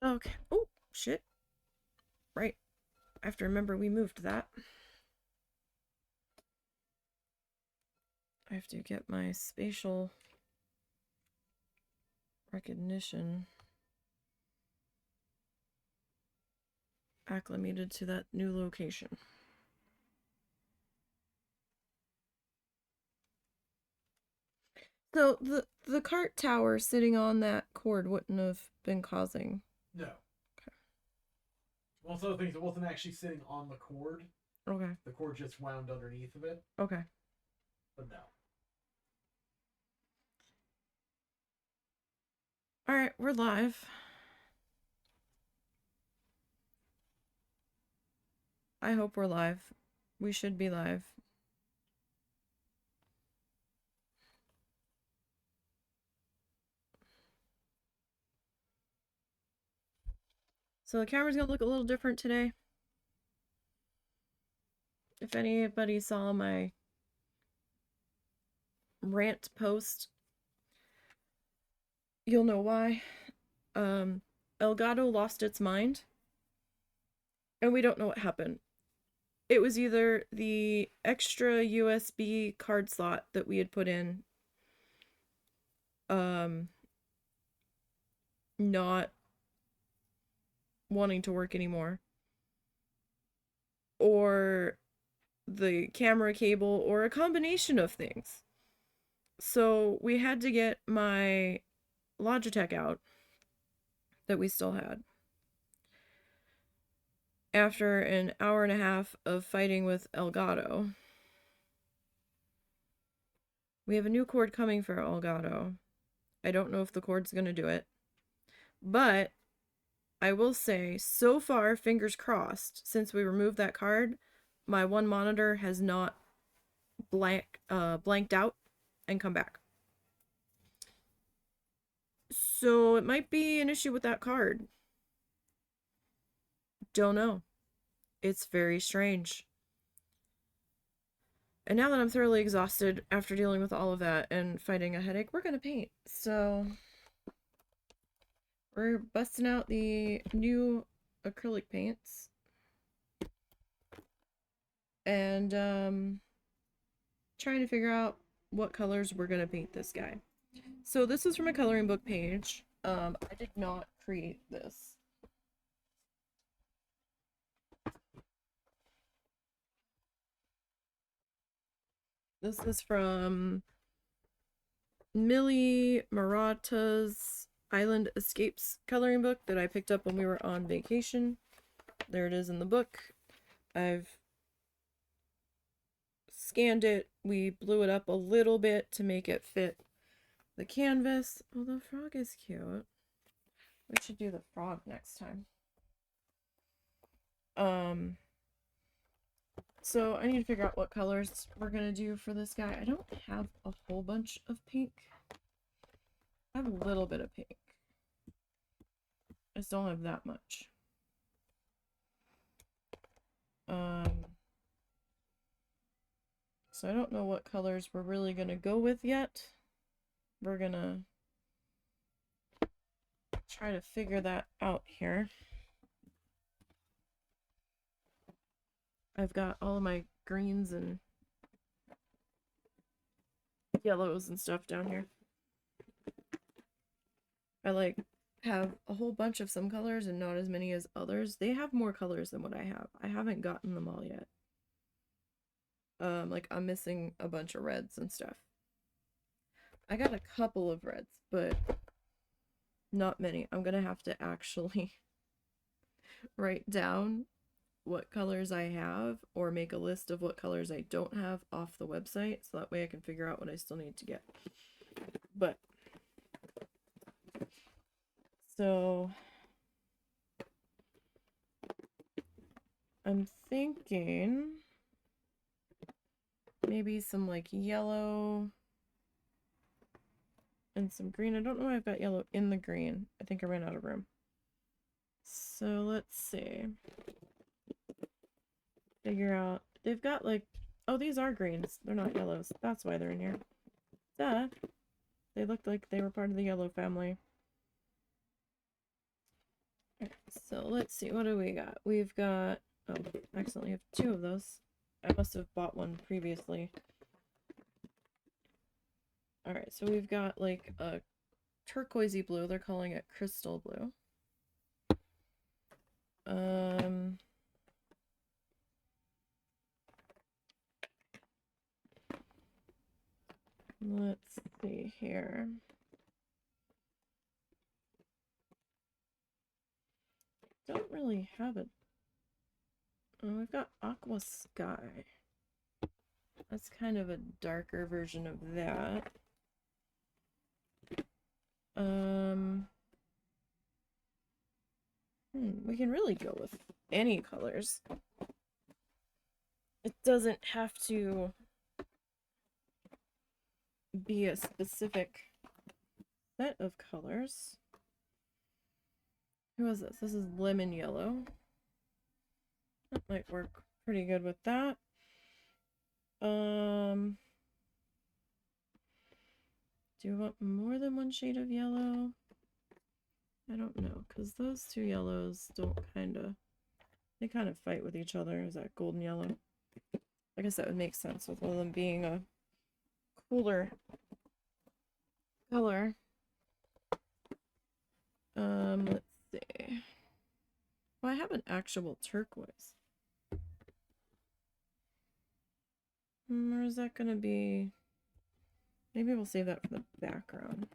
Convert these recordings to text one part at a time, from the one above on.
Okay. Oh, shit. Right. I have to remember we moved that. I have to get my spatial recognition acclimated to that new location. So the cart tower sitting on that cord wouldn't have been causing. No. Okay. Well, it's other things. It wasn't actually sitting on the cord. Okay. The cord just wound underneath of it. Okay. But no. Alright, we're live. I hope we're live. We should be live. So the camera's gonna look a little different today. If anybody saw my rant post, you'll know why. Elgato lost its mind, and we don't know what happened. It was either the extra USB card slot that we had put in, not wanting to work anymore, or the camera cable, or a combination of things. So we had to get my Logitech out that we still had. After an hour and a half of fighting with Elgato, we have a new cord coming for Elgato. I don't know if the cord's going to do it, but I will say, so far, fingers crossed, since we removed that card, my one monitor has not blanked out and come back. So it might be an issue with that card. Don't know. It's very strange. And now that I'm thoroughly exhausted after dealing with all of that and fighting a headache, we're gonna paint. So we're busting out the new acrylic paints. And trying to figure out what colors we're gonna paint this guy. So this is from a coloring book page. I did not create this. This is from Millie Marotta's Island Escapes coloring book that I picked up when we were on vacation. There it is in the book. I've scanned it. We blew it up a little bit to make it fit the canvas. Oh, the frog is cute. We should do the frog next time. So I need to figure out what colors we're gonna do for this guy. I don't have a whole bunch of pink. I have a little bit of pink. I just don't have that much. So I don't know what colors we're really gonna go with yet. We're gonna try to figure that out here. I've got all of my greens and yellows and stuff down here. I have a whole bunch of some colors and not as many as others. They have more colors than what I have. I haven't gotten them all yet. Like I'm missing a bunch of reds and stuff. I got a couple of reds, but not many. I'm gonna have to actually write down what colors I have or make a list of what colors I don't have off the website so that way I can figure out what I still need to get. But so I'm thinking maybe some like yellow and some green. I don't know why I've got yellow in the green. I think I ran out of room. So let's see. Figure out. They've got like, oh, these are greens. They're not yellows. That's why they're in here. Duh. They looked like they were part of the yellow family. Okay, so let's see, what do we got? We've got, oh, I accidentally have 2 of those. I must have bought one previously. Alright, so we've got like a turquoisey blue, they're calling it crystal blue. Let's see here. Don't really have it. Oh, we've got aqua sky. That's kind of a darker version of that. We can really go with any colors. It doesn't have to be a specific set of colors. Who is this? This is lemon yellow. That might work pretty good with that. Do you want more than one shade of yellow? I don't know, because those 2 yellows don't they kind of fight with each other. Is that golden yellow? I guess that would make sense with one of them being a cooler color. Let's see. Well, I have an actual turquoise. Or is that gonna be... Maybe we'll save that for the background.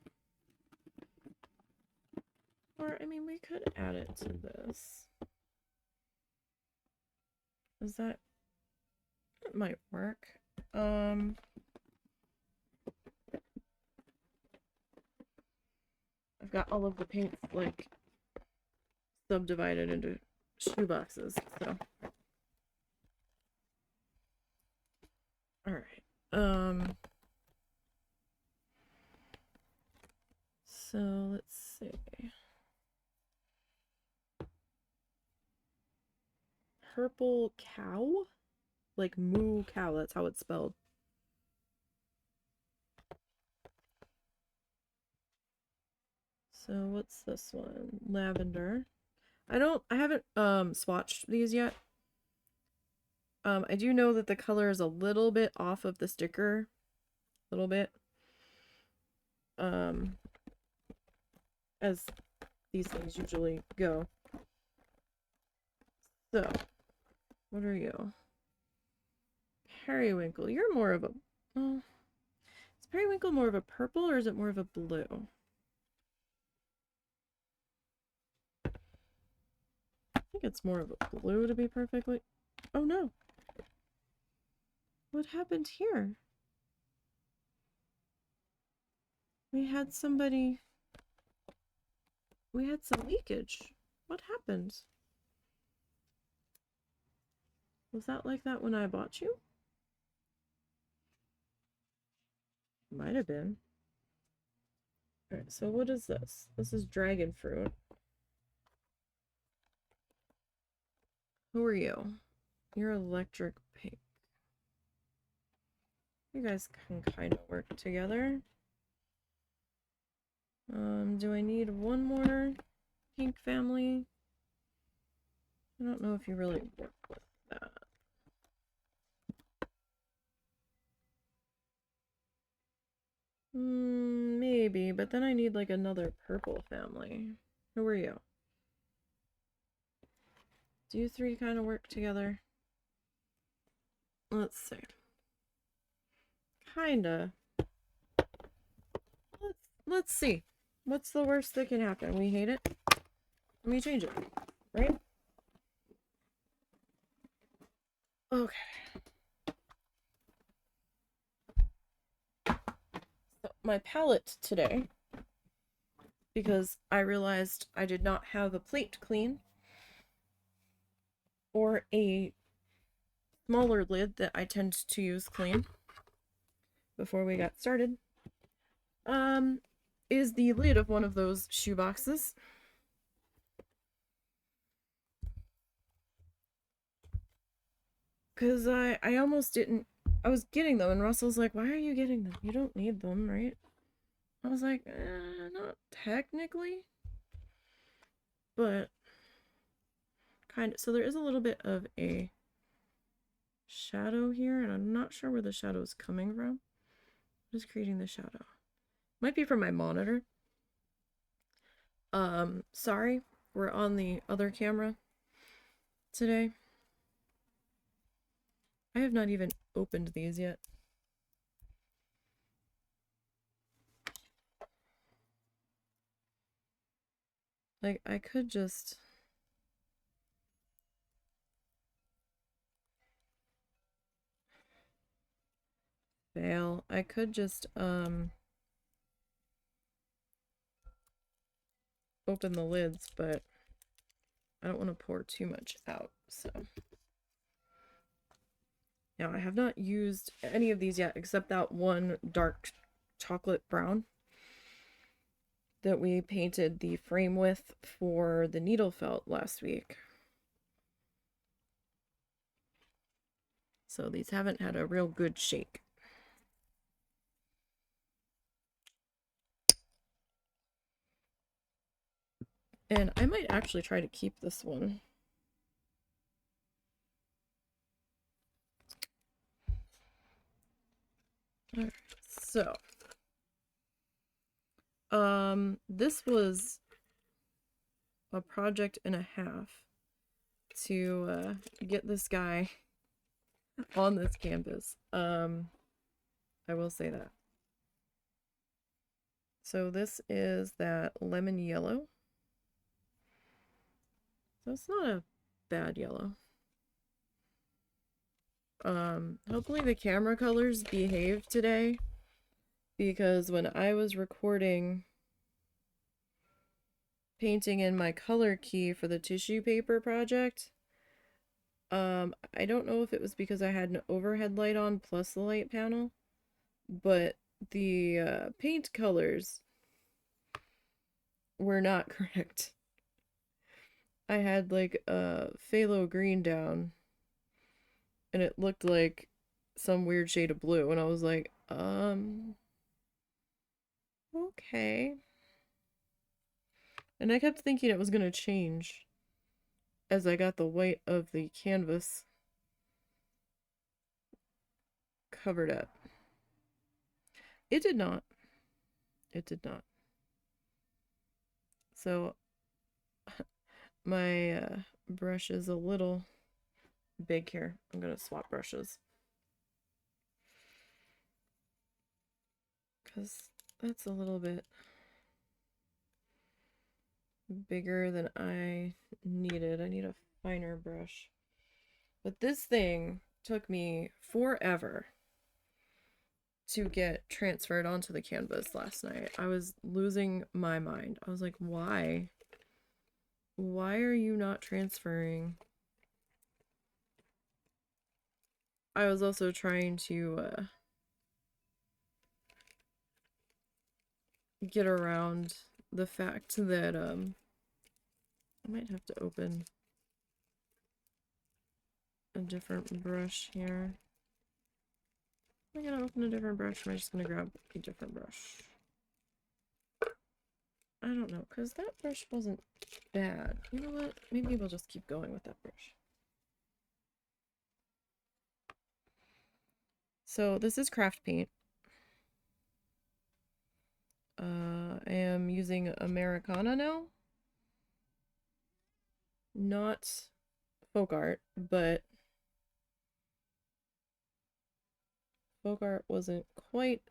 Or, I mean, we could add it to this. Is that... It might work. I've got all of the paints, like, subdivided into shoeboxes, so... Alright, so let's see. Purple cow? Like moo cow, that's how it's spelled. So what's this one? Lavender. I haven't swatched these yet. I do know that the color is a little bit off of the sticker. A little bit. As these things usually go. So, what are you? Periwinkle. You're more of a... is periwinkle more of a purple or is it more of a blue? I think it's more of a blue, to be perfectly... Oh no! What happened here? We had somebody... We had some leakage. What happened? Was that like that when I bought you? Might have been. Alright, so what is this? This is dragon fruit. Who are you? You're electric pink. You guys can kind of work together. Do I need one more pink family? I don't know if you really work with that. Maybe, but then I need like another purple family. Who are you? Do you 3 kind of work together? Let's see. Kinda. Let's see. What's the worst that can happen? We hate it. Let me change it. Right? Okay. So my palette today, because I realized I did not have a plate clean or a smaller lid that I tend to use clean before we got started, is the lid of one of those shoe boxes. Because I almost didn't... I was getting them, and Russell's like, why are you getting them? You don't need them, right? I was like, not technically. But kind of, so there is a little bit of a shadow here, and I'm not sure where the shadow is coming from. What is creating the shadow? Might be from my monitor. Sorry, we're on the other camera today. I have not even opened these yet. Like, I could just... fail. I could just, open the lids, but I don't want to pour too much out, so... Now, I have not used any of these yet, except that one dark chocolate brown that we painted the frame with for the needle felt last week. So these haven't had a real good shake. And I might actually try to keep this one. Alright, so this was a project and a half to get this guy on this canvas. I will say that. So this is that lemon yellow. So it's not a bad yellow. Hopefully the camera colors behave today, because when I was recording painting in my color key for the tissue paper project, I don't know if it was because I had an overhead light on plus the light panel, but the paint colors were not correct. I had like a phthalo green down, and it looked like some weird shade of blue, and I was like, okay. And I kept thinking it was gonna change as I got the white of the canvas covered up. It did not. It did not. So my brush is a little big here. I'm gonna swap brushes, because that's a little bit bigger than I needed. I need a finer brush. But this thing took me forever to get transferred onto the canvas last night. I was losing my mind. I was like, why? Why are you not transferring? I was also trying to get around the fact that I might have to open a different brush here. Am I gonna open a different brush, or am I just gonna grab a different brush? I don't know, because that brush wasn't bad. You know what? Maybe we'll just keep going with that brush. So this is craft paint. I am using Americana now. Not folk art, but folk art wasn't quite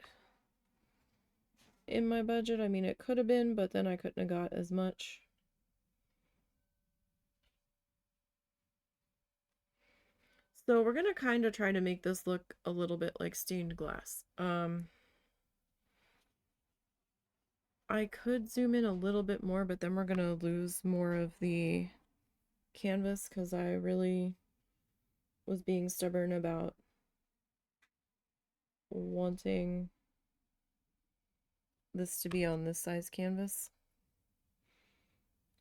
in my budget. I mean, it could have been, but then I couldn't have got as much. So we're gonna kind of try to make this look a little bit like stained glass. I could zoom in a little bit more, but then we're gonna lose more of the canvas, because I really was being stubborn about wanting this to be on this size canvas,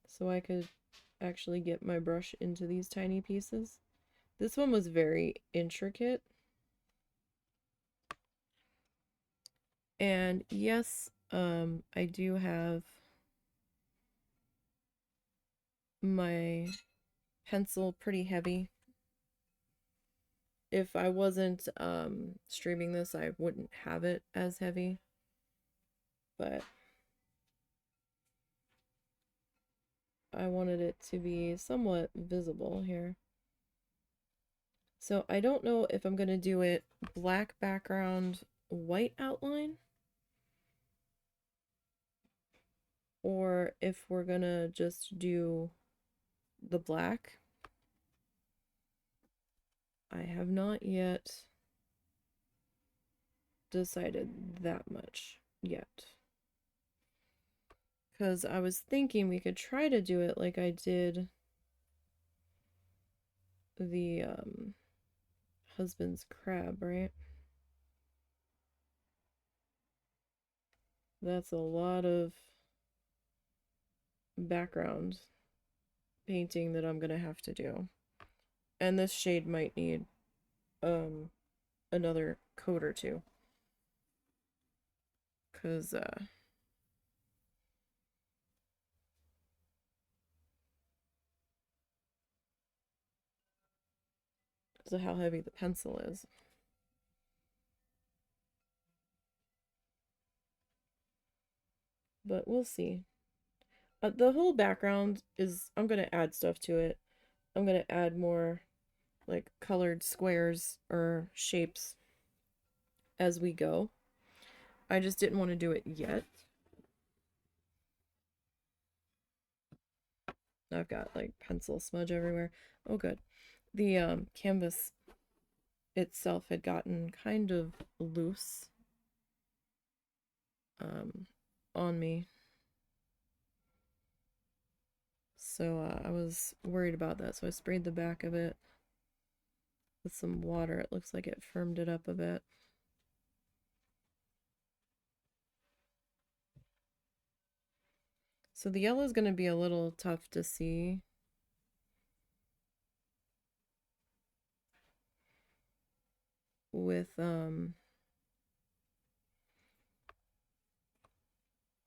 so I could actually get my brush into these tiny pieces. This one was very intricate. And yes, I do have my pencil pretty heavy. If I wasn't streaming this, I wouldn't have it as heavy. But I wanted it to be somewhat visible here. So I don't know if I'm going to do it black background, white outline, or if we're going to just do the black. I have not yet decided that much yet. Because I was thinking we could try to do it like I did the husband's crab, right? That's a lot of background painting that I'm gonna have to do. And this shade might need another coat or two. Cause of how heavy the pencil is. But we'll see. The whole background is, I'm gonna add stuff to it. I'm gonna add more like colored squares or shapes as we go. I just didn't want to do it yet. I've got like pencil smudge everywhere. Oh good. The canvas itself had gotten kind of loose on me. So I was worried about that, so I sprayed the back of it with some water. It looks like it firmed it up a bit. So the yellow is going to be a little tough to see. With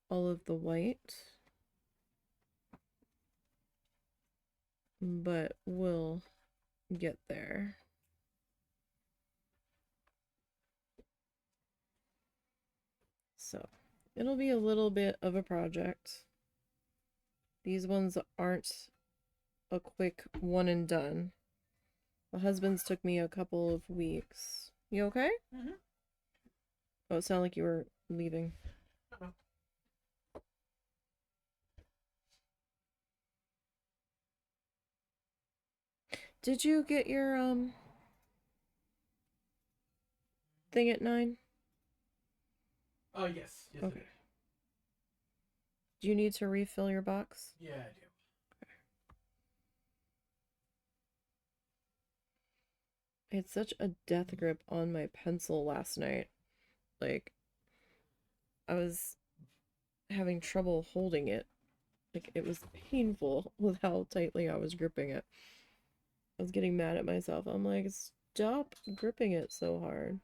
all of the white. But we'll get there. So it'll be a little bit of a project. These ones aren't a quick one and done. The husband's took me a couple of weeks. You okay? Mm-hmm. Oh, it sounded like you were leaving. Uh-oh. Did you get your thing at 9? Oh yes, yes Okay. I did. Do you need to refill your box? Yeah, I do. I had such a death grip on my pencil last night. Like, I was having trouble holding it. Like, it was painful with how tightly I was gripping it. I was getting mad at myself. I'm like, stop gripping it so hard.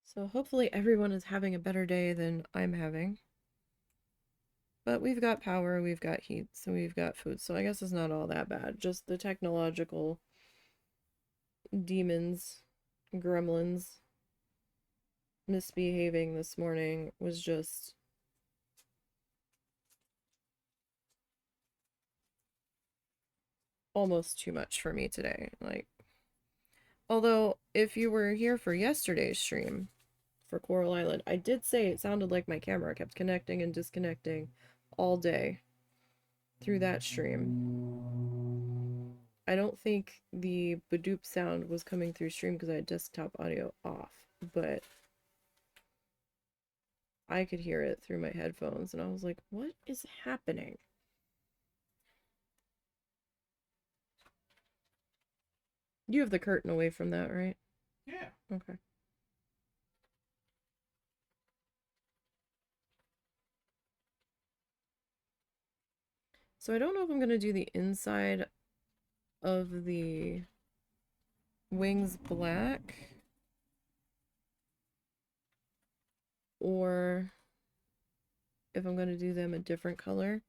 So hopefully everyone is having a better day than I'm having. But we've got power, we've got heat, so we've got food. So I guess it's not all that bad. Just the technological demons, gremlins, misbehaving this morning was just almost too much for me today. Like, although if you were here for yesterday's stream for Coral Island, I did say it sounded like my camera kept connecting and disconnecting all day through that stream. I don't think the Badoop sound was coming through stream because I had desktop audio off, but I could hear it through my headphones, and I was like, what is happening? You have the curtain away from that, right? Yeah. Okay. So I don't know if I'm going to do the inside of the wings black, or if I'm going to do them a different color.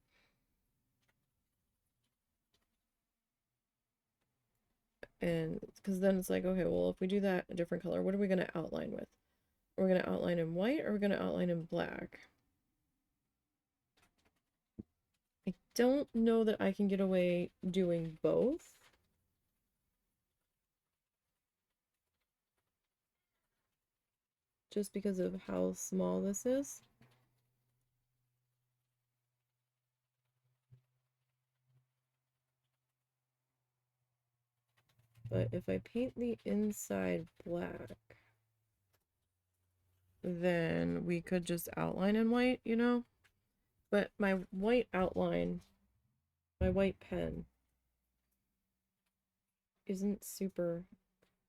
And because then it's like, okay, well, if we do that a different color, what are we going to outline with? Are we going to outline in white, or are we going to outline in black? I don't know that I can get away doing both. Just because of how small this is. But if I paint the inside black, then we could just outline in white, you know? But my white outline, my white pen, isn't super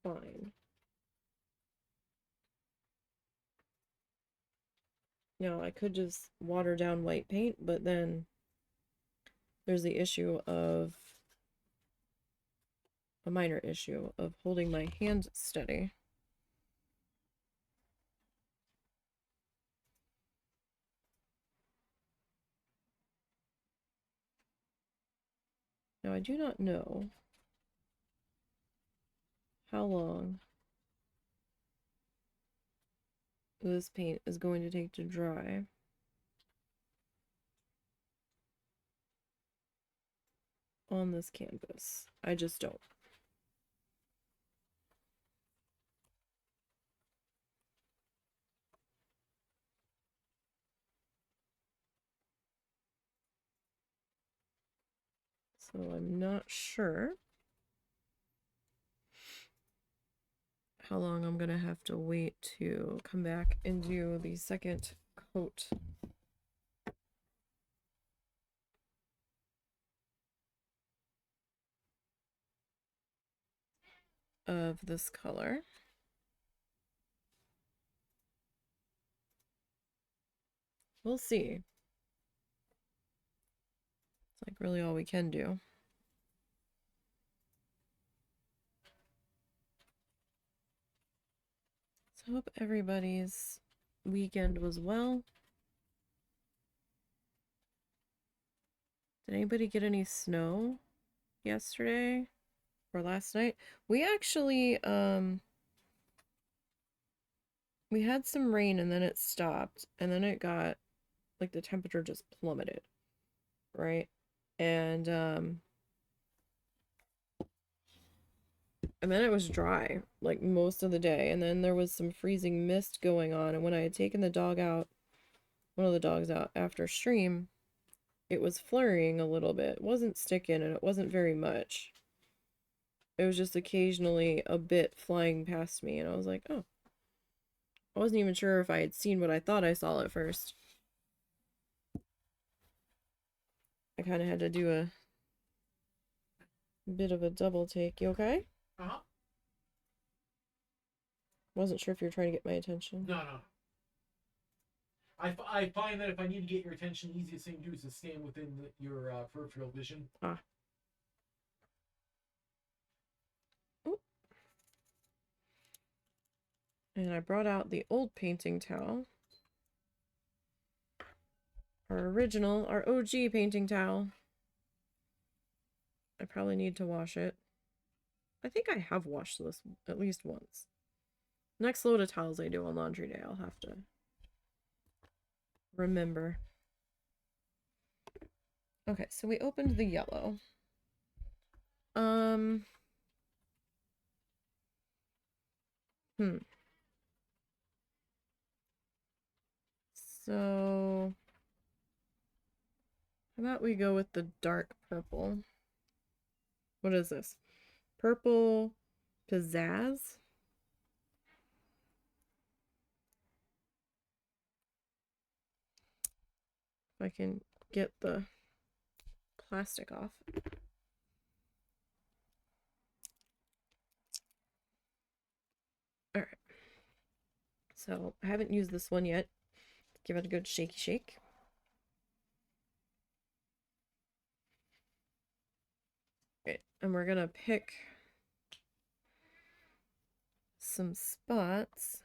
fine. Now, I could just water down white paint, but then there's the issue of a minor issue of holding my hand steady. Now, I do not know how long this paint is going to take to dry. On this canvas. I just don't. So I'm not sure how long I'm gonna have to wait to come back and do the second coat of this color. We'll see. It's like really all we can do. So I hope everybody's weekend was well. Did anybody get any snow yesterday or last night? We actually we had some rain and then it stopped, and then it got like the temperature just plummeted, right? And then it was dry like most of the day, and then there was some freezing mist going on, and when I had taken the dog out, one of the dogs out after stream, it was flurrying a little bit. It wasn't sticking, and it wasn't very much. It was just occasionally a bit flying past me, and I was like, oh. I wasn't even sure if I had seen what I thought I saw at first. I kind of had to do a bit of a double take. You okay? Uh-huh. Wasn't sure if you were trying to get my attention. No. I find that if I need to get your attention, the easiest thing to do is to stand within your peripheral vision. Ah. Ooh. And I brought out the old painting towel. Our original, our OG painting towel. I probably need to wash it. I think I have washed this at least once. Next load of towels I do on laundry day, I'll have to remember. Okay, so we opened the yellow. So how about we go with the dark purple? What is this? Purple pizzazz? If I can get the plastic off. All right. So I haven't used this one yet. Give it a good shaky shake. Okay, and we're gonna pick some spots.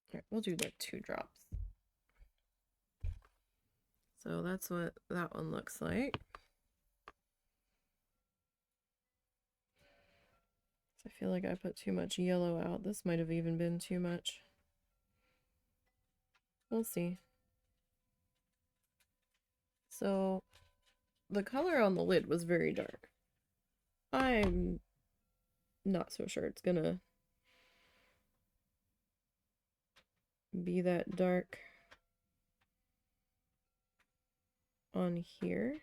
All right, we'll do like 2 drops. So that's what that one looks like. I feel like I put too much yellow out. This might have even been too much. We'll see. So the color on the lid was very dark. I'm not so sure it's gonna be that dark on here.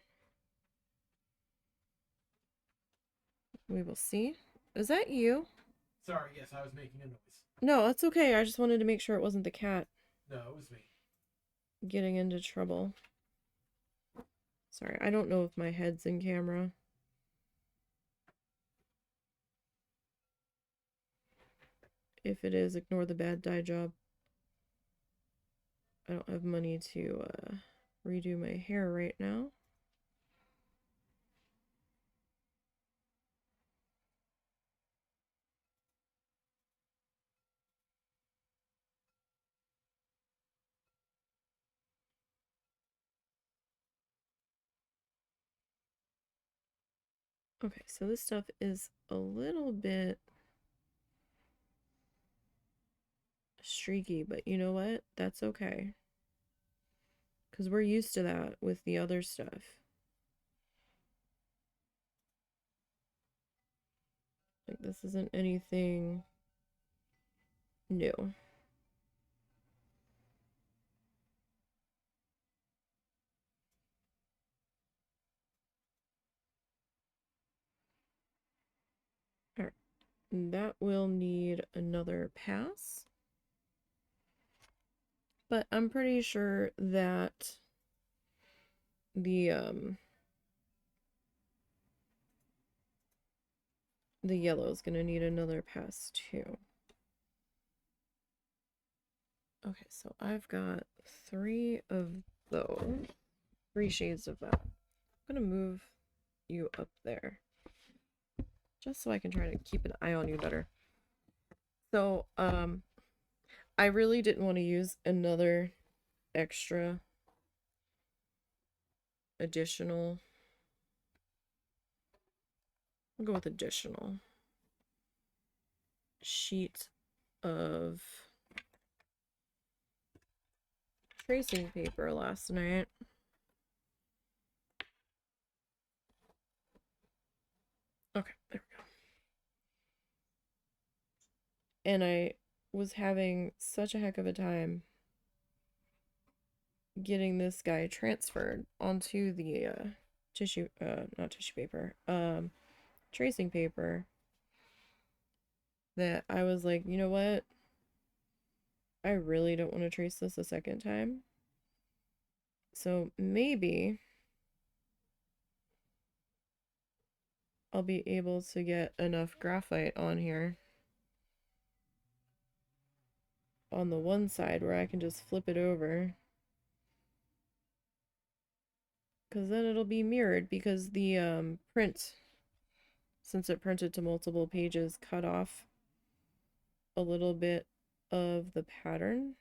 We will see. Is that you? Sorry, yes, I was making a noise. No, that's okay. I just wanted to make sure it wasn't the cat No, it was me. getting into trouble. Sorry, I don't know if my head's in camera. If it is, ignore the bad dye job. I don't have money to redo my hair right now. Okay, so this stuff is a little bit streaky, but you know what? That's okay. Because we're used to that with the other stuff. Like, this isn't anything new. All right, that will need another pass. But I'm pretty sure that the yellow is going to need another pass too. Okay, so I've got 3 of those. 3 shades of that. I'm going to move you up there. Just so I can try to keep an eye on you better. So, I really didn't want to use another extra additional. I'll go with additional sheet of tracing paper last night. Okay, there we go. And I was having such a heck of a time getting this guy transferred onto the tissue, not tissue paper, tracing paper, that I was like, you know what? I really don't want to trace this a second time. So maybe I'll be able to get enough graphite on here on the one side where I can just flip it over. Because then it'll be mirrored, because the print, since it printed to multiple pages, cut off a little bit of the pattern.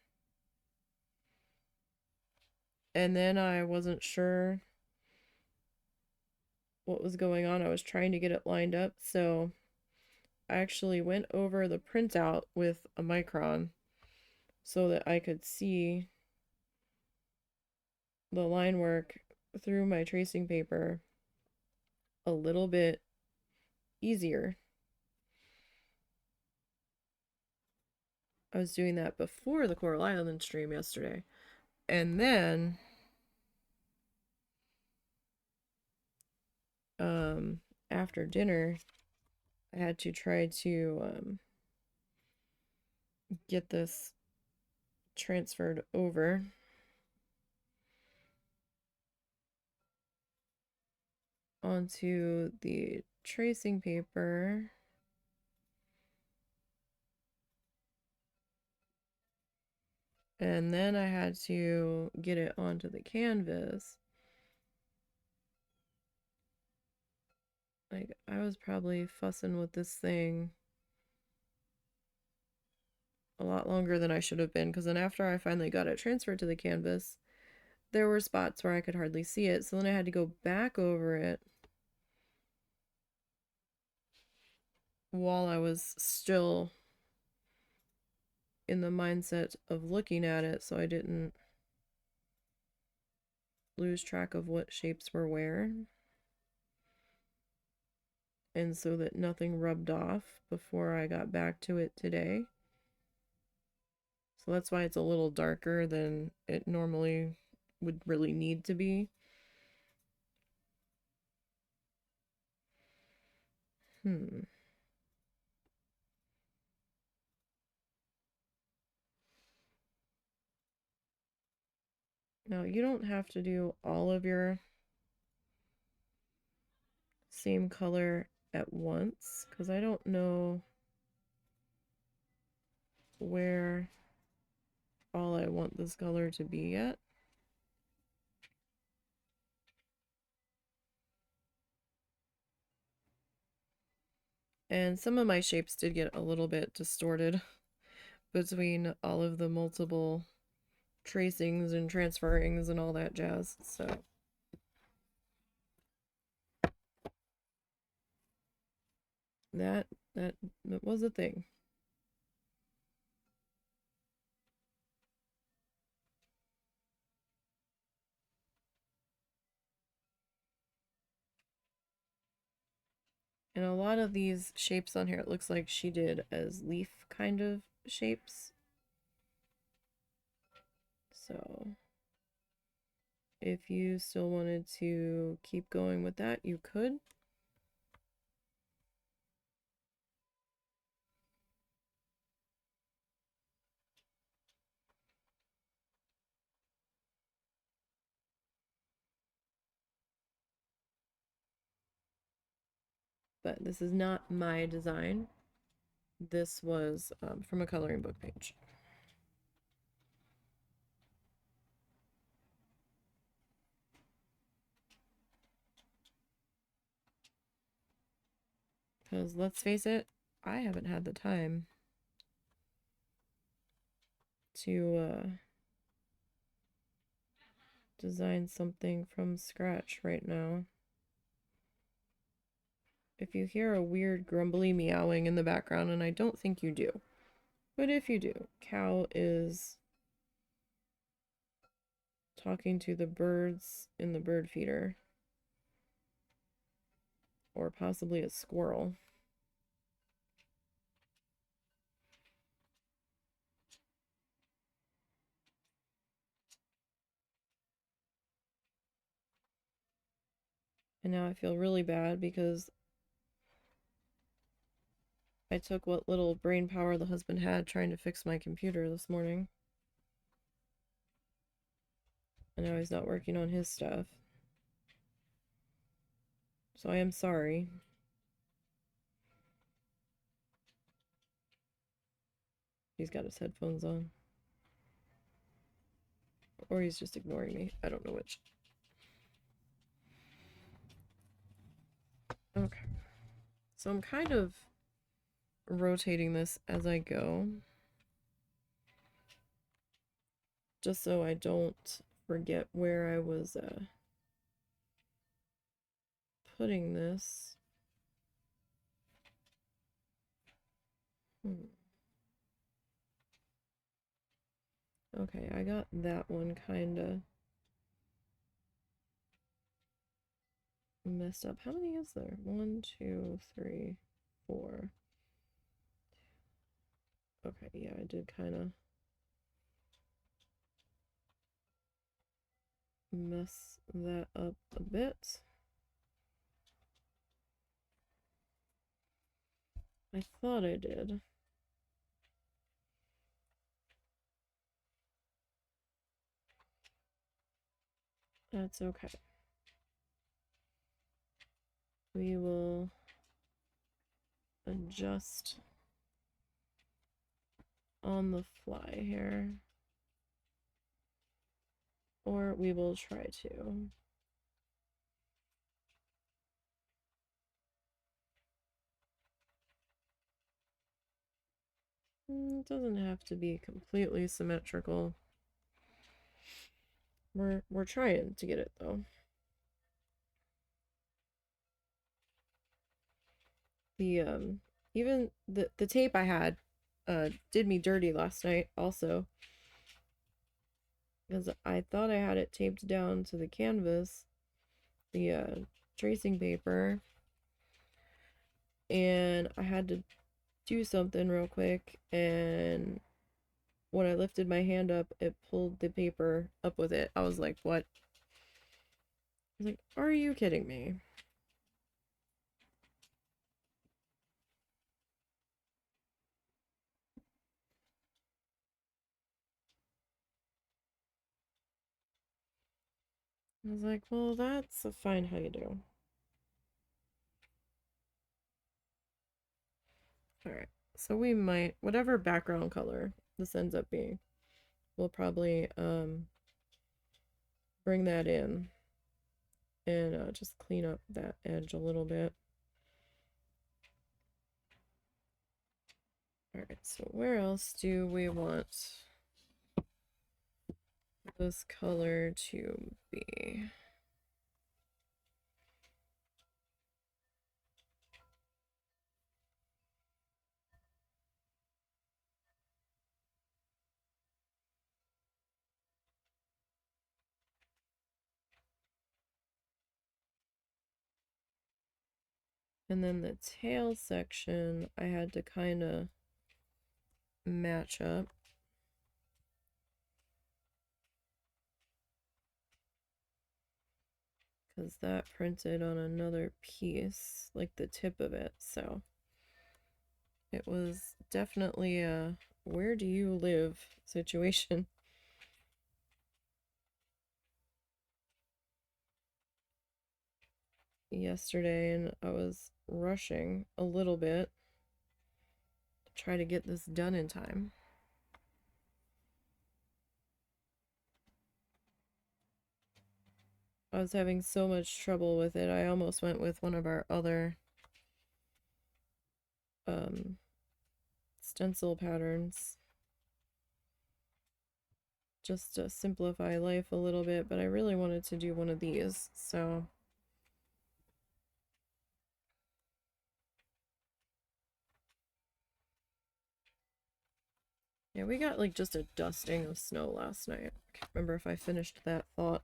And then I wasn't sure what was going on. I was trying to get it lined up, so I actually went over the printout with a micron so that I could see the line work through my tracing paper a little bit easier. I was doing that before the Coral Island stream yesterday. And then after dinner, I had to try to get this transferred over onto the tracing paper. And then I had to get it onto the canvas. Like, I was probably fussing with this thing a lot longer than I should have been, because then after I finally got it transferred to the canvas, there were spots where I could hardly see it. So then I had to go back over it while I was still in the mindset of looking at it, so I didn't lose track of what shapes were where, and so that nothing rubbed off before I got back to it today. So that's why it's a little darker than it normally would really need to be. Now, you don't have to do all of your same color at once, because I don't know where all I want this color to be yet. And some of my shapes did get a little bit distorted between all of the multiple tracings and transferrings and all that jazz, so that was a thing. And a lot of these shapes on here, it looks like she did as leaf kind of shapes. So if you still wanted to keep going with that, you could. But this is not my design. This was from a coloring book page. Because let's face it, I haven't had the time to design something from scratch right now. If you hear a weird grumbly meowing in the background, and I don't think you do, but if you do, Cow is talking to the birds in the bird feeder, or possibly a squirrel. And now I feel really bad because I took what little brain power the husband had trying to fix my computer this morning. And now he's not working on his stuff. So I am sorry. He's got his headphones on. Or he's just ignoring me. I don't know which. Okay. So I'm kind of rotating this as I go, just so I don't forget where I was putting this. Okay, I got that one kind of messed up. How many is there? 1, 2, 3, 4. Okay, yeah, I did kind of mess that up a bit. I thought I did. That's okay. We will adjust on the fly here. or we will try to. It doesn't have to be completely symmetrical. We're trying to get it though. The even the tape I had did me dirty last night also, because I thought I had it taped down to the canvas, the tracing paper, and I had to do something real quick, and when I lifted my hand up, it pulled the paper up with it. I was like, what? I was like, are you kidding me? I was like, well, that's a fine how you do. Alright, so we might, whatever background color this ends up being, we'll probably bring that in and just clean up that edge a little bit. Alright, so where else do we want this color to be? And then the tail section, I had to kind of match up. Because that printed on another piece, like the tip of it, so it was definitely a where do you live situation. Yesterday, and I was rushing a little bit to try to get this done in time. I was having so much trouble with it. I almost went with one of our other stencil patterns just to simplify life a little bit, but I really wanted to do one of these, so yeah, we got like just a dusting of snow last night. I can't remember if I finished that thought.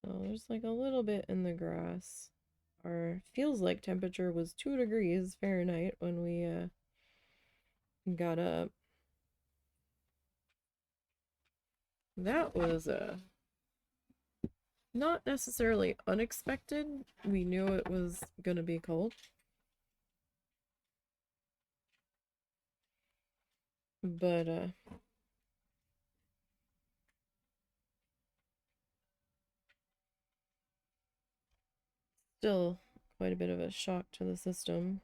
Oh, there's like a little bit in the grass. Our feels like temperature was 2 degrees Fahrenheit when we got up. That was not necessarily unexpected. We knew it was gonna be cold. But still quite a bit of a shock to the system.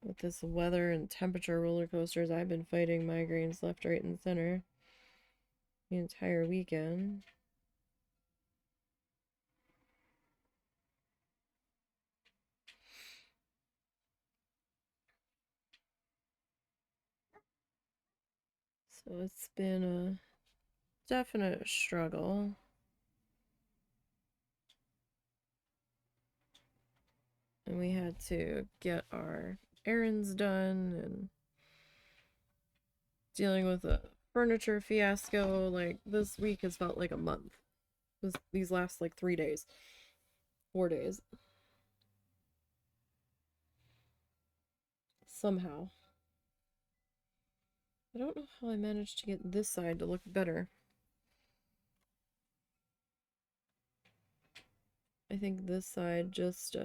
With this weather and temperature roller coasters, I've been fighting migraines left, right, and center the entire weekend. So it's been a definite struggle. And we had to get our errands done and dealing with a furniture fiasco. Like, this week has felt like a month. These last like 3 days, 4 days. Somehow. I don't know how I managed to get this side to look better. I think this side just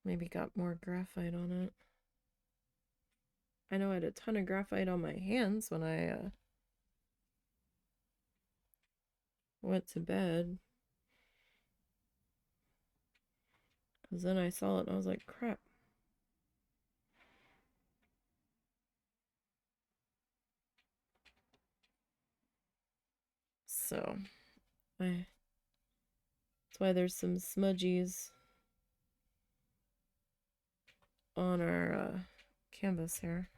maybe got more graphite on it. I know I had a ton of graphite on my hands when I went to bed. Because then I saw it and I was like, crap. So, that's why there's some smudgies on our canvas here.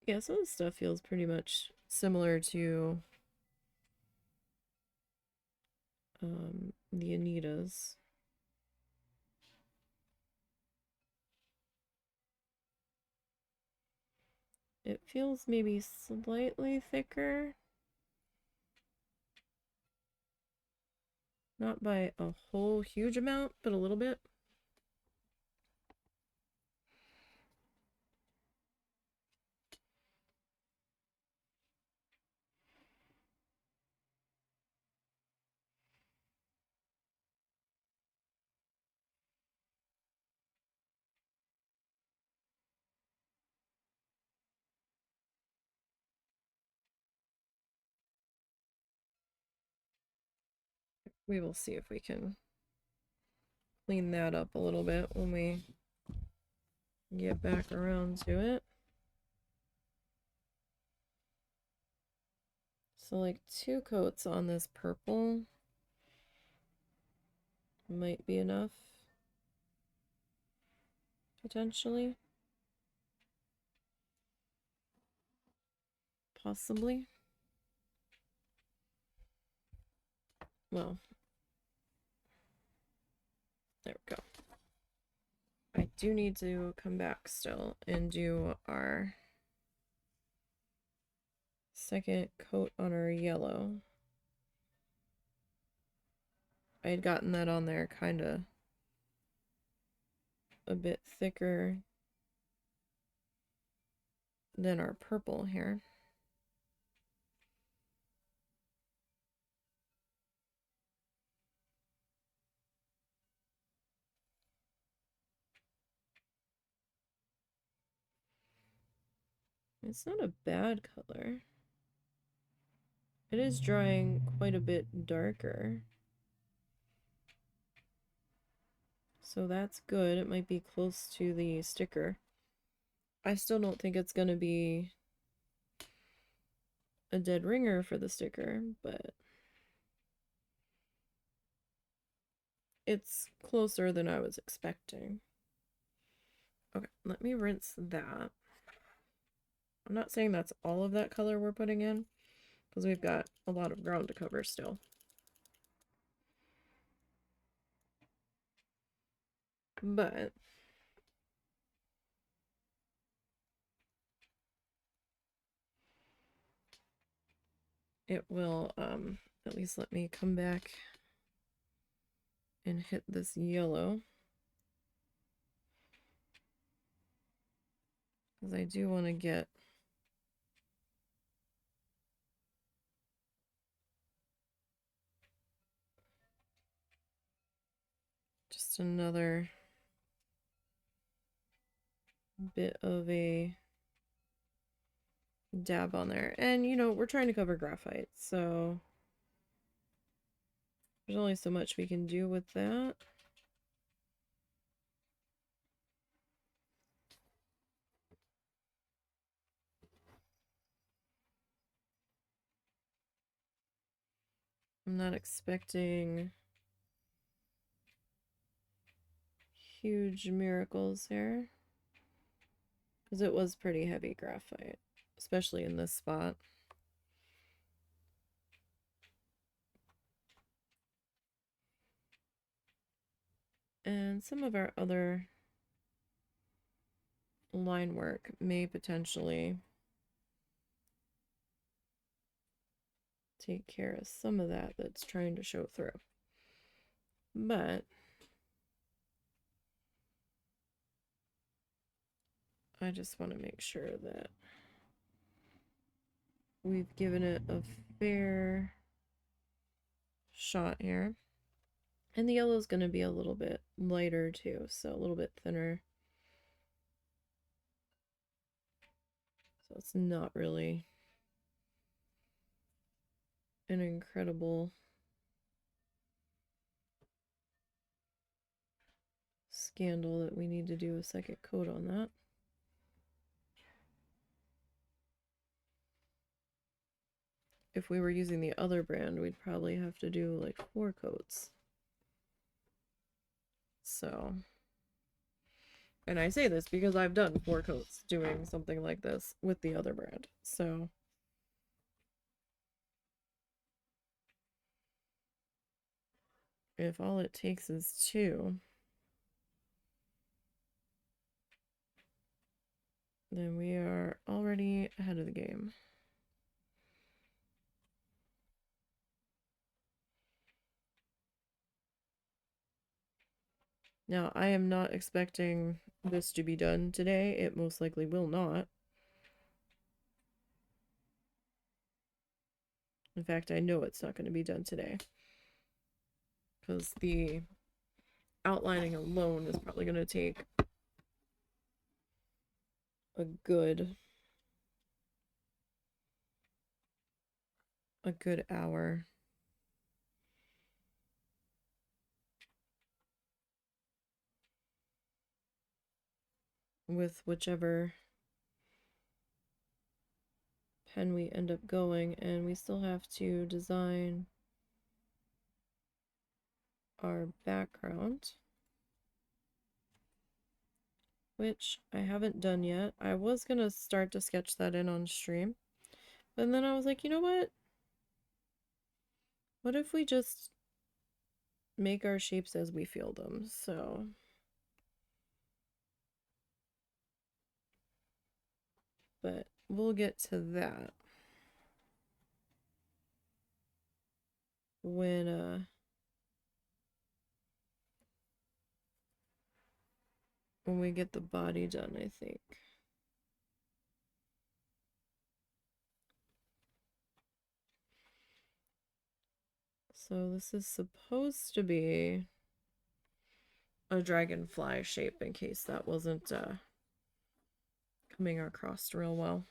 Yeah, some of the stuff feels pretty much similar to the Anitas. It feels maybe slightly thicker. Not by a whole huge amount, but a little bit. We will see if we can clean that up a little bit when we get back around to it. So like 2 coats on this purple might be enough, potentially. Possibly. Well, there we go. I do need to come back still and do our second coat on our yellow. I had gotten that on there kind of a bit thicker than our purple here. It's not a bad color. It is drying quite a bit darker. So that's good. It might be close to the sticker. I still don't think it's going to be a dead ringer for the sticker, but it's closer than I was expecting. Okay, let me rinse that. I'm not saying that's all of that color we're putting in, because we've got a lot of ground to cover still. But it will at least let me come back and hit this yellow, because I do want to get just another bit of a dab on there. And you know, we're trying to cover graphite, so there's only so much we can do with that. I'm not expecting huge miracles here, because it was pretty heavy graphite, especially in this spot. And some of our other line work may potentially take care of some of that that's trying to show through. But I just want to make sure that we've given it a fair shot here. And the yellow is going to be a little bit lighter too, so a little bit thinner. So it's not really an incredible scandal that we need to do a second coat on that. If we were using the other brand, we'd probably have to do like 4 coats. So, and I say this because I've done 4 coats doing something like this with the other brand. So, if all it takes is 2, then we are already ahead of the game. Now, I am not expecting this to be done today. It most likely will not. In fact, I know it's not going to be done today. Because the outlining alone is probably going to take a good hour. With whichever pen we end up going, and we still have to design our background, which I haven't done yet. I was gonna start to sketch that in on stream, but then I was like, you know what? What if we just make our shapes as we feel them? So but we'll get to that when we get the body done, I think. So this is supposed to be a dragonfly shape, in case that wasn't coming across real well.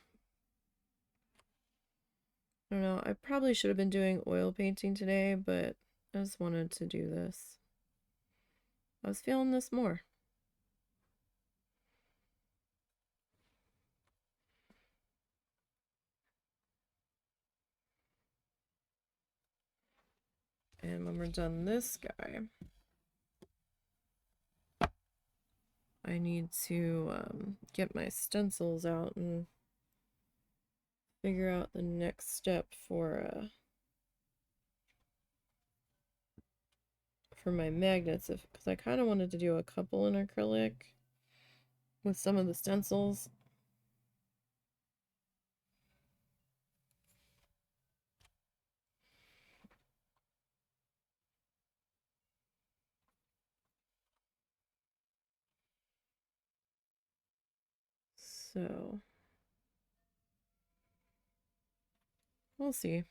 I don't know, I probably should have been doing oil painting today, but I just wanted to do this. I was feeling this more. And when we're done this guy, I need to get my stencils out and figure out the next step for my magnets, because I kind of wanted to do a couple in acrylic with some of the stencils. So we'll see.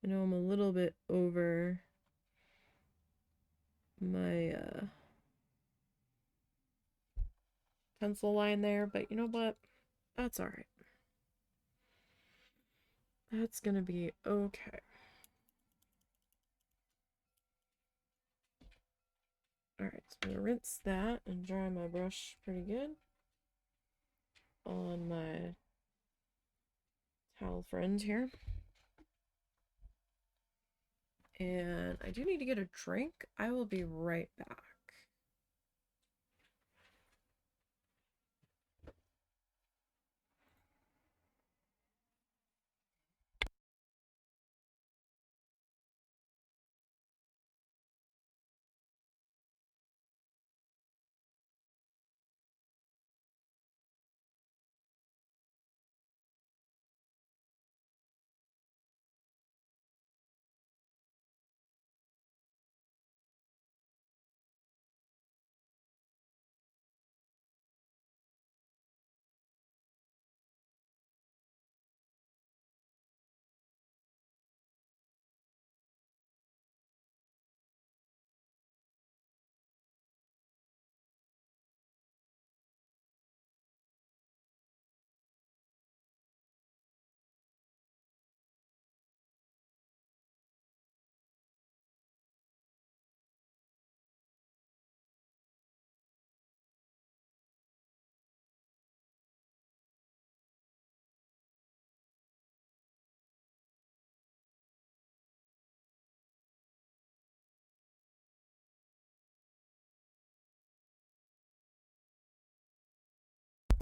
I know I'm a little bit over my pencil line there, but you know what? That's all right. That's gonna be okay. All right, so I'm gonna rinse that and dry my brush pretty good on my towel friend here. And I do need to get a drink. I will be right back.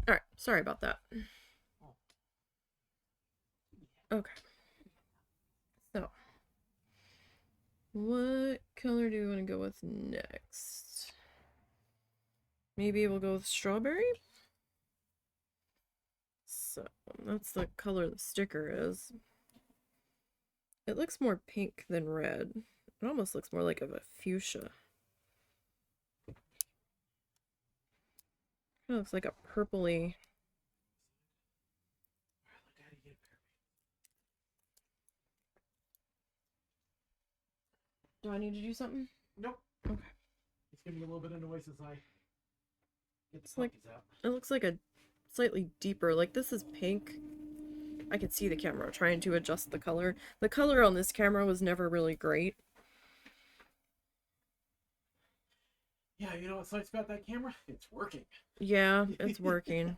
Alright, sorry about that. Okay. So, what color do we want to go with next? Maybe we'll go with strawberry? So, that's the color the sticker is. It looks more pink than red. It almost looks more like of a fuchsia. It looks like a purpley. Do I need to do something? Nope. Okay. It's giving me a little bit of noise as I get the It's like, puppies out. it looks like a slightly deeper, like this is pink. I could see the camera trying to adjust the color. The color on this camera was never really great. Yeah, you know what sucks about that camera? It's working. Yeah, it's working.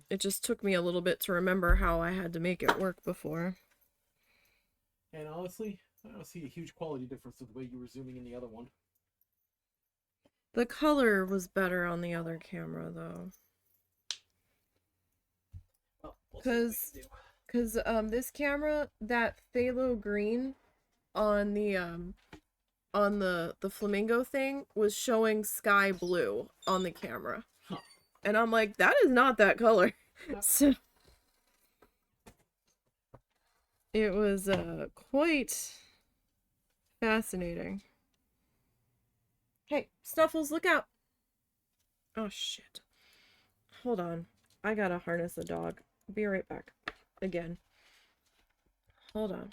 It just took me a little bit to remember how I had to make it work before. And honestly, I don't see a huge quality difference with the way you were zooming in the other one. The color was better on the other camera though. Well, Cause this camera, that phthalo green on the flamingo thing was showing sky blue on the camera. Huh. And I'm like, that is not that color. So it was quite fascinating. Hey, Snuffles, look out. Oh shit. Hold on. I gotta harness the dog. Be right back. Again. Hold on.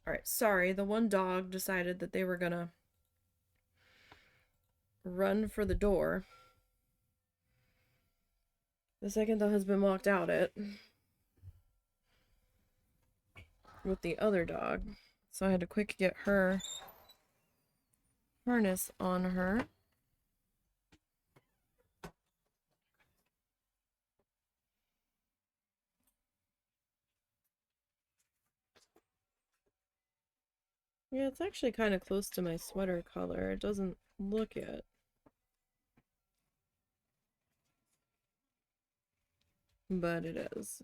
Alright, sorry. The one dog decided that they were gonna run for the door. The second the husband walked out it with the other dog. So I had to quick get her harness on her. Yeah, it's actually kind of close to my sweater color. It doesn't look it. But it is.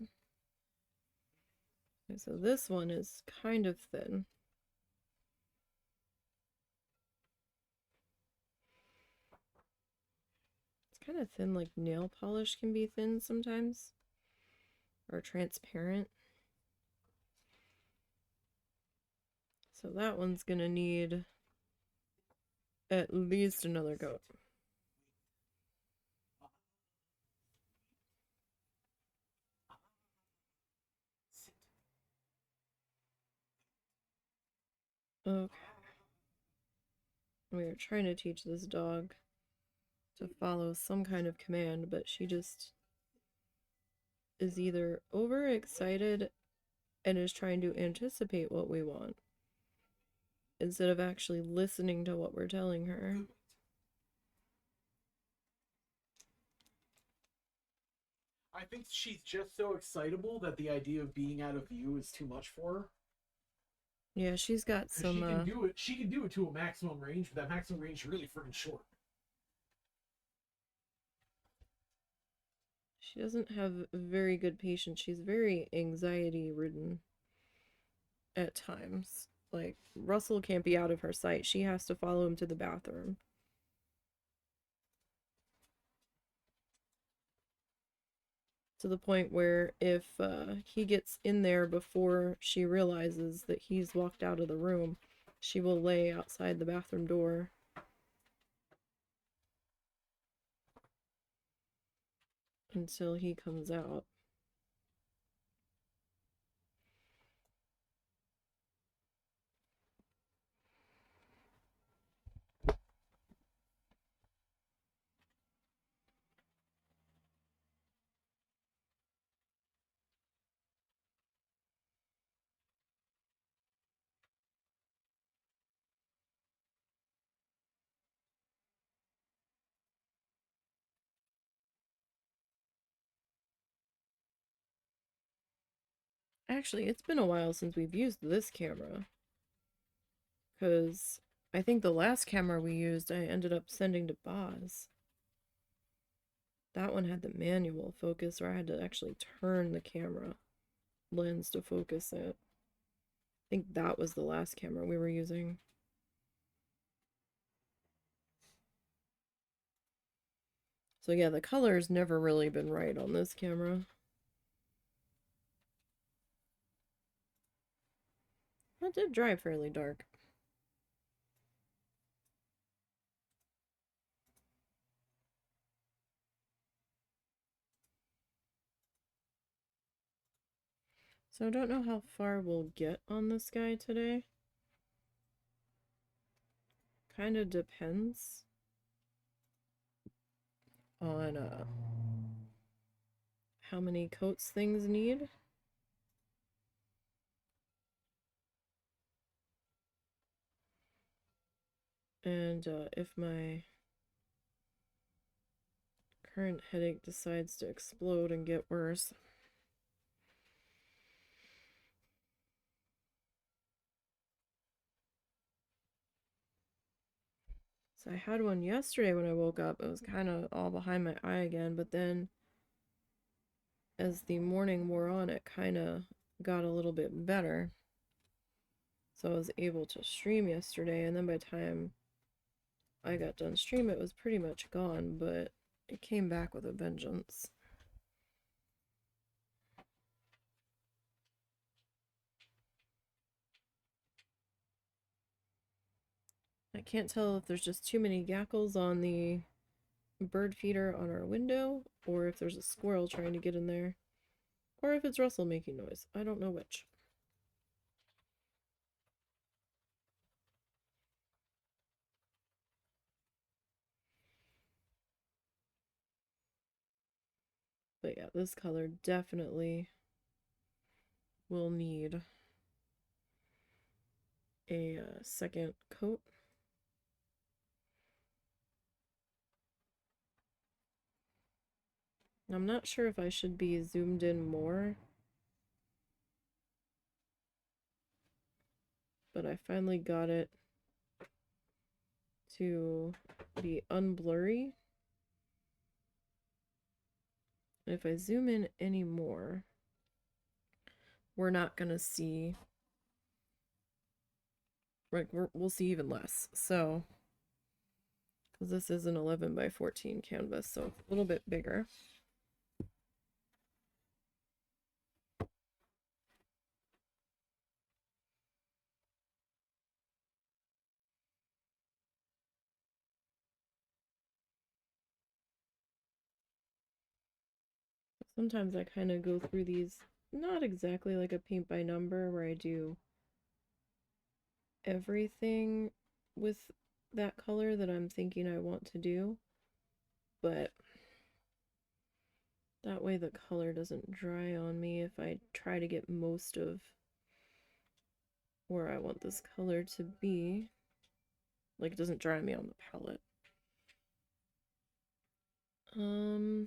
Okay, so this one is kind of thin. It's kind of thin, like nail polish can be thin sometimes, or transparent. So that one's gonna need at least another coat. Okay. We are trying to teach this dog to follow some kind of command, but she just is either overexcited and is trying to anticipate what we want instead of actually listening to what we're telling her. I think she's just so excitable that the idea of being out of view is too much for her. Yeah, she's got Because some, she can do it. She can do it to a maximum range, but that maximum range is really freaking short. she doesn't have very good patience. She's very anxiety ridden at times. Like, Russell can't be out of her sight. She has to follow him to the bathroom. To the point where if he gets in there before she realizes that he's walked out of the room, she will lay outside the bathroom door until he comes out. Actually, it's been a while since we've used this camera, because I think the last camera we used I ended up sending to Boz. That one had the manual focus, or I had to actually turn the camera lens to focus it. I think that was the last camera we were using. So yeah, the color's never really been right on this camera. That did dry fairly dark. So I don't know how far we'll get on this guy today. Kind of depends on how many coats things need. And if my current headache decides to explode and get worse. So I had one yesterday when I woke up. It was kind of all behind my eye again, but then as the morning wore on, it kind of got a little bit better. So I was able to stream yesterday, and then by the time I got done stream, it was pretty much gone, but it came back with a vengeance. I can't tell if there's just too many gackles on the bird feeder on our window, or if there's a squirrel trying to get in there, or if it's Russell making noise. I don't know which. But yeah, this color definitely will need a second coat. I'm not sure if I should be zoomed in more, but I finally got it to be unblurry. And if I zoom in any more, we're not gonna see, like, we'll see even less. So because this is an 11 by 14 canvas, so it's a little bit bigger. Sometimes I kind of go through these, not exactly like a paint by number where I do everything with that color that I'm thinking I want to do, but that way the color doesn't dry on me if I try to get most of where I want this color to be. Like, it doesn't dry me on the palette. Hmm.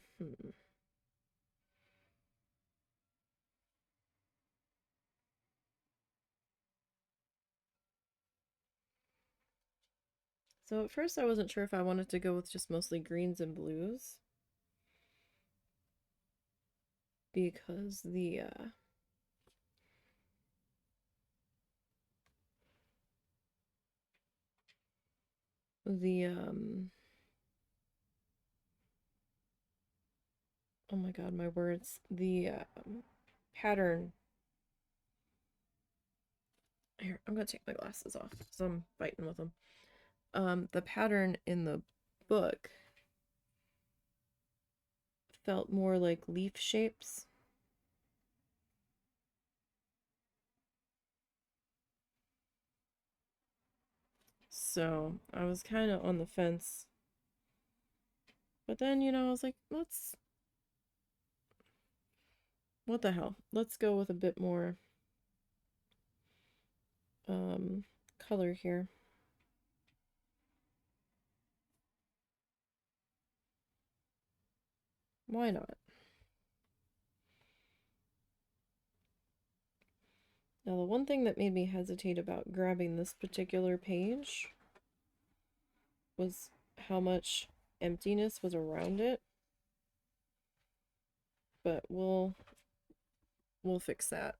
So at first I wasn't sure if I wanted to go with just mostly greens and blues, because oh my god, my words, the pattern. Here, I'm gonna take my glasses off because I'm fighting with them. The pattern in the book felt more like leaf shapes. So I was kind of on the fence. But then, you know, I was like, what the hell? Let's go with a bit more color here. Why not? Now, the one thing that made me hesitate about grabbing this particular page was how much emptiness was around it. But we'll fix that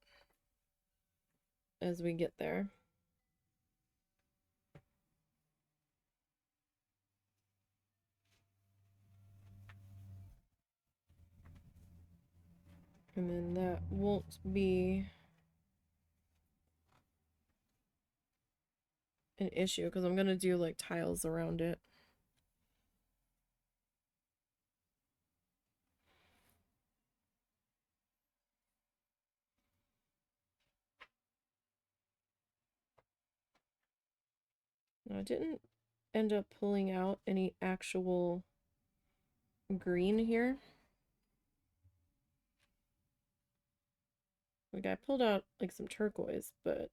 as we get there. And then that won't be an issue because I'm gonna do like tiles around it. Now, I didn't end up pulling out any actual green here. Like, I pulled out like some turquoise, but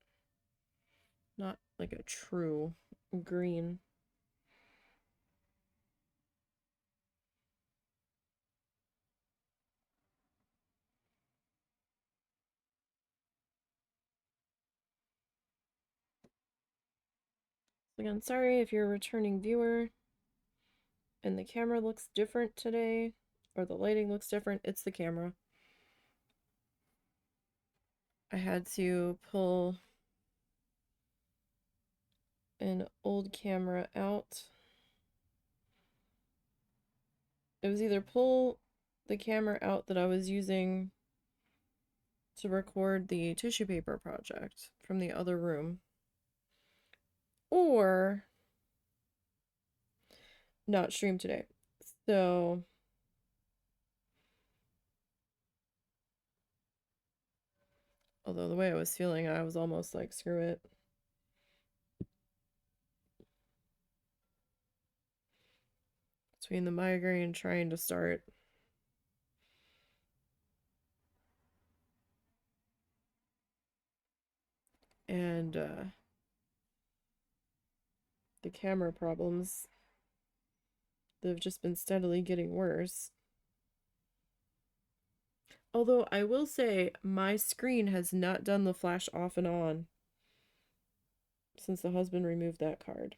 not like a true green. Again, sorry if you're a returning viewer and the camera looks different today, or the lighting looks different. It's the camera. I had to pull an old camera out. It was either pull the camera out that I was using to record the tissue paper project from the other room, or not stream today. So although the way I was feeling, I was almost like, screw it. Between the migraine trying to start and the camera problems that have just been steadily getting worse. Although I will say my screen has not done the flash off and on since the husband removed that card.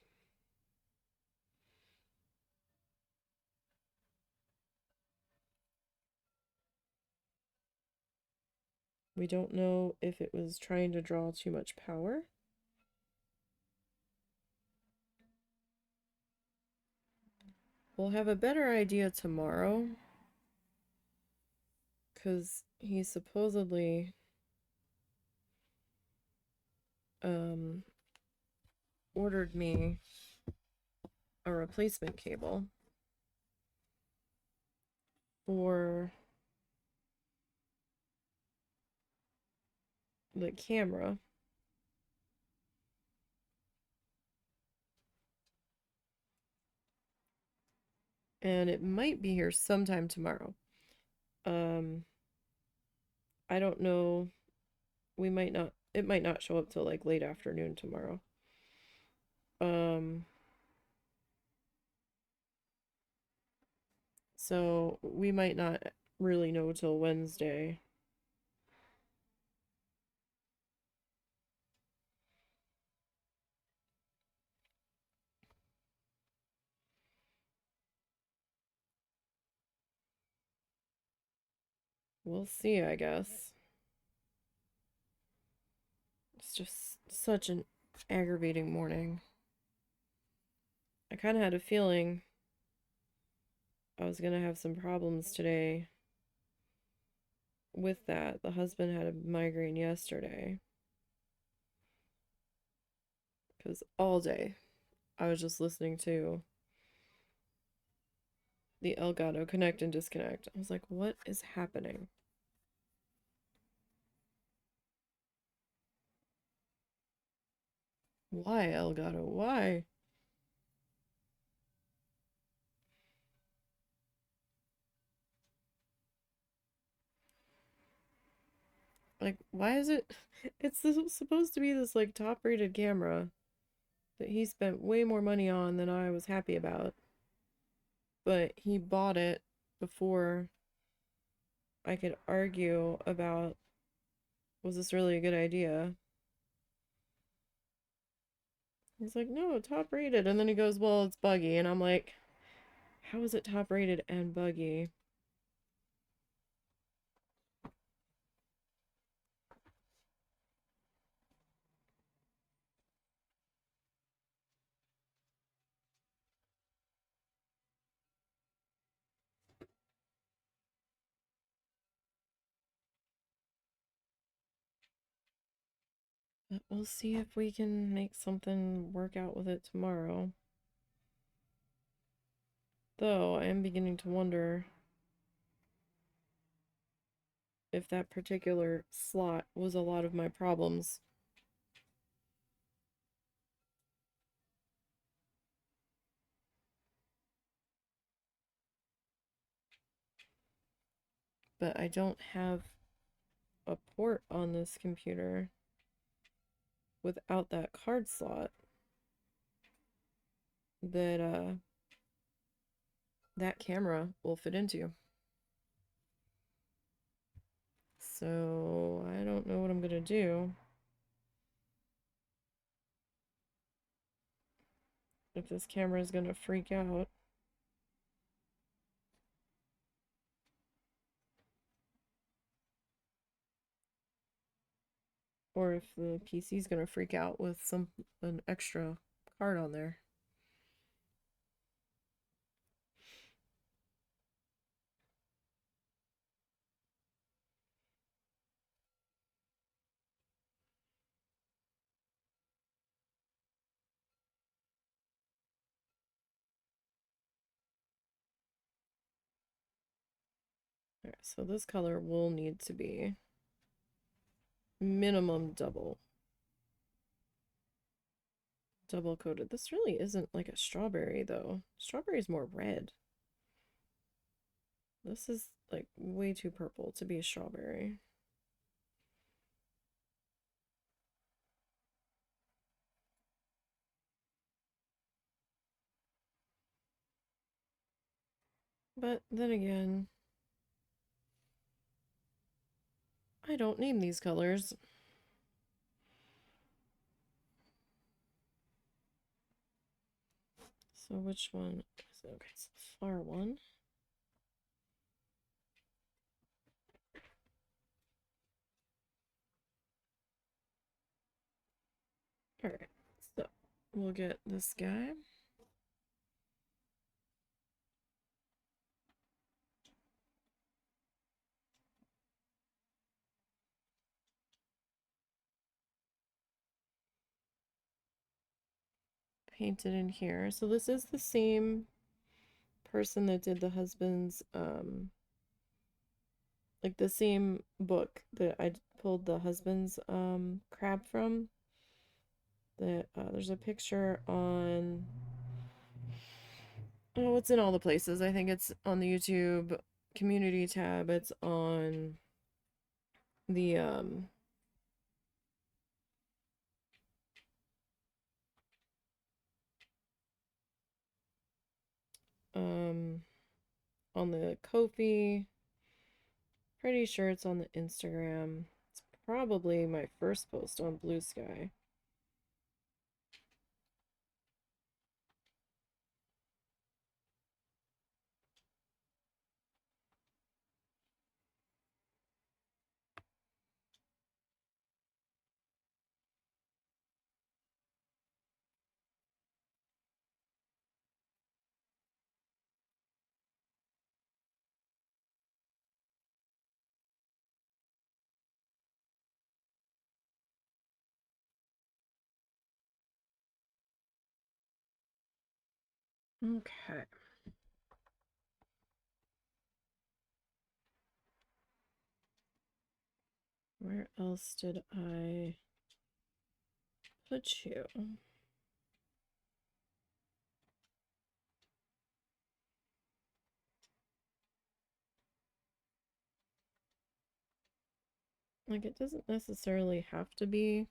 We don't know if it was trying to draw too much power, We'll have a better idea tomorrow. Because he supposedly ordered me a replacement cable for the camera. And it might be here sometime tomorrow. I don't know. We might not, it might not show up till like late afternoon tomorrow. So we might not really know till Wednesday. We'll see, I guess. It's just such an aggravating morning. I kind of had a feeling I was going to have some problems today with that. The husband had a migraine yesterday. Because all day I was just listening to the Elgato connect and disconnect. I was like, what is happening? Why, Elgato? Why? Like, why is it? It's supposed to be this, like, top rated camera that he spent way more money on than I was happy about. But he bought it before I could argue about, was this really a good idea? He's like, no, top rated. And then he goes, well, it's buggy. And I'm like, how is it top rated and buggy? But we'll see if we can make something work out with it tomorrow. Though I am beginning to wonder if that particular slot was a lot of my problems. But I don't have a port on this computer without that card slot that that camera will fit into. So I don't know what I'm gonna do. If this camera is gonna freak out. Or if the PC is gonna freak out with an extra card on there. Alright, so this color will need to be minimum double coated. This really isn't like a strawberry though. Strawberry is more red. This is like way too purple to be a strawberry. But then again, I don't name these colors. So which one is it? Okay, it's the far one. Alright, so we'll get this guy. painted in here. So this is the same person that did the husband's, like the same book that I pulled the husband's crab from. That there's a picture on, oh, it's in all the places. I think it's on the YouTube community tab. It's on the um on the Ko-fi. Pretty sure it's on the Instagram. It's probably my first post on Blue Sky. Okay. Where else did I put you? Like, it doesn't necessarily have to be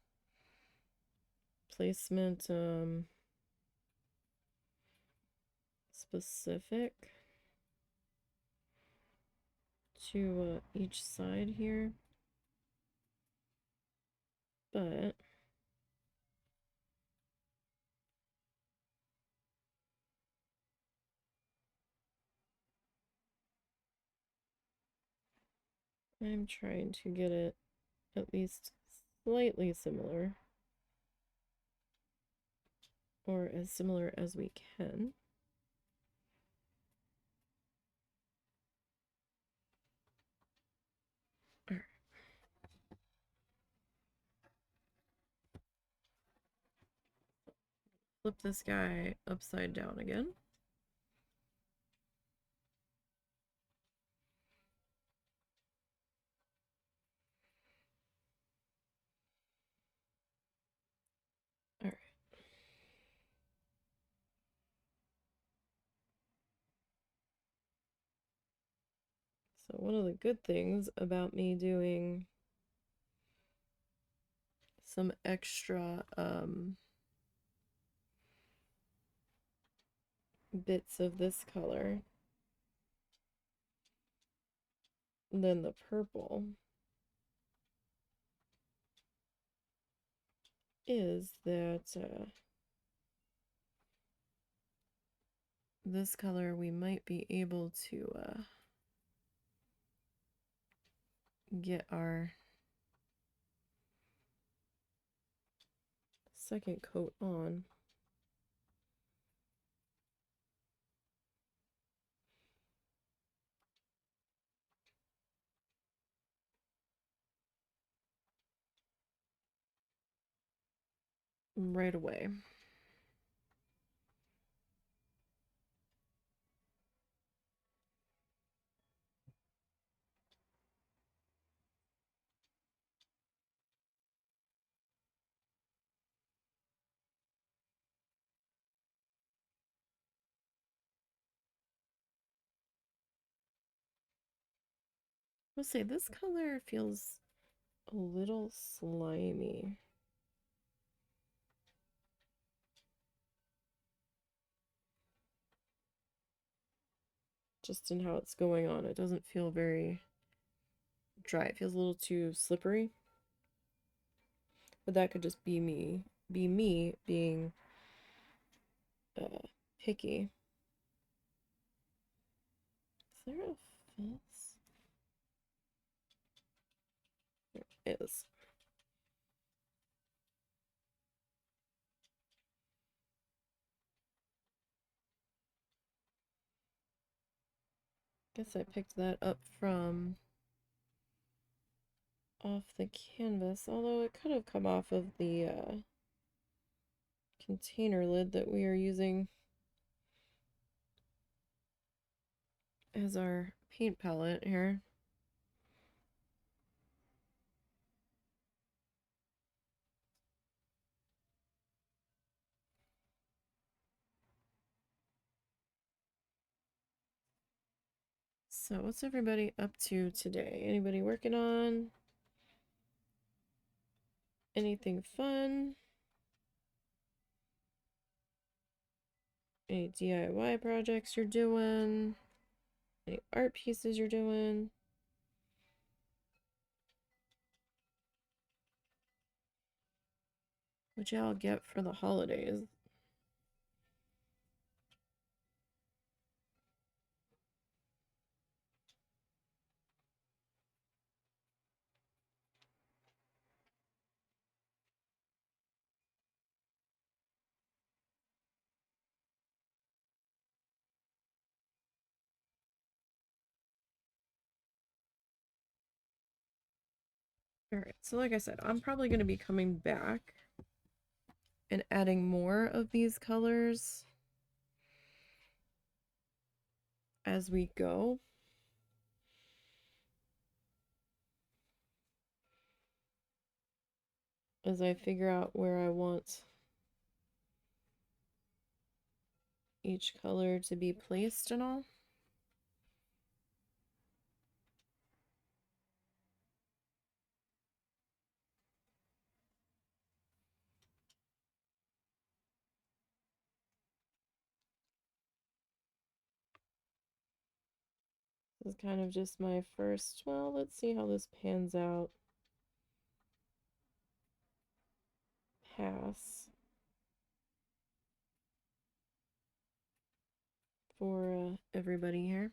placement specific to each side here, but I'm trying to get it at least slightly similar, or as similar as we can. All right. Flip this guy upside down again. All right. So one of the good things about me doing some extra bits of this color than the purple is that this color we might be able to get our second coat on. Right away. I'll say this color feels a little slimy. Just in how it's going on. It doesn't feel very dry. It feels a little too slippery. But that could just be me being picky. Is there a false? There is. Guess I picked that up from off the canvas, although it could have come off of the container lid that we are using as our paint palette here. So what's everybody up to today? Anybody working on anything fun? Any DIY projects you're doing? Any art pieces you're doing? What y'all get for the holidays? Alright, so like I said, I'm probably going to be coming back and adding more of these colors as we go. As I figure out where I want each color to be placed and all. This is kind of just my first, well, let's see how this pans out. Pass for everybody here.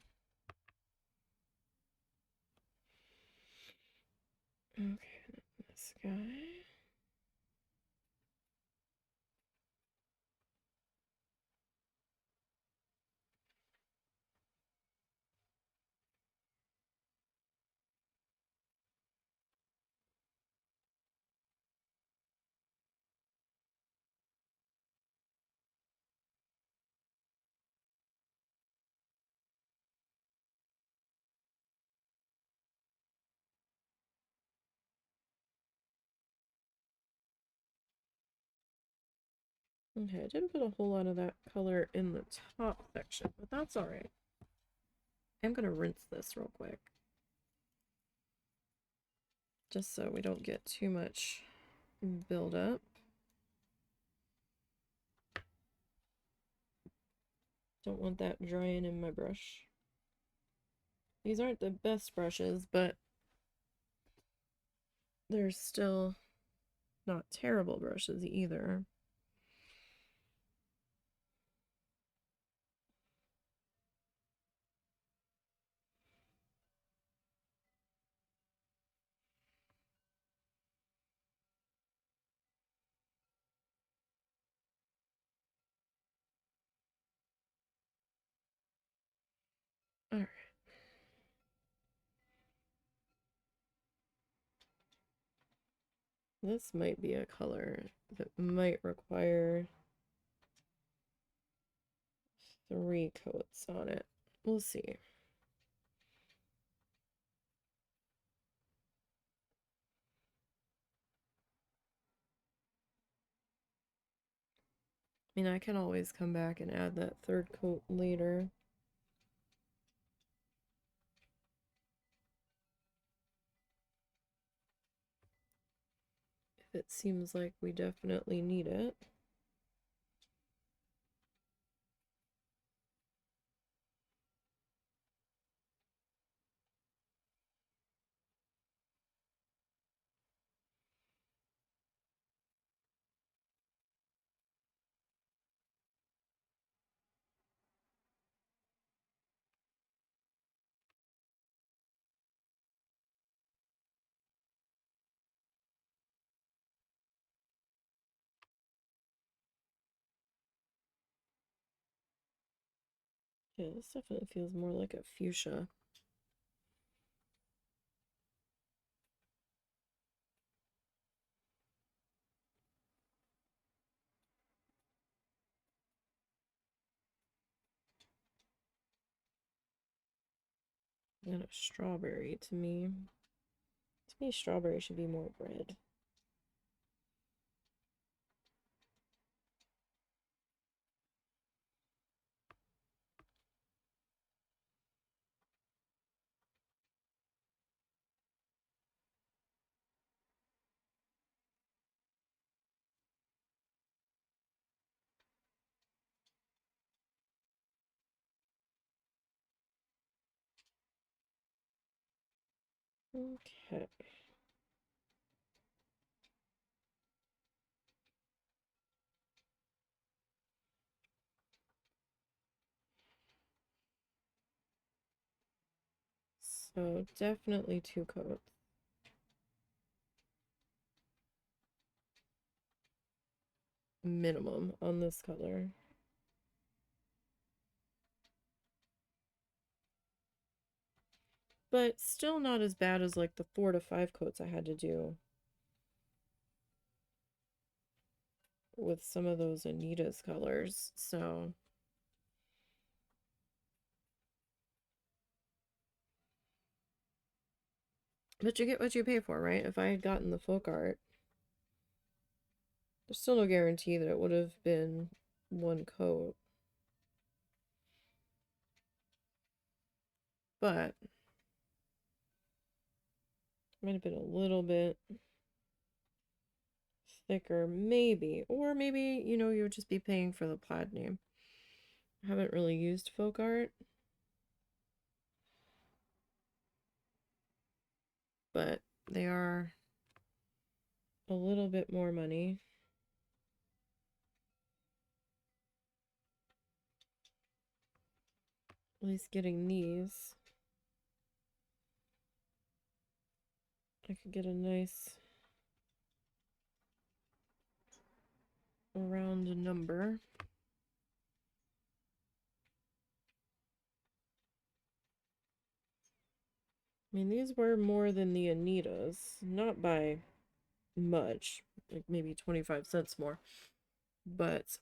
Okay, this guy. Okay, I didn't put a whole lot of that color in the top section, but that's alright. I'm gonna rinse this real quick. Just so we don't get too much buildup. Don't want that drying in my brush. These aren't the best brushes, but they're still not terrible brushes either. Alright. This might be a color that might require 3 coats on it. We'll see. I mean, I can always come back and add that 3rd coat later. If it seems like we definitely need it. Yeah, this definitely feels more like a fuchsia. And a strawberry to me. To me, strawberry should be more red. Okay. So definitely 2 coats. Minimum on this color. But still not as bad as like the 4 to 5 coats I had to do with some of those Anita's colors. So but you get what you pay for, right? If I had gotten the folk art, there's still no guarantee that it would have been 1 coat. But might have been a little bit thicker, maybe. Or maybe, you know, you would just be paying for the plaid name. I haven't really used folk art, but they are a little bit more money. At least getting these, I could get a nice round number. I mean, these were more than the Anita's, not by much, like maybe 25 cents more, but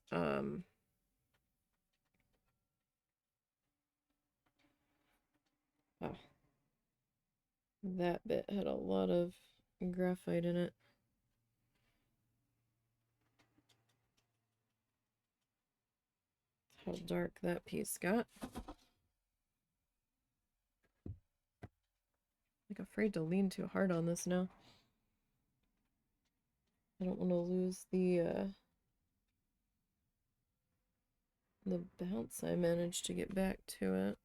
wow, that bit had a lot of graphite in it. How dark that piece got. Like afraid to lean too hard on this now. I don't want to lose the bounce I managed to get back to it.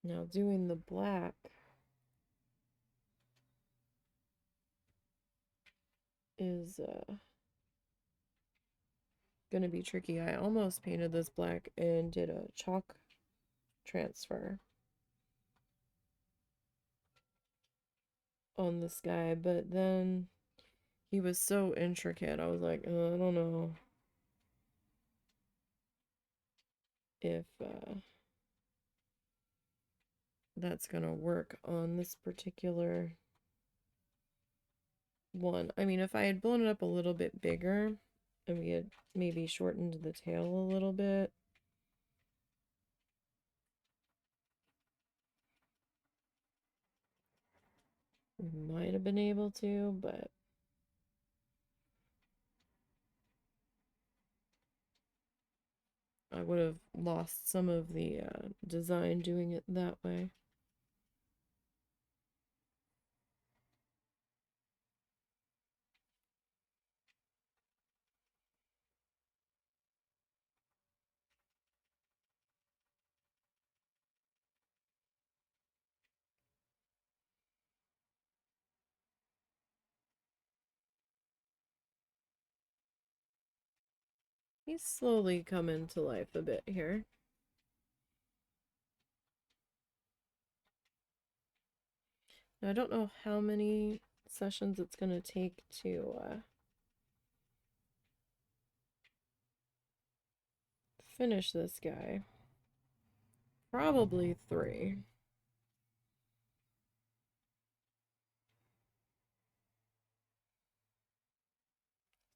Now doing the black is gonna be tricky. I almost painted this black and did a chalk transfer on this guy, but then he was so intricate. I was like, I don't know if that's gonna work on this particular one. I mean, if I had blown it up a little bit bigger and we had maybe shortened the tail a little bit, we might have been able to, but I would have lost some of the design doing it that way. He's slowly coming to life a bit here. Now, I don't know how many sessions it's going to take to finish this guy. Probably 3.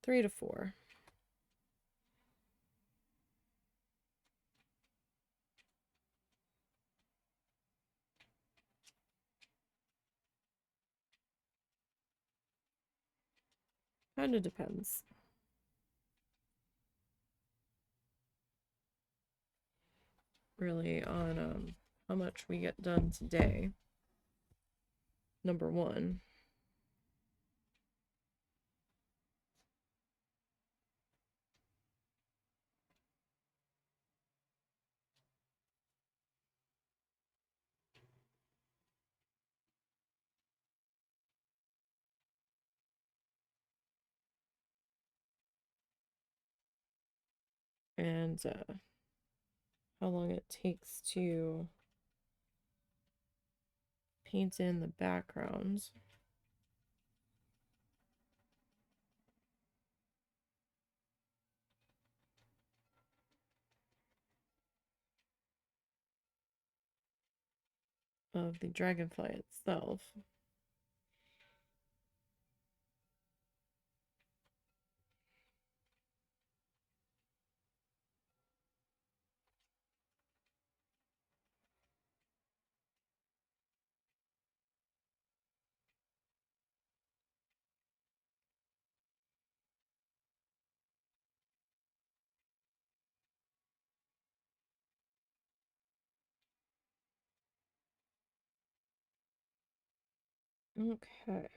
3 to 4. Kind of depends. Really on how much we get done today. Number one. And how long it takes to paint in the background. Of the dragonfly itself. Okay.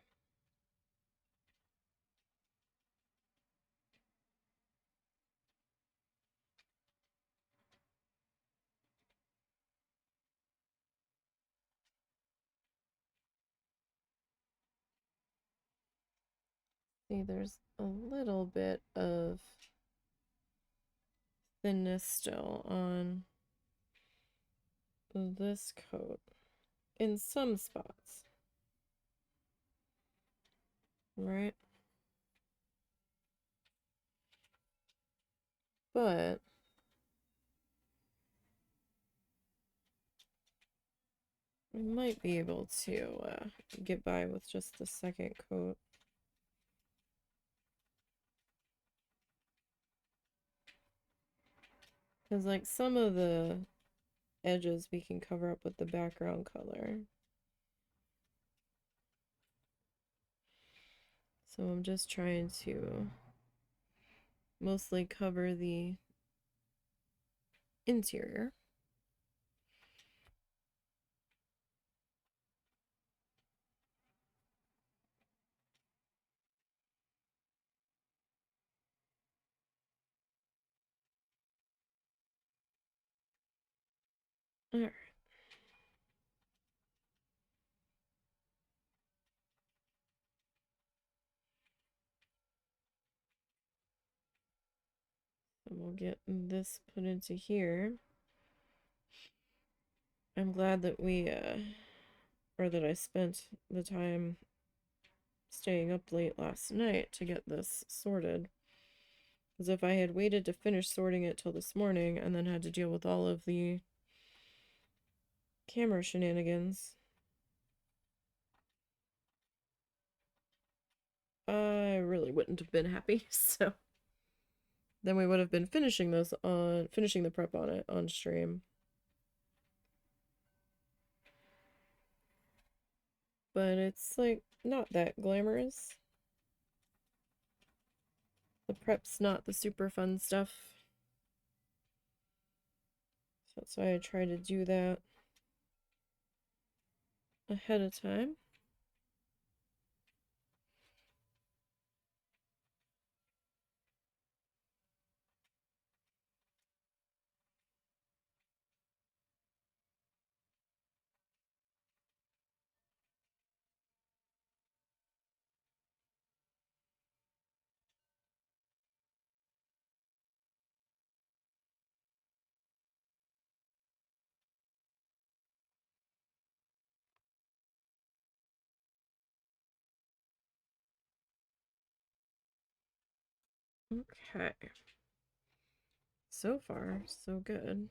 See, there's a little bit of thinness still on this coat in some spots. Right? But we might be able to get by with just the second coat. Because, like, some of the edges we can cover up with the background color. So I'm just trying to mostly cover the interior. All right. And we'll get this put into here. I'm glad that that I spent the time staying up late last night to get this sorted. Because if I had waited to finish sorting it till this morning and then had to deal with all of the camera shenanigans, I really wouldn't have been happy. So then we would have been finishing the prep on it on stream. But it's like not that glamorous. The prep's not the super fun stuff. So that's why I try to do that ahead of time. Okay. So far, so good.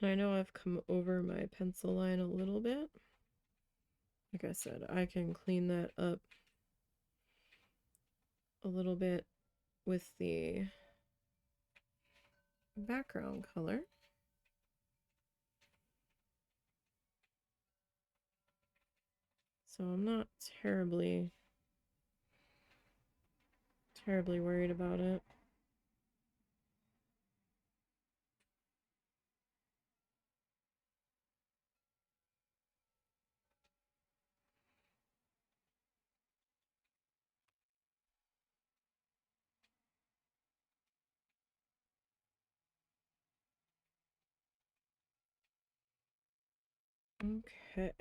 I know I've come over my pencil line a little bit. Like I said, I can clean that up a little bit with the background color. So I'm not terribly worried about it. Okay.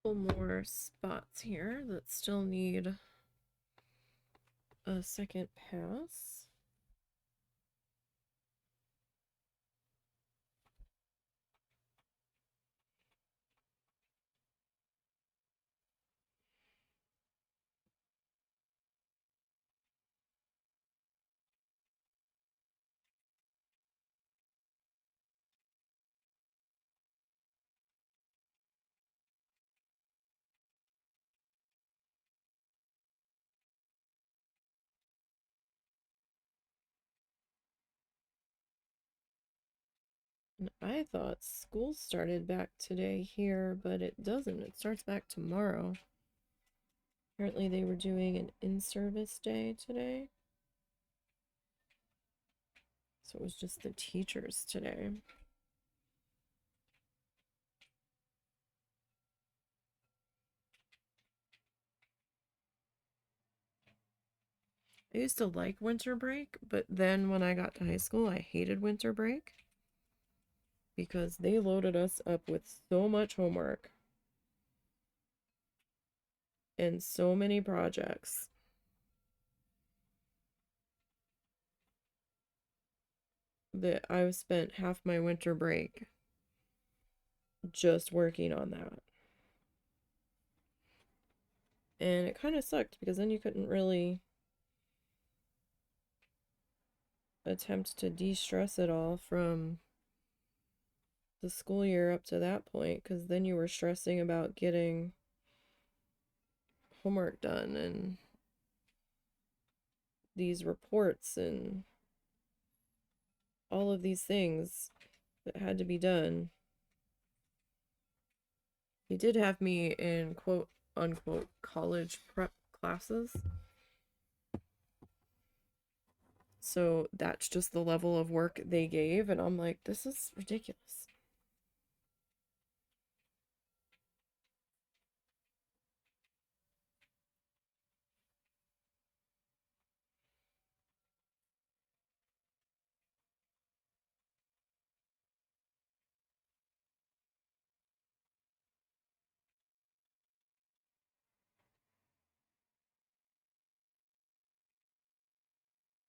Couple more spots here that still need a second pass. And I thought school started back today here, but it doesn't. It starts back tomorrow. Apparently they were doing an in-service day today. So it was just the teachers today. I used to like winter break, but then when I got to high school, I hated winter break because they loaded us up with so much homework and so many projects that I've spent half my winter break just working on that. And it kind of sucked because then you couldn't really attempt to de-stress it all from the school year up to that point, because then you were stressing about getting homework done and these reports and all of these things that had to be done. They did have me in quote unquote college prep classes. So that's just the level of work they gave, and I'm like, this is ridiculous.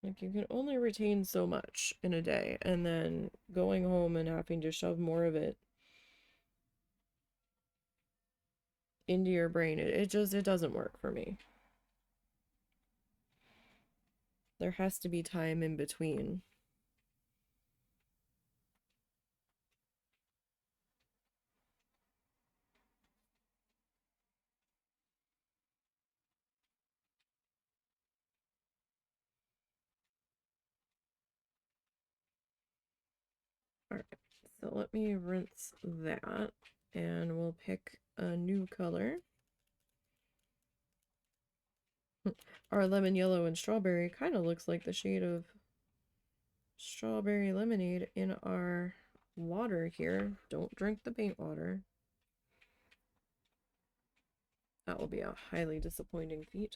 Like, you can only retain so much in a day, and then going home and having to shove more of it into your brain, it doesn't work for me. There has to be time in between. All right, so let me rinse that, and we'll pick a new color. Our lemon yellow and strawberry kind of looks like the shade of strawberry lemonade in our water here. Don't drink the paint water. That will be a highly disappointing feat.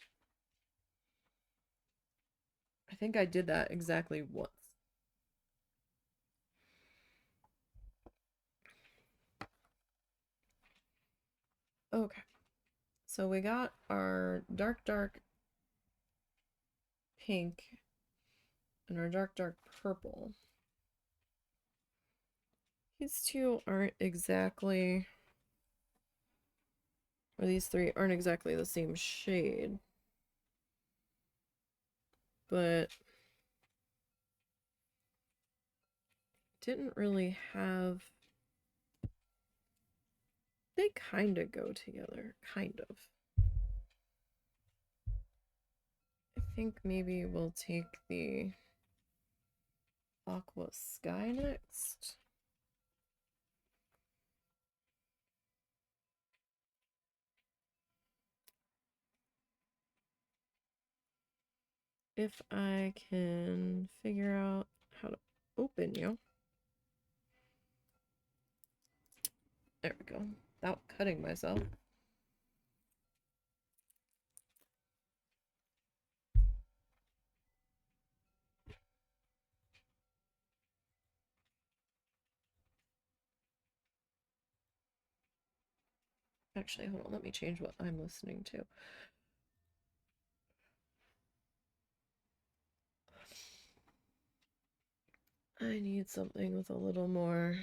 I think I did that exactly once. Okay, so we got our dark pink and our dark purple. These two aren't exactly, or these three aren't exactly the same shade, but didn't really have, they kind of go together, kind of. I think maybe we'll take the Aqua Sky next. If I can figure out how to open you. There we go. Without cutting myself. Actually, hold on. Let me change what I'm listening to. I need something with a little more.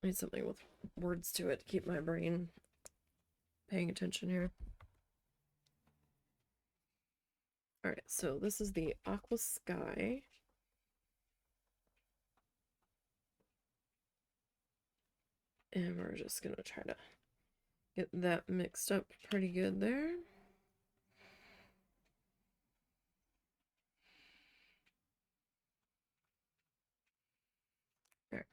I need something with words to it to keep my brain paying attention here. Alright, so this is the Aqua Sky. And we're just gonna try to get that mixed up pretty good there. Alright.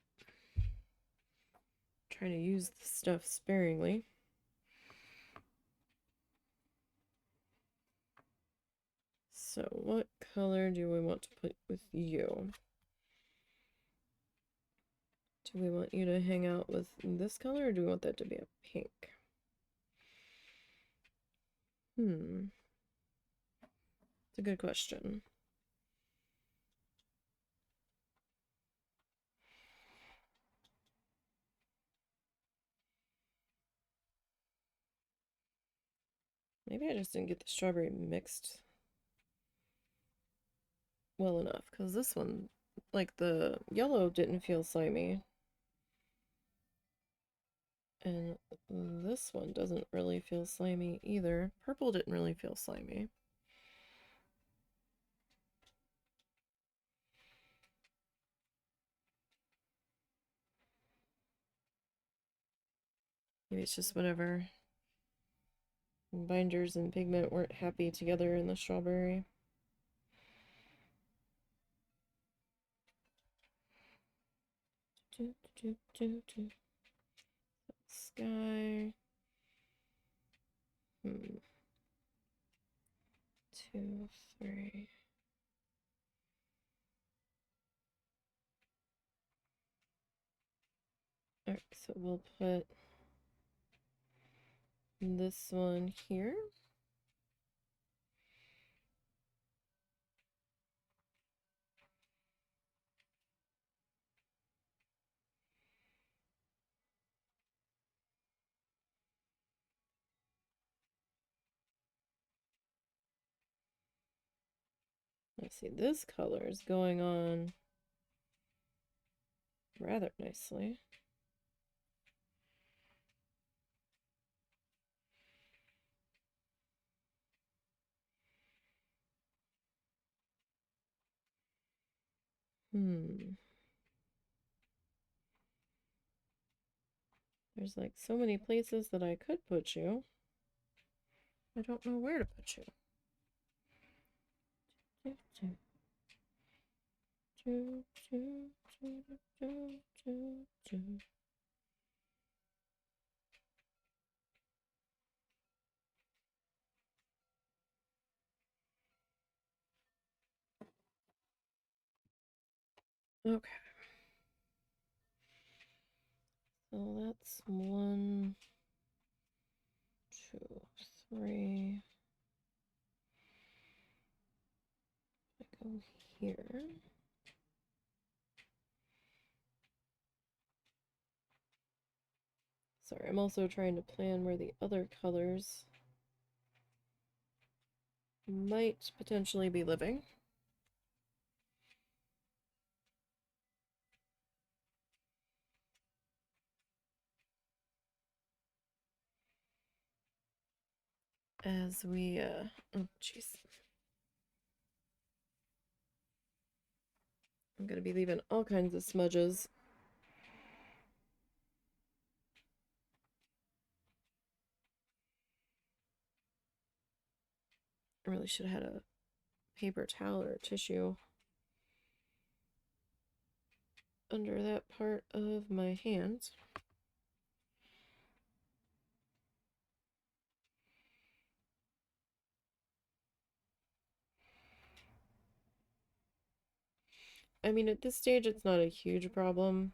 Trying to use the stuff sparingly. So what color do we want to put with you? Do we want you to hang out with this color, or do we want that to be a pink? It's a good question. Maybe I just didn't get the strawberry mixed well enough, because this one, like the yellow didn't feel slimy. And this one doesn't really feel slimy either. Purple didn't really feel slimy. Maybe it's just whatever binders and pigment weren't happy together in the strawberry. Sky. 2, 3. Alright, so we'll put this one here. Let's see, this color is going on rather nicely. There's like so many places that I could put you. I don't know where to put you. Okay. So that's 1, 2, 3. I go here. Sorry, I'm also trying to plan where the other colors might potentially be living. as we, oh, jeez. I'm gonna be leaving all kinds of smudges. I really should have had a paper towel or tissue under that part of my hands. I mean, at this stage, it's not a huge problem.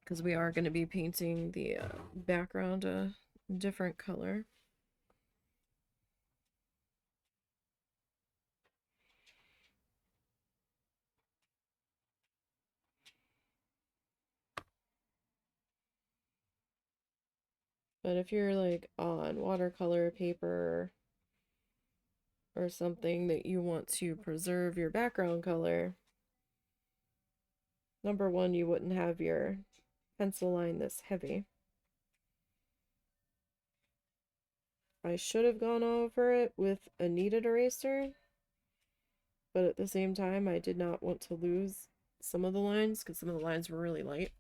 Because we are going to be painting the background a different color. But if you're like on watercolor paper or something that you want to preserve your background color, number one, you wouldn't have your pencil line this heavy. I should have gone over it with a kneaded eraser, but at the same time, I did not want to lose some of the lines because some of the lines were really light.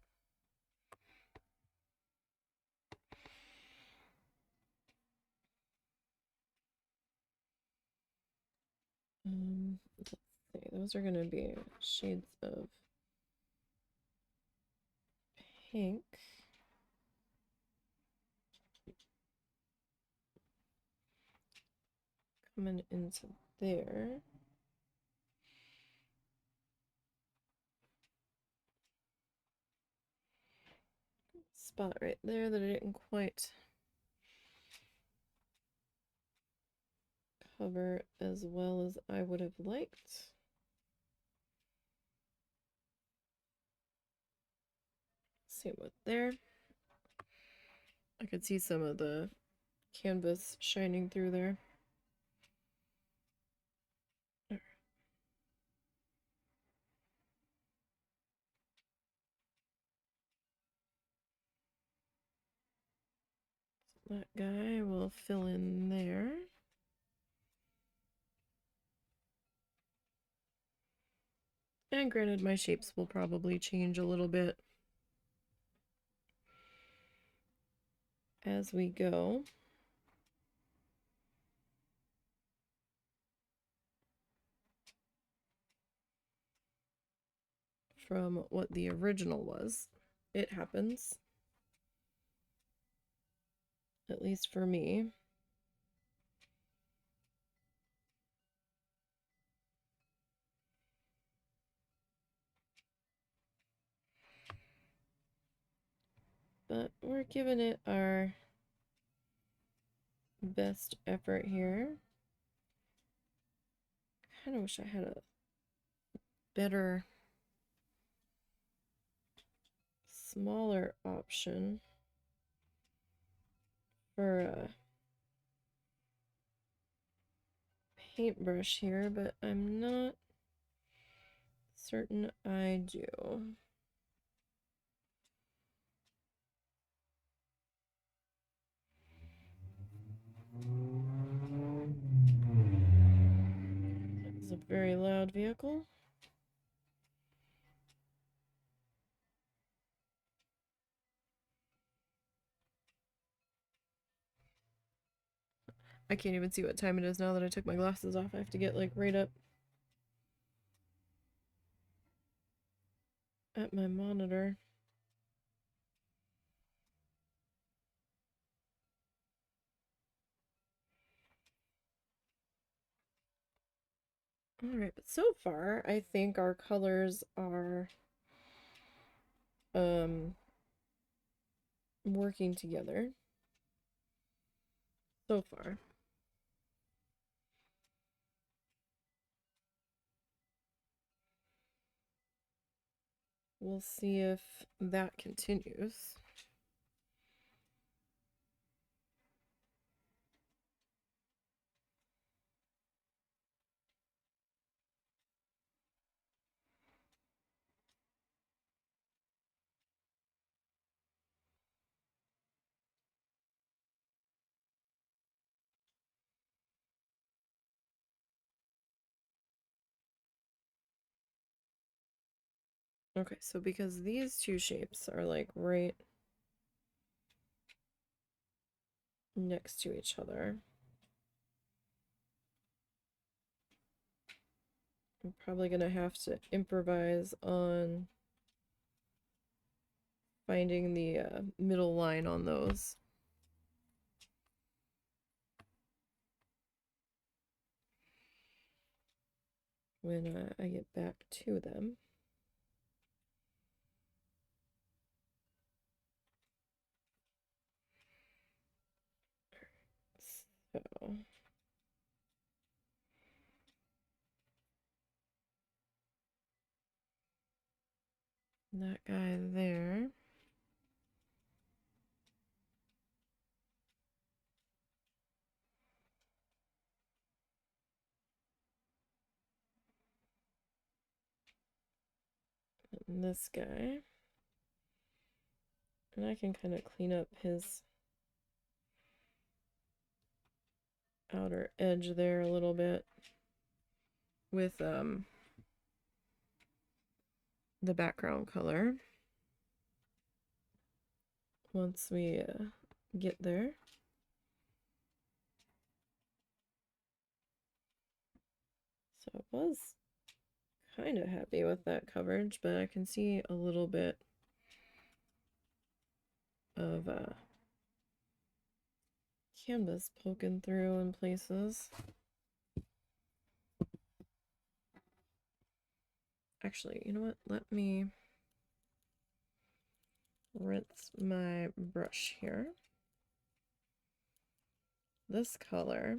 Let's see, those are going to be shades of pink. Coming into there. Spot right there that I didn't quite cover as well as I would have liked. Same with there. I could see some of the canvas shining through there. That guy will fill in there. And granted, my shapes will probably change a little bit as we go. From what the original was. It happens. At least for me. But we're giving it our best effort here. Kind of wish I had a better, smaller option for a paintbrush here, but I'm not certain I do. It's a very loud vehicle. I can't even see what time it is now that I took my glasses off. I have to get like right up at my monitor. Alright, but so far I think our colors are working together. So far. We'll see if that continues. Okay, so because these two shapes are like right next to each other, I'm probably gonna have to improvise on finding the middle line on those. When I get back to them. So that guy there. And this guy. And I can kind of clean up his outer edge there a little bit with the background color once we get there. So I was kind of happy with that coverage, but I can see a little bit of canvas poking through in places. Actually, you know what? Let me rinse my brush here. This color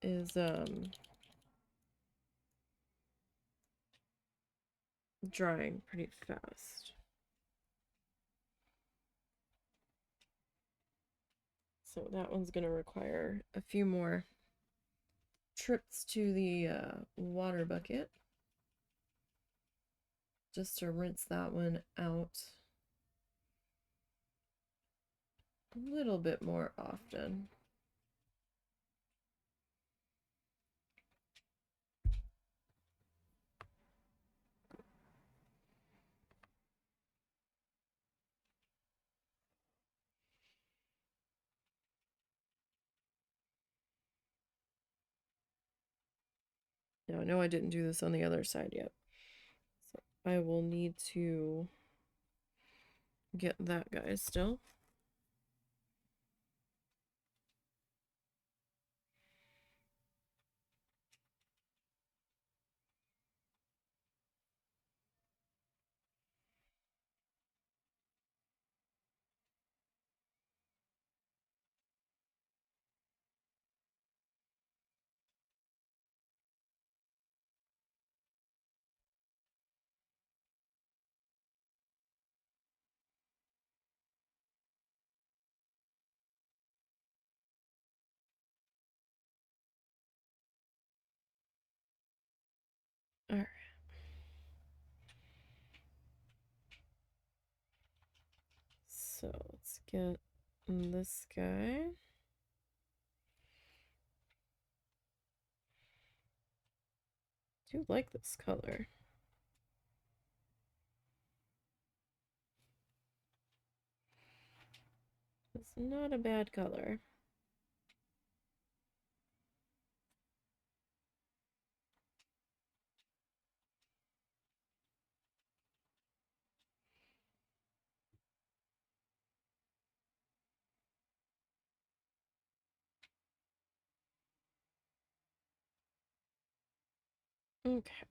is drying pretty fast. So that one's going to require a few more trips to the water bucket just to rinse that one out a little bit more often. Now I know I didn't do this on the other side yet, so I will need to get that guy still. All right. So let's get this guy. I do like this color. It's not a bad color. Okay.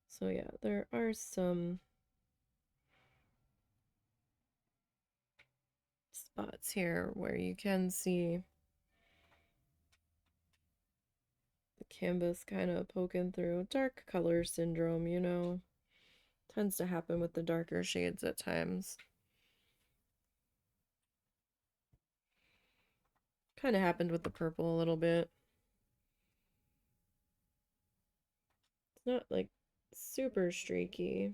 So yeah, there are some spots here where you can see the canvas kind of poking through. Dark color syndrome, you know, tends to happen with the darker shades at times. Kind of happened with the purple a little bit. It's not like super streaky.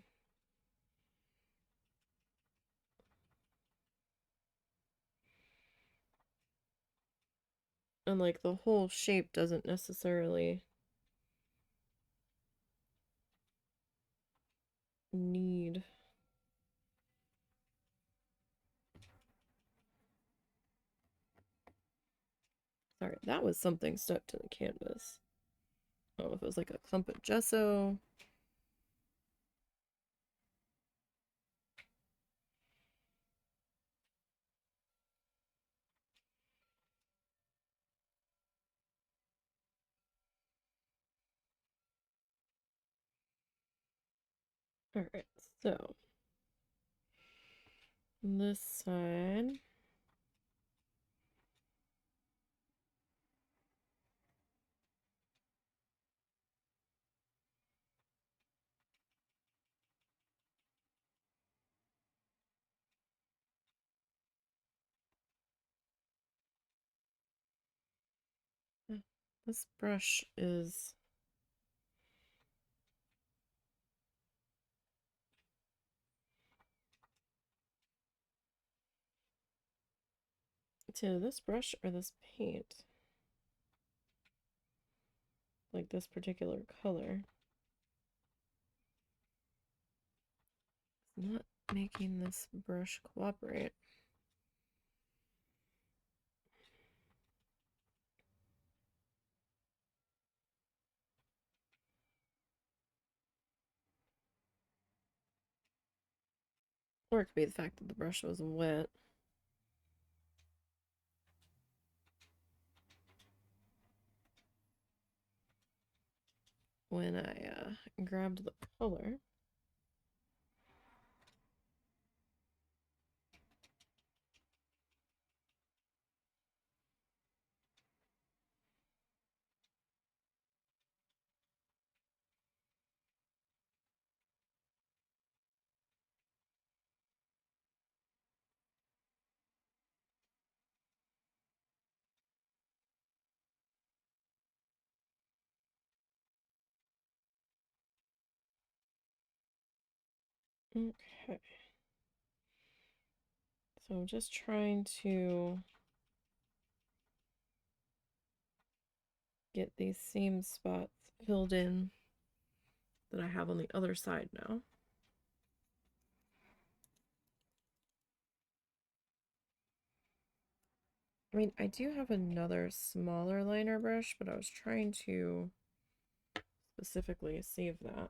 And like the whole shape doesn't necessarily need. Sorry, that was something stuck to the canvas. I don't know if it was like a clump of gesso. Alright, so this side. This brush is to this brush or this paint. Like this particular color. It's not making this brush cooperate. Or it could be the fact that the brush was wet. When I grabbed the color. Okay. So I'm just trying to get these seam spots filled in that I have on the other side now. I mean, I do have another smaller liner brush, but I was trying to specifically save that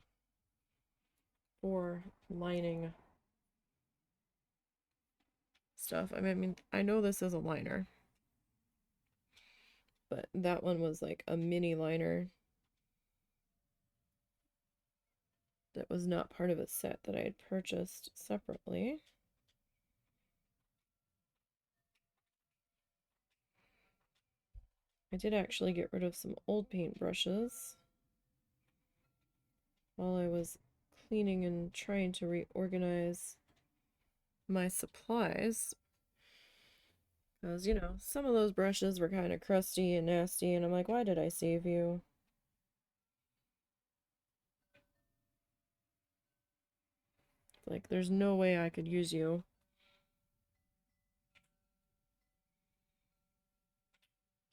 for lining stuff. I mean, I know this is a liner, but that one was like a mini liner that was not part of a set that I had purchased separately. I did actually get rid of some old paint brushes while I was cleaning and trying to reorganize my supplies. Because, you know, some of those brushes were kind of crusty and nasty, and I'm like, why did I save you? Like, there's no way I could use you.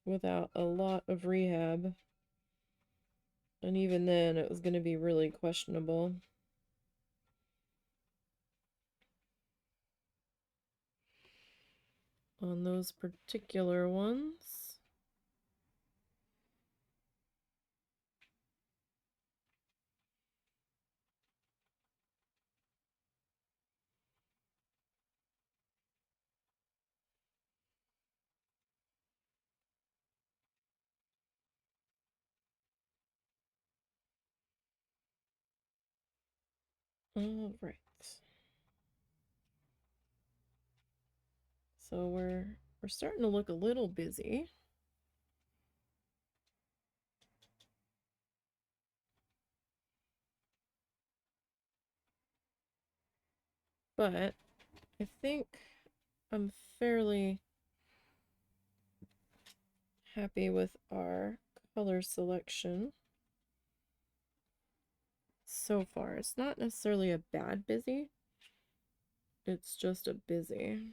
Without a lot of rehab. And even then, it was going to be really questionable. On those particular ones. All right. So we're starting to look a little busy. But I think I'm fairly happy with our color selection so far. It's not necessarily a bad busy. It's just a busy.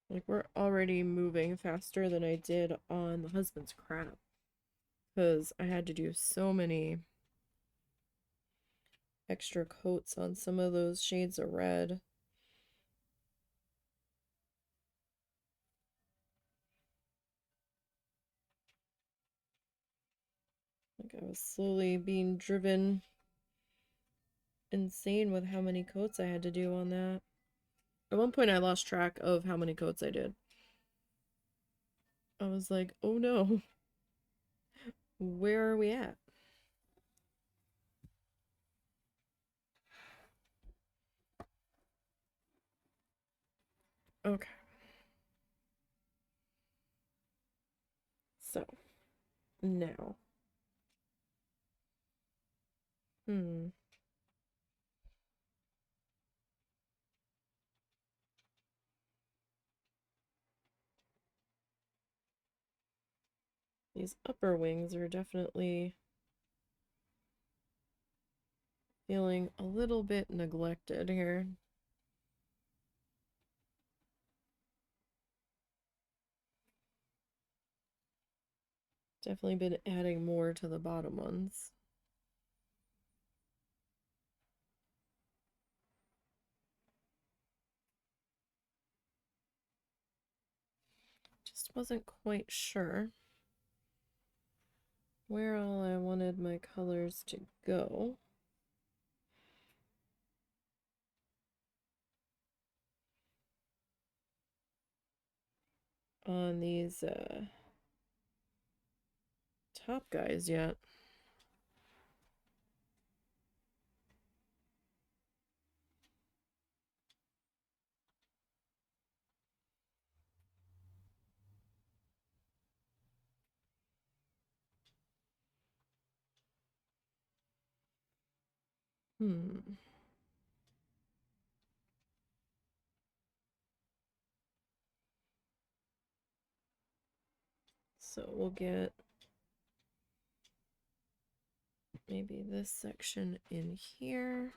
Like, we're already moving faster than I did on the husband's crap. Because I had to do so many extra coats on some of those shades of red. Like, I was slowly being driven insane with how many coats I had to do on that. At one point, I lost track of how many coats I did. I was like, oh no, where are we at? Okay. So, now. Hmm. These upper wings are definitely feeling a little bit neglected here. Definitely been adding more to the bottom ones. Just wasn't quite sure where all I wanted my colors to go. On these top guys yet. So we'll get maybe this section in here.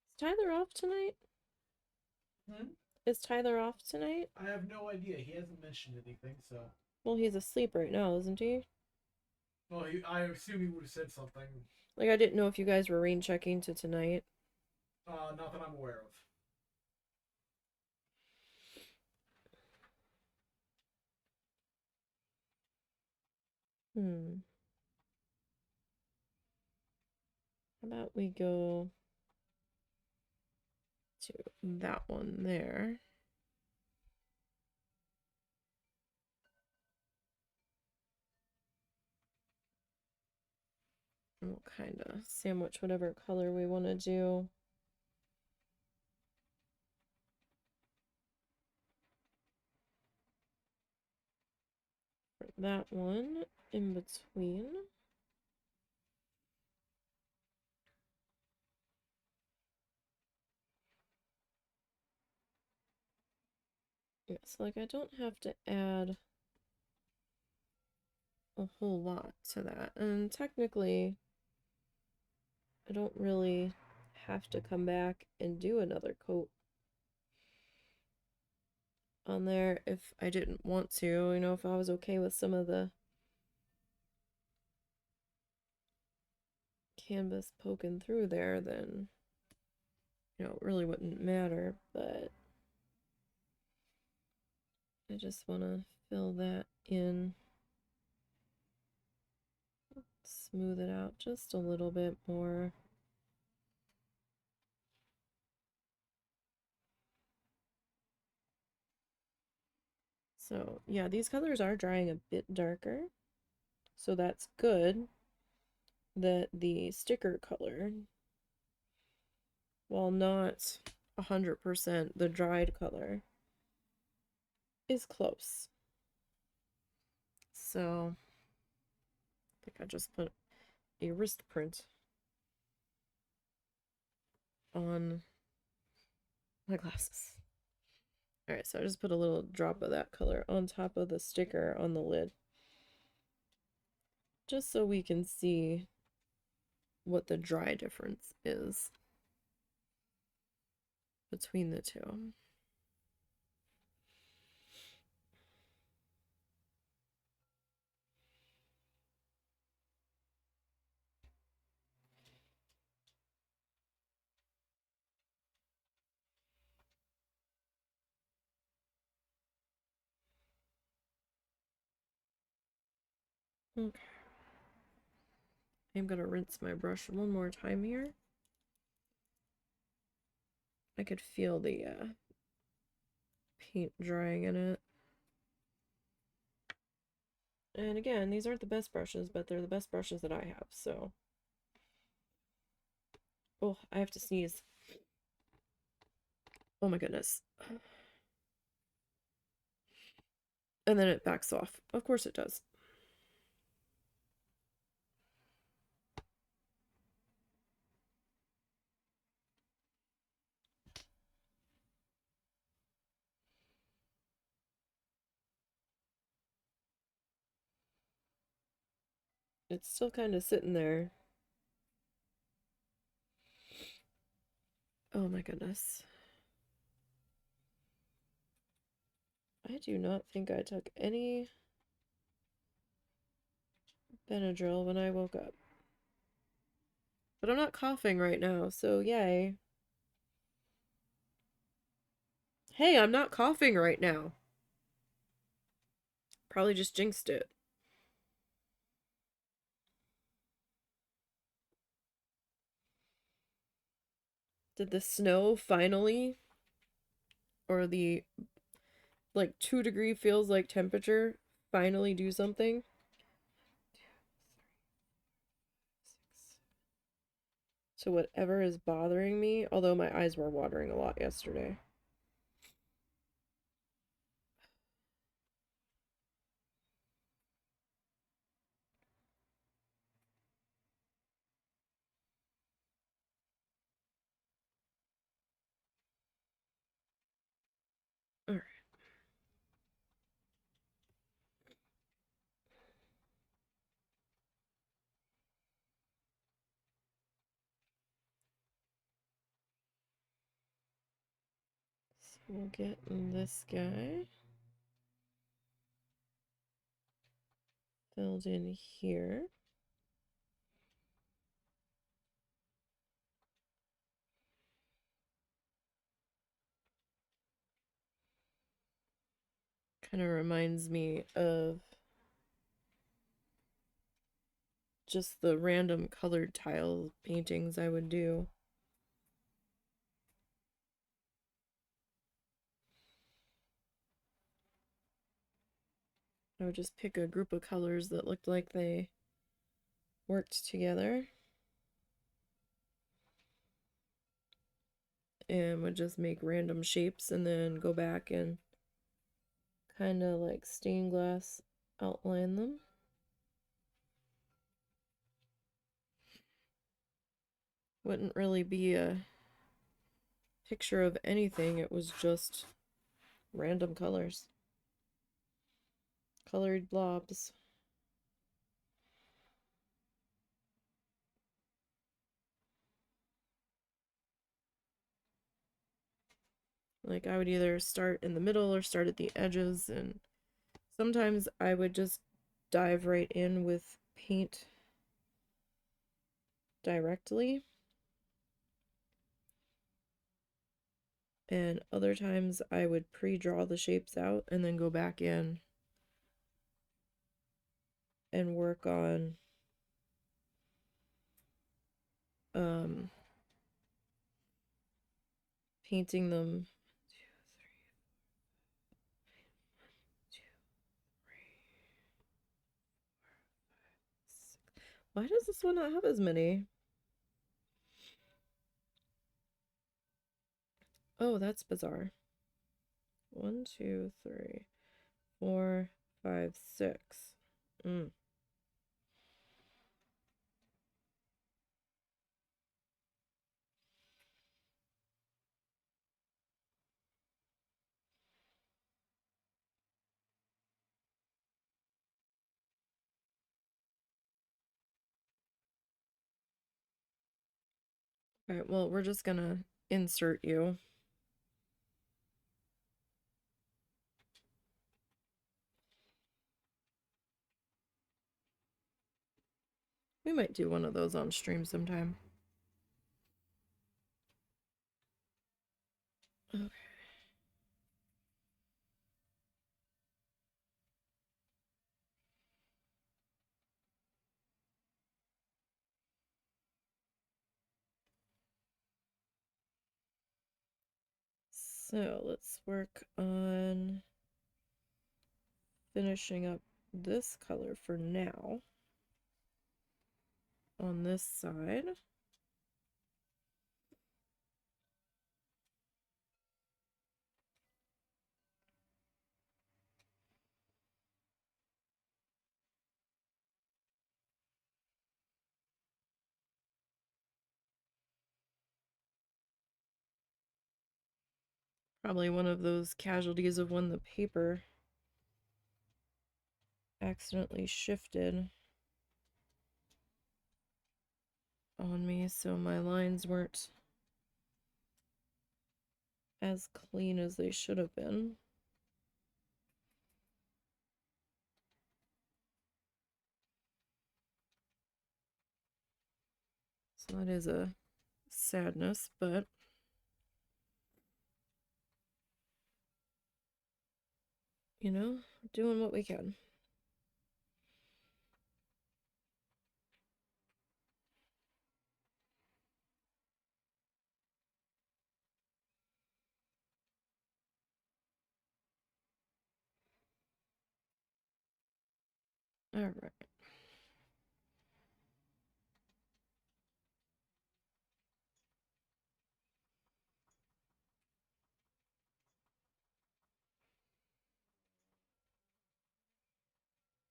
Is Tyler off tonight? Is Tyler off tonight? I have no idea. He hasn't mentioned anything, so. Well, he's asleep right now, isn't he? Well, I assume he would have said something. Like, I didn't know if you guys were rain checking to tonight. Not that I'm aware of. How about we go to that one there? And we'll kind of sandwich whatever color we want to do. For that one in between. Yeah, so like I don't have to add a whole lot to that. And technically, I don't really have to come back and do another coat on there if I didn't want to. You know, if I was okay with some of the canvas poking through there, then, you know, it really wouldn't matter. But I just want to fill that in, smooth it out just a little bit more. So yeah, these colors are drying a bit darker, so that's good that the sticker color, while not 100% the dried color, is close. So I think I just put a wrist print on my glasses. Alright, so I just put a little drop of that color on top of the sticker on the lid. Just so we can see what the dry difference is between the two. Okay. I'm gonna rinse my brush one more time here. I could feel the paint drying in it. And again, these aren't the best brushes, but they're the best brushes that I have, so. Oh, I have to sneeze. Oh my goodness. And then it backs off. Of course it does. It's still kind of sitting there. Oh my goodness. I do not think I took any Benadryl when I woke up. But I'm not coughing right now, so yay. Hey, I'm not coughing right now. Probably just jinxed it. Did the snow finally, or the like 2-degree feels like temperature, finally do something? So whatever is bothering me, although my eyes were watering a lot yesterday. All right. So we'll get this guy filled in here. Kind of reminds me of just the random colored tile paintings I would do. I would just pick a group of colors that looked like they worked together and would just make random shapes and then go back and kind of like stained glass outline them. Wouldn't really be a picture of anything, it was just random colors. Colored blobs. Like I would either start in the middle or start at the edges, and sometimes I would just dive right in with paint directly. And other times I would pre-draw the shapes out and then go back in and work on painting them. Why does this one not have as many? Oh, that's bizarre. 1, 2, 3, 4, 5, 6. Alright, well, we're just gonna insert you. We might do one of those on stream sometime. Okay. So let's work on finishing up this color for now on this side. Probably one of those casualties of when the paper accidentally shifted on me, so my lines weren't as clean as they should have been. So that is a sadness, but you know, doing what we can. All right.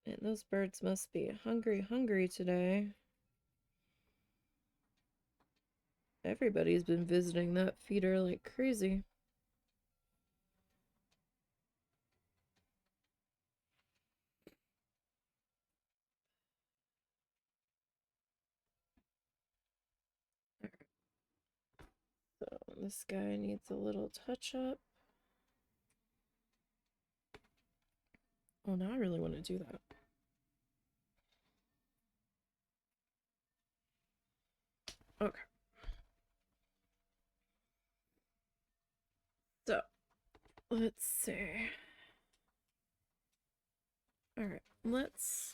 And those birds must be hungry today. Everybody's been visiting that feeder like crazy. So this guy needs a little touch up. Oh, now I really want to do that. Okay. So, let's see. All right, let's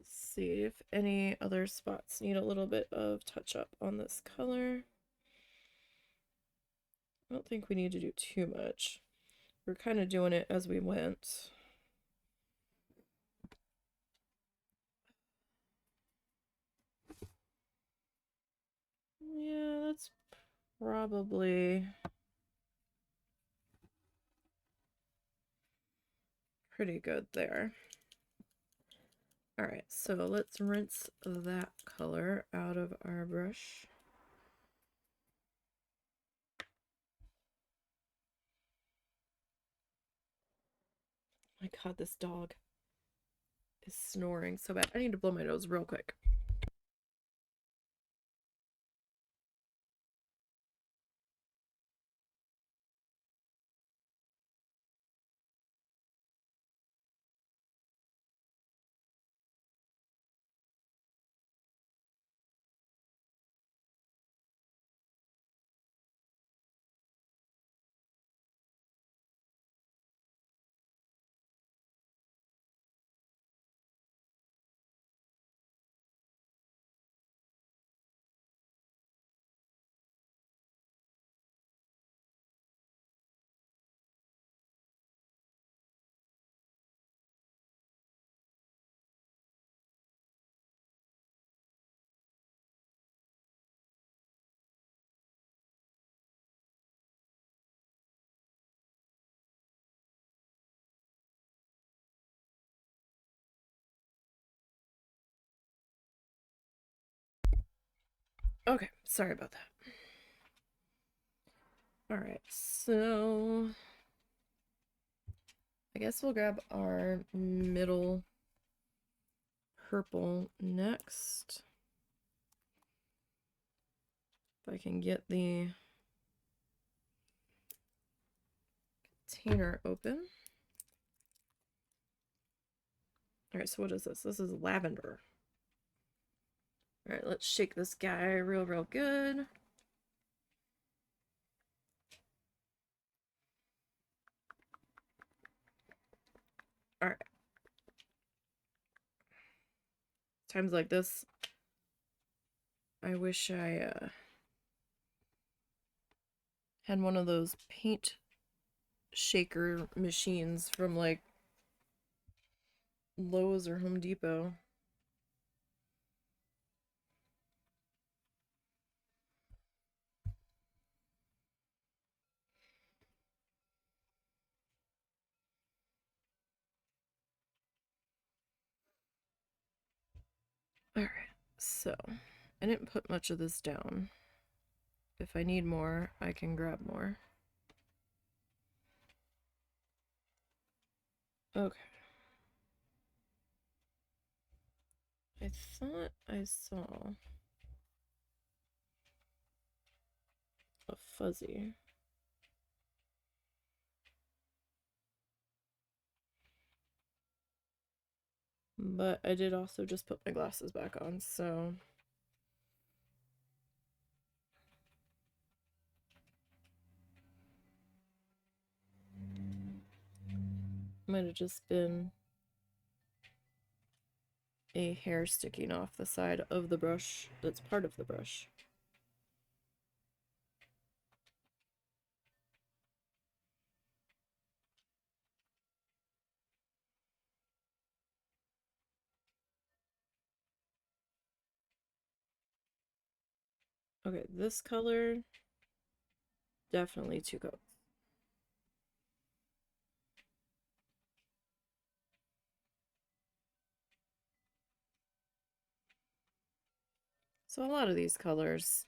see if any other spots need a little bit of touch up on this color. I don't think we need to do too much. We're kind of doing it as we went. Yeah, that's probably pretty good there. All right, so let's rinse that color out of our brush. My God, this dog is snoring so bad. I need to blow my nose real quick. Okay, sorry about that. All right, so I guess we'll grab our middle purple next. If I can get the container open. All right, so what is this? This is lavender. All right, let's shake this guy real good. All right. Times like this, I wish I had one of those paint shaker machines from like Lowe's or Home Depot. Alright, so I didn't put much of this down. If I need more, I can grab more. Okay. I thought I saw a fuzzy. But I did also just put my glasses back on, so might have just been a hair sticking off the side of the brush that's part of the brush. Okay, this color, definitely 2 coats. So a lot of these colors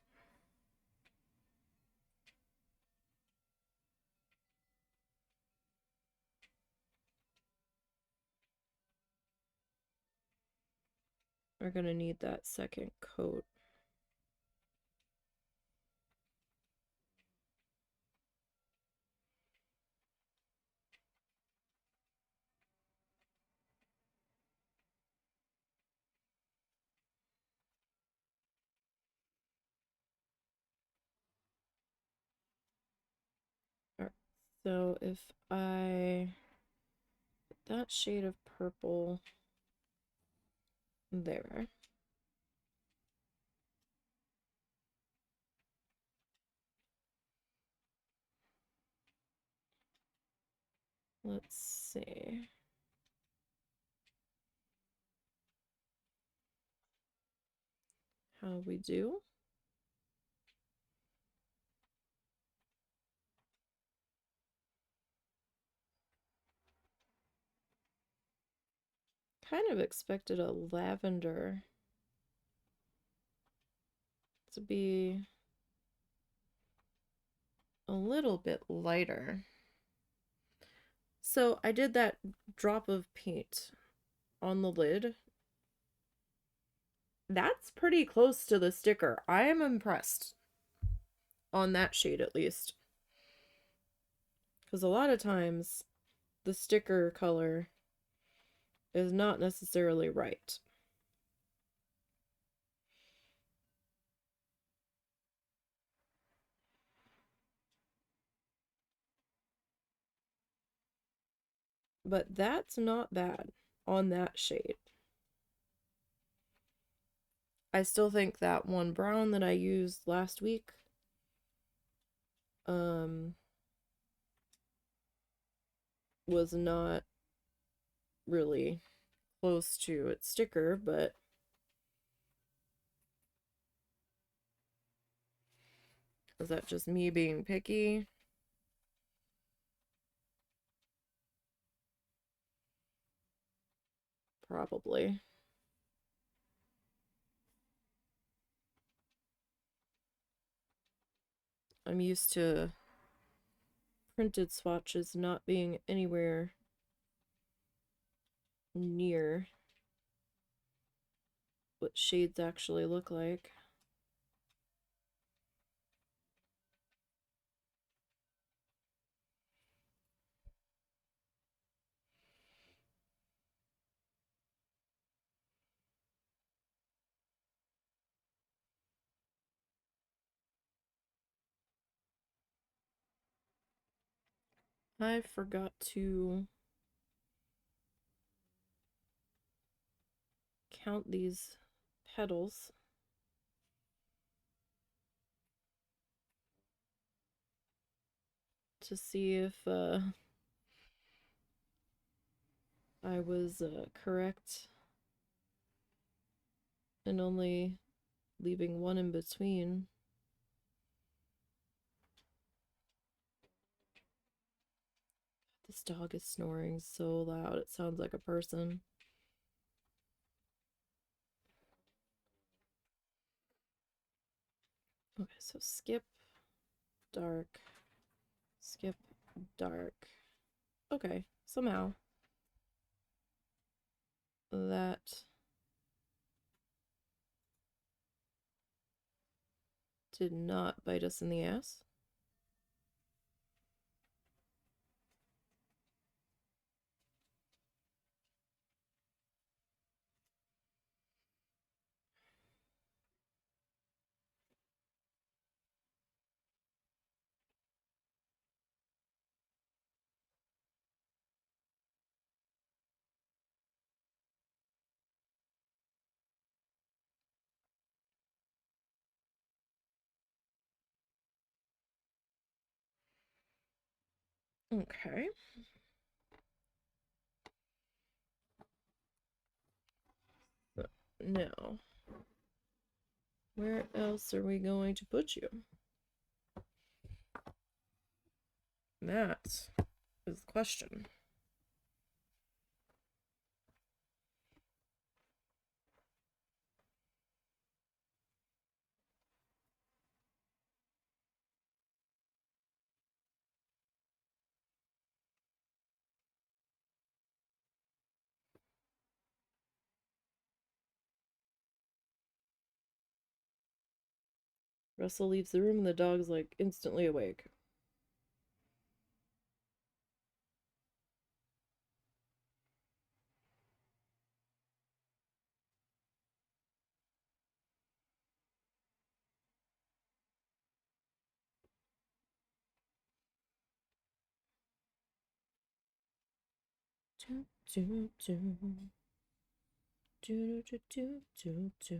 are going to need that second coat. All right, so if I put that shade of purple there. Let's see. How we do? Kind of expected a lavender to be a little bit lighter. So I did that drop of paint on the lid. That's pretty close to the sticker. I am impressed on that shade at least. Because a lot of times the sticker color is not necessarily right. But that's not bad on that shade. I still think that one brown that I used last week was not really close to its sticker, but is that just me being picky? Probably. I'm used to printed swatches not being anywhere near what shades actually look like. I forgot to count these petals. To see if I was correct and only leaving one in between. This dog is snoring so loud, it sounds like a person. Okay, so skip, dark, skip, dark. Okay, somehow that did not bite us in the ass. Okay. Now, where else are we going to put you? That is the question. Russell leaves the room and the dog's like instantly awake. Do, do, do. Do, do, do, do, do.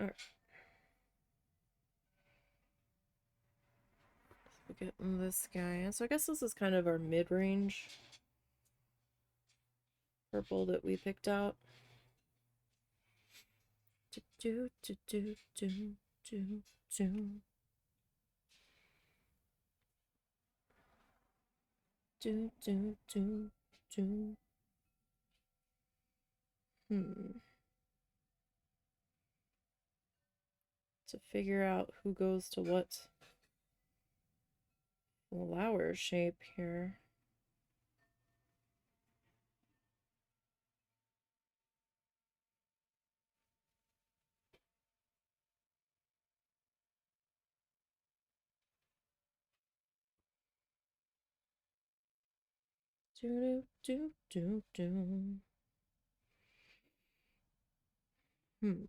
Alright. So we're getting this guy. So I guess this is kind of our mid-range purple that we picked out. Do, do, do, do, do, do, do. Do, do, do, do. To figure out who goes to what flower shape here. Do, do, do, do, do.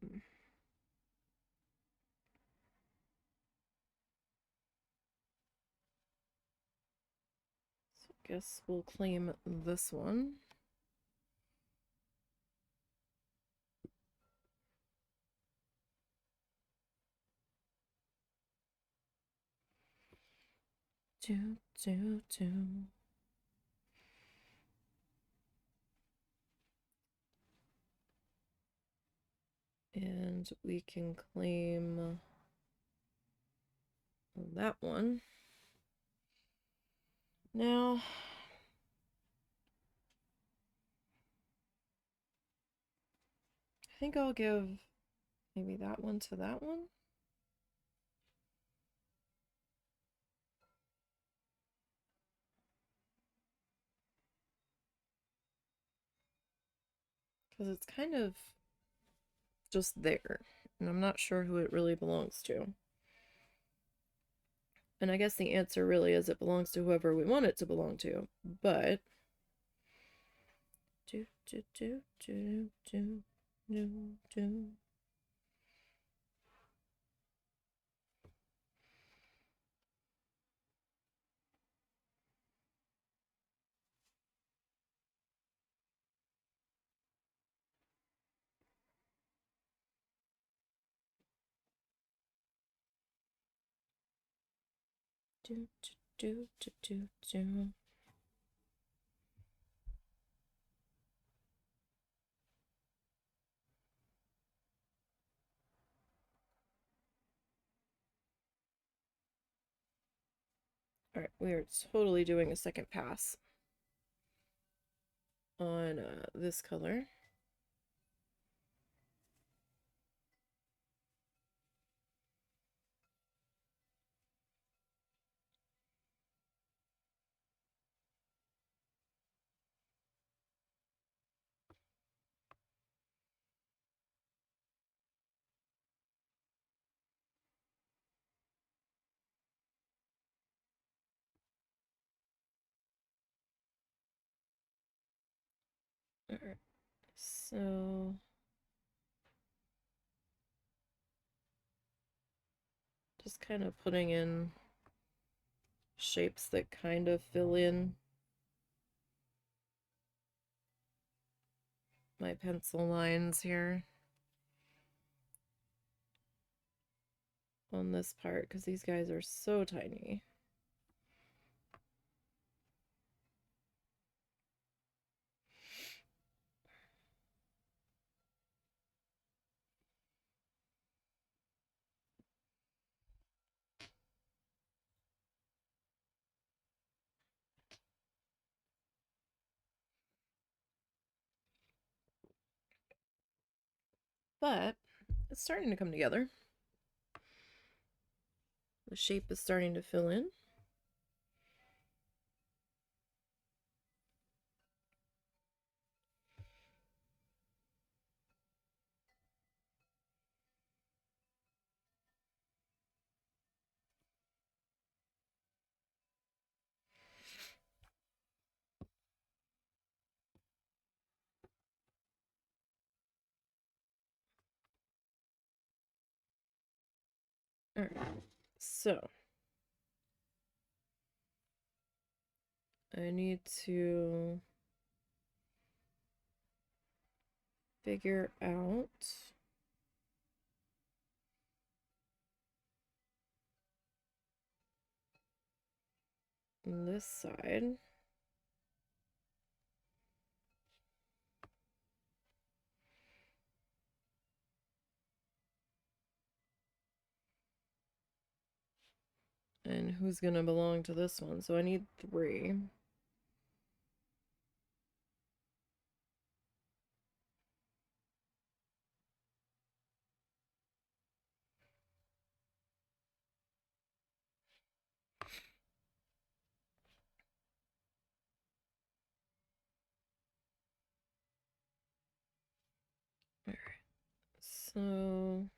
So I guess we'll claim this one. Do, do, do. And we can claim that one. Now, I think I'll give maybe that one to that one. Because it's kind of just there. And I'm not sure who it really belongs to. And I guess the answer really is it belongs to whoever we want it to belong to. But do do do do do do do. Do, do, do, do, do. All right, we are totally doing a second pass on this color. All right, so just kind of putting in shapes that kind of fill in my pencil lines here on this part because these guys are so tiny. But it's starting to come together. The shape is starting to fill in. All right, so I need to figure out this side. And who's going to belong to this one? So I need 3. All right, so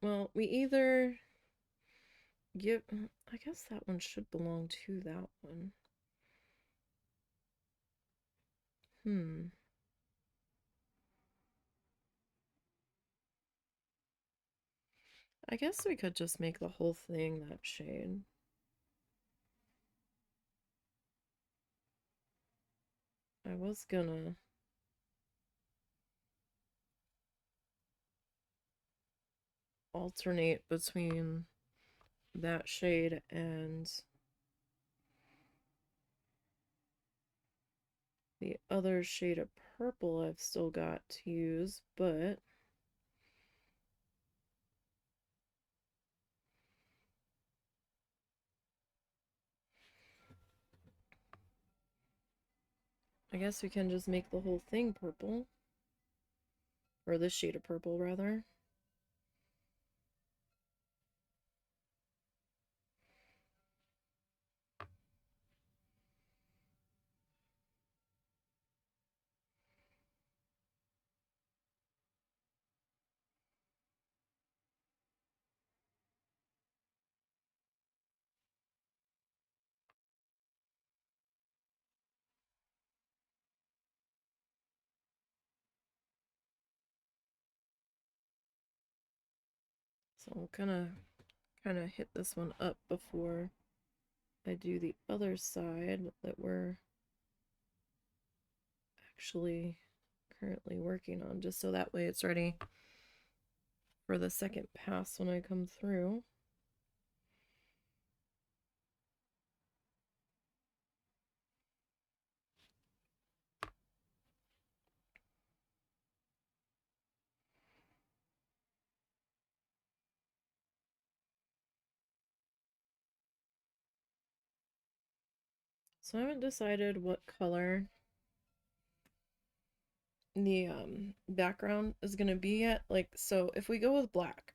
well, we either give, I guess that one should belong to that one. I guess we could just make the whole thing that shade. I was gonna alternate between that shade and the other shade of purple I've still got to use, but I guess we can just make the whole thing purple. Or this shade of purple, rather. So I'm gonna kind of hit this one up before I do the other side that we're actually currently working on, just so that way it's ready for the second pass when I come through. So I haven't decided what color the background is going to be yet. Like, so if we go with black,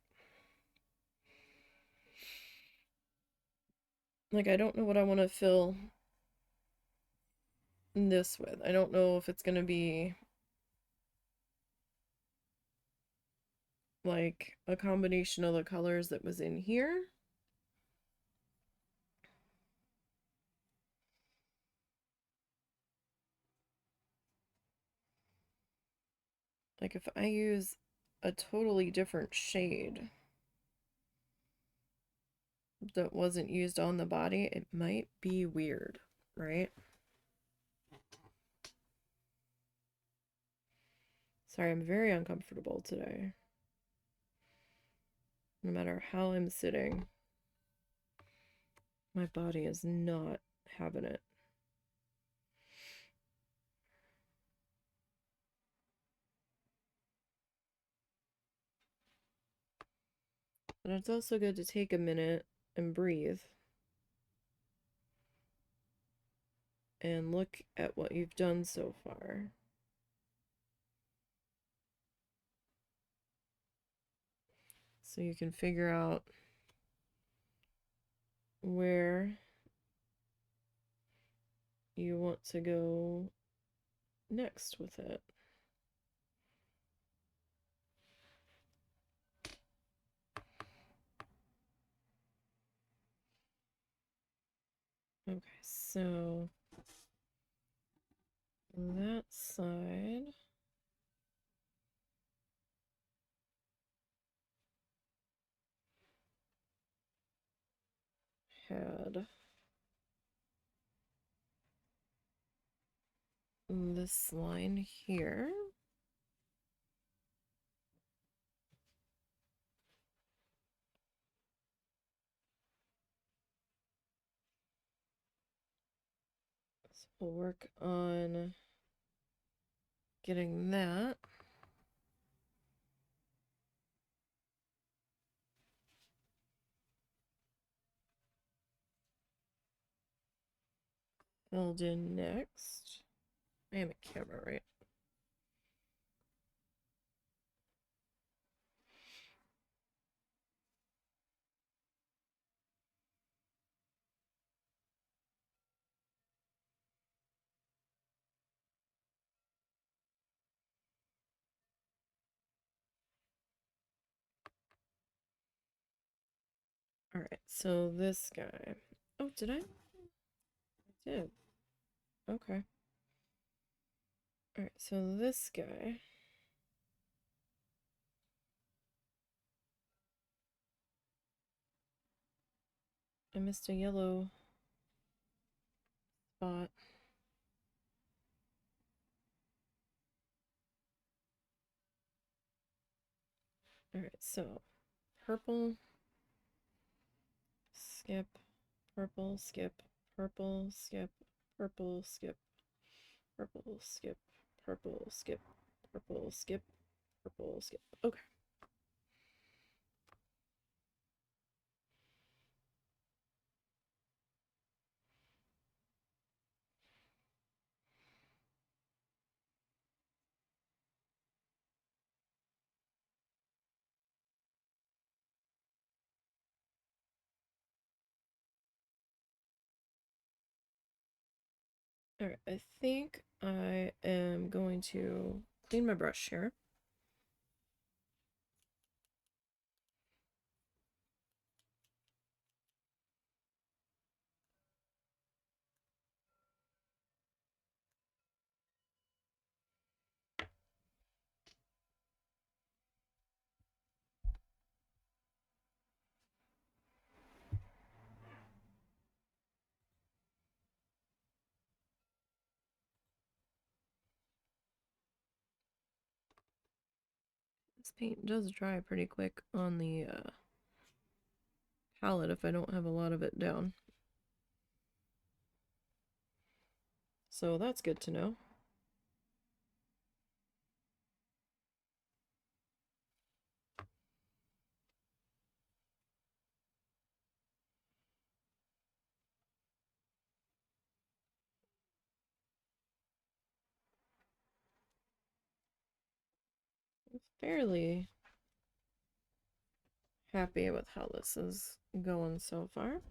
like, I don't know what I want to fill this with. I don't know if it's going to be like a combination of the colors that was in here. Like, if I use a totally different shade that wasn't used on the body, it might be weird, right? Sorry, I'm very uncomfortable today. No matter how I'm sitting, my body is not having it. And it's also good to take a minute and breathe and look at what you've done so far. So you can figure out where you want to go next with it. Okay, so that side had this line here. So we'll work on getting that. Filled in next. I am a camera, right? All right, so this guy. Oh, did I? I did. Okay. All right, so this guy. I missed a yellow spot. All right, so purple, skip, purple, skip, purple, skip, purple, skip, purple, skip, purple, skip, purple, skip, purple, skip. Okay. All right, I think I am going to clean my brush here. paint does dry pretty quick on the palette if I don't have a lot of it down. So that's good to know. Fairly happy with how this is going so far.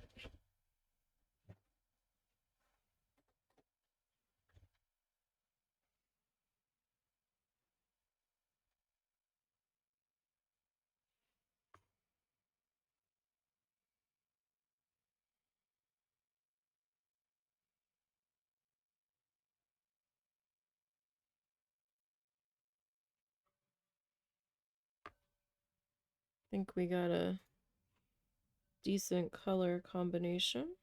I think we got a decent color combination.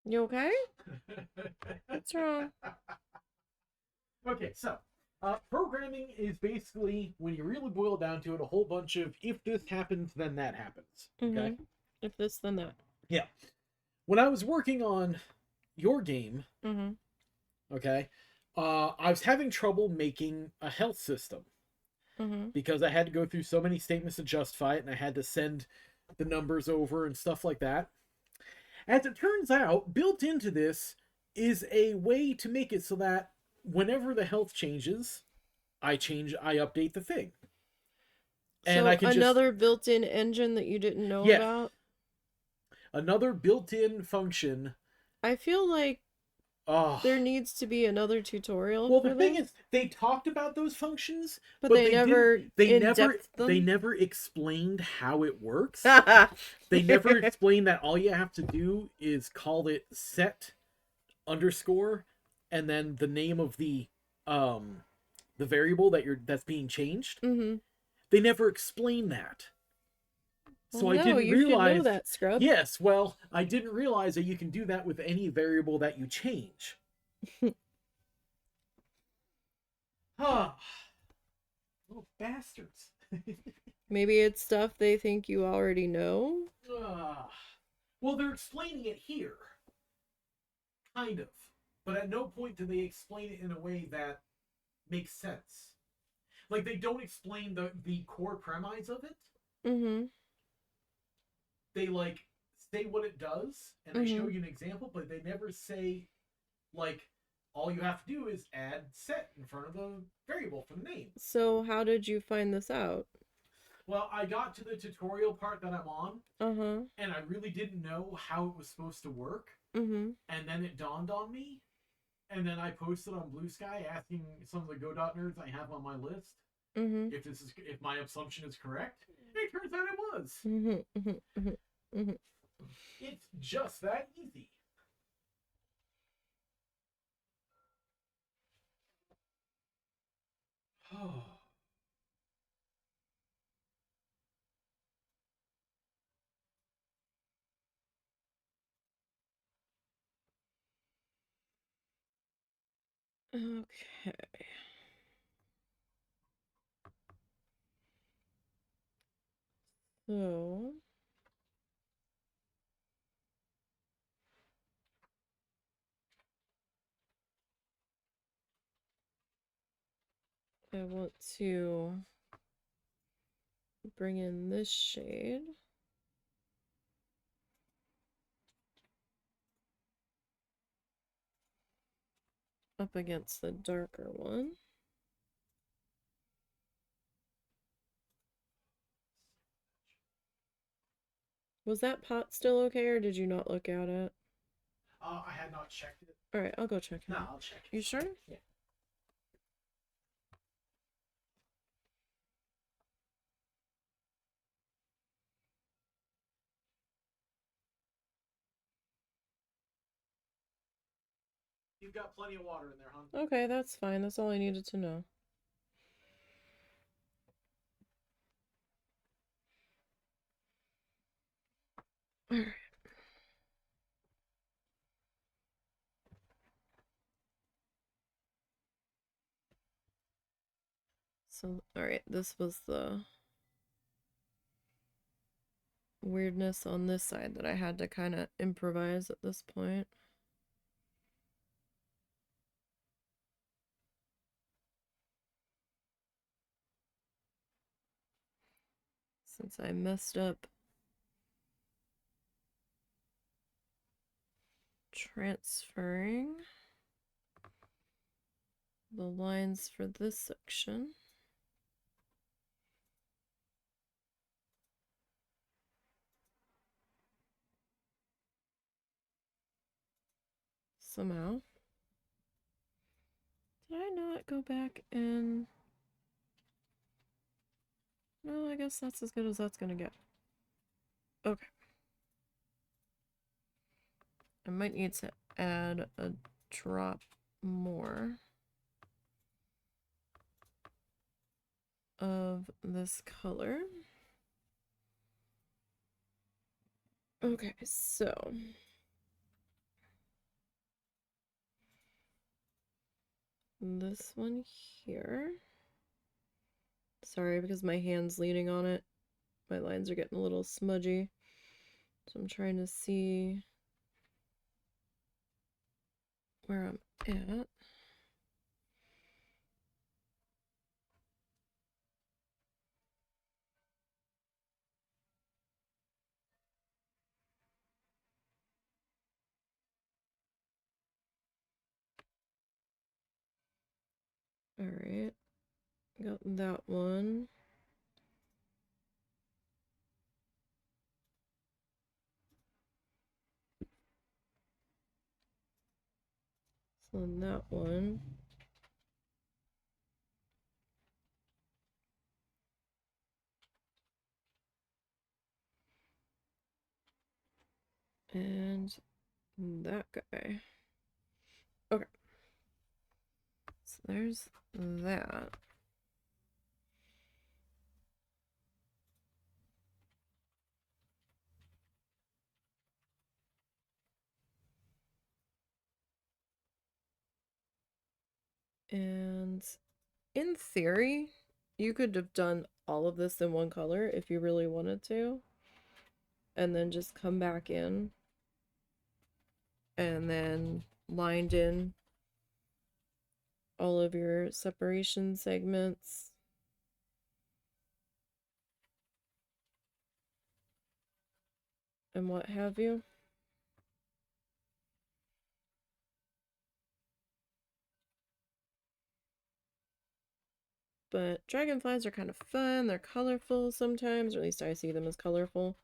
You okay? What's wrong? Okay, so programming is basically, when you really boil down to it, a whole bunch of if this happens, then that happens. Okay? If this, then that. Yeah. When I was working on your game, Mm-hmm. okay, I was having trouble making a health system Mm-hmm. because I had to go through so many statements to justify it, and I had to send the numbers over and stuff like that. As it turns out, built into this is a way to make it so that whenever the health changes, I update the thing. And So I can another built-in engine that you didn't know yeah, about? another built-in function. I feel like Oh. there needs to be another tutorial Well, for the thing this. is, they talked about those functions, But but they never they never explained how it works. They never explained that all you have to do is call it set underscore and then the name of the variable that's being changed. Mm-hmm. They never explained that. So Well, I didn't you should realize know that, Scrub. Yes, well, I didn't realize that you can do that with any variable that you change. Ah, little bastards. Maybe it's stuff they think you already know. Well, they're explaining it here. Kind of. But at no point do they explain it in a way that makes sense. Like, they don't explain the core premise of it. Mm-hmm. They, like, say what it does, and they show you an example, but they never say, like, all you have to do is add set in front of the variable for the name. So how did you find this out? Well, I got to the tutorial part that I'm on, Uh-huh. and I really didn't know how it was supposed to work. Mm-hmm. And then it dawned on me, and then I posted on Blue Sky asking some of the Godot nerds I have on my list if my assumption is correct. It turns out it was. It's just that easy. Oh. Okay. So I want to bring in this shade. Up against the darker one. Was that pot still okay, or did you not look at it? I had not checked it. Alright, I'll go check it. No, I'll check it. You sure? Yeah. You've got plenty of water in there, hon. Okay, that's fine. That's all I needed to know. Alright. So, alright, this was the weirdness on this side that I had to kind of improvise at this point. Since I messed up transferring the lines for this section. Somehow. Did I not go back and... No, I guess that's as good as that's gonna get. Okay. I might need to add a drop more of this color. Okay, so this one here. Sorry, because my hand's leaning on it. My lines are getting a little smudgy. So I'm trying to see where I'm at. Alright, got that one. So then that one. And that guy. Okay. So there's that. And in theory, you could have done all of this in one color if you really wanted to. And then just come back in. And then lined in all of your separation segments. And what have you. But dragonflies are kind of fun. They're colorful sometimes, or at least I see them as colorful.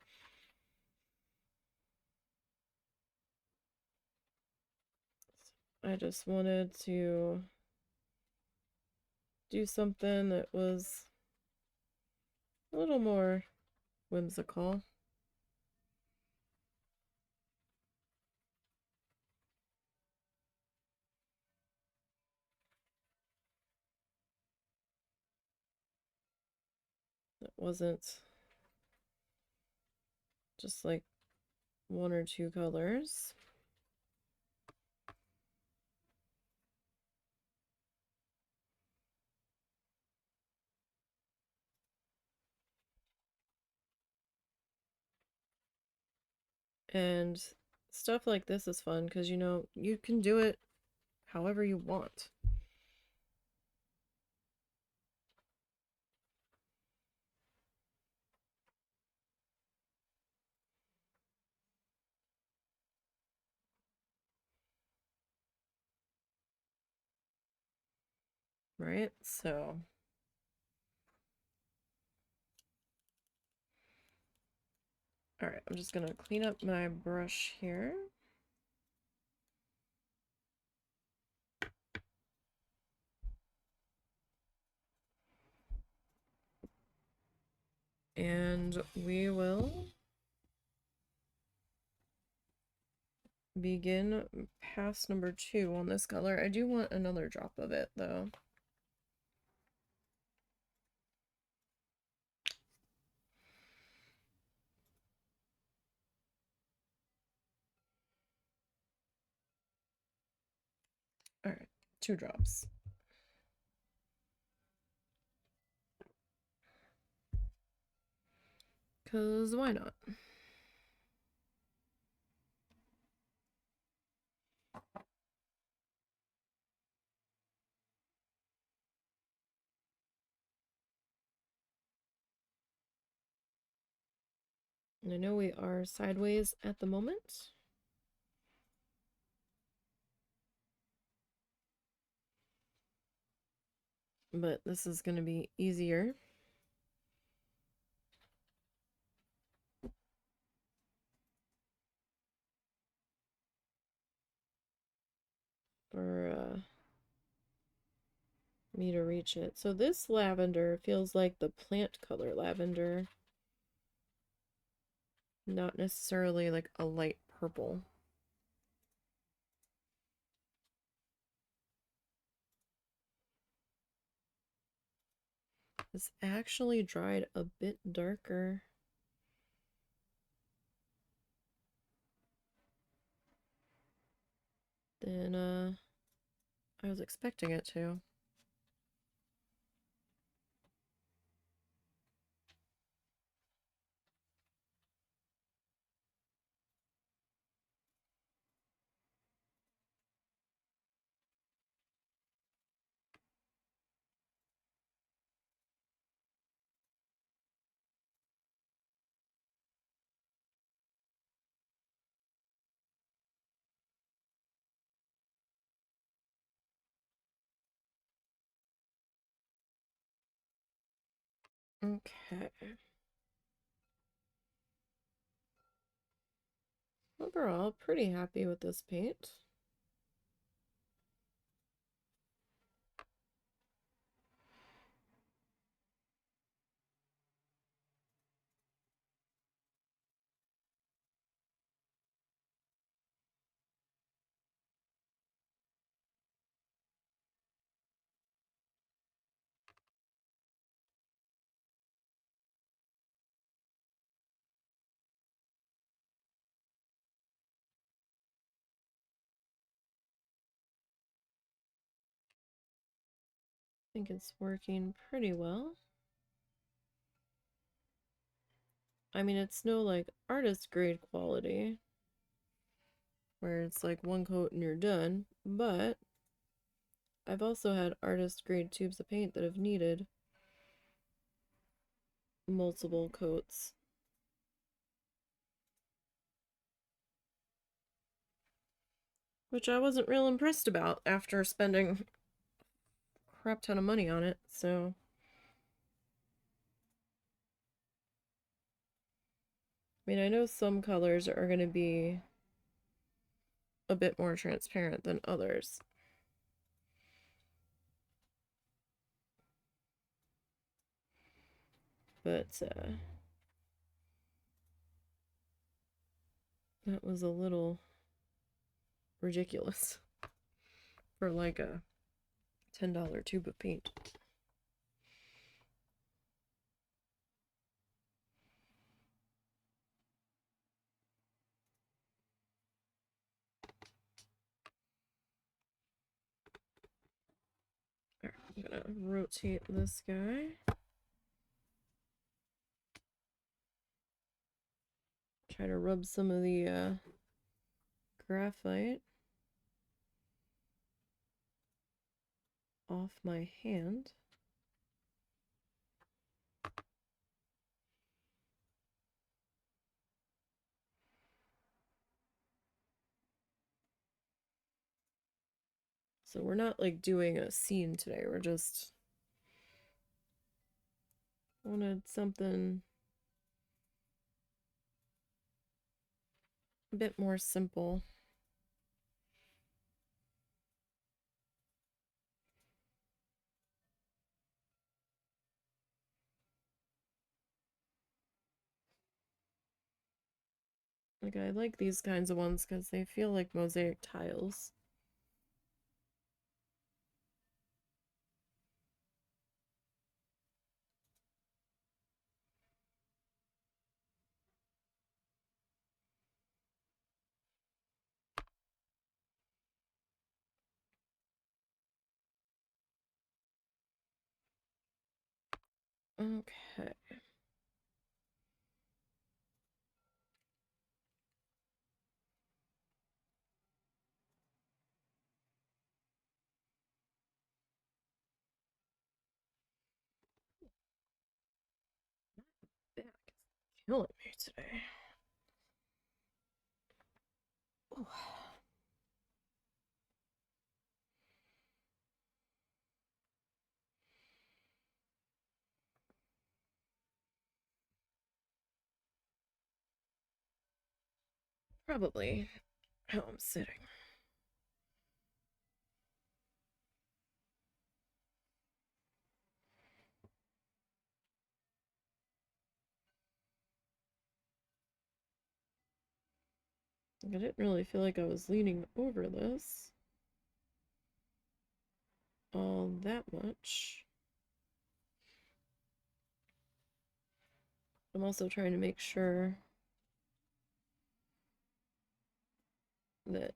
I just wanted to do something that was a little more whimsical. It wasn't just like one or two colors. And stuff like this is fun because, you know, you can do it however you want. Right? So all right, I'm just gonna clean up my brush here. And we will begin pass number 2 on this color. I do want another drop of it though. Alright, 2 drops. Cause why not? And I know we are sideways at the moment. But this is going to be easier. For me to reach it. So this lavender feels like the plant color lavender. Not necessarily like a light purple. It's actually dried a bit darker than I was expecting it to. Okay. Overall, pretty happy with this paint. I think it's working pretty well. I mean, it's no like artist grade quality where it's like one coat and you're done, but I've also had artist grade tubes of paint that have needed multiple coats. Which I wasn't real impressed about after spending a crap ton of money on it, so. I mean, I know some colors are going to be a bit more transparent than others. But, that was a little ridiculous for like a $10 tube of paint. Alright, I'm gonna rotate this guy. Try to rub some of the graphite off my hand. So we're not like doing a scene today, we're just wanted something a bit more simple. Like, I like these kinds of ones because they feel like mosaic tiles. Okay. Back is killing me today. Ooh. Probably how I'm sitting. I didn't really feel like I was leaning over this all that much. I'm also trying to make sure that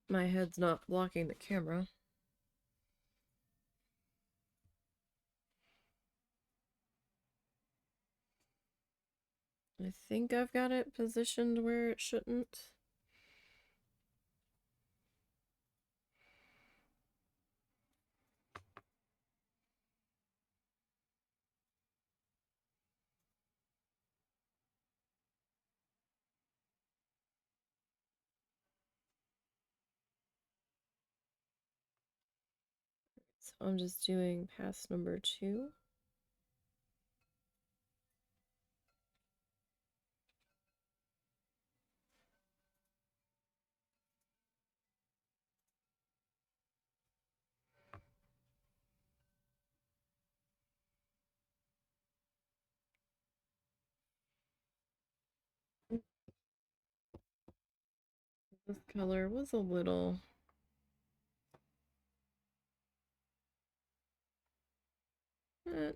my head's not blocking the camera. I think I've got it positioned where it shouldn't. So I'm just doing pass number 2. This color was a little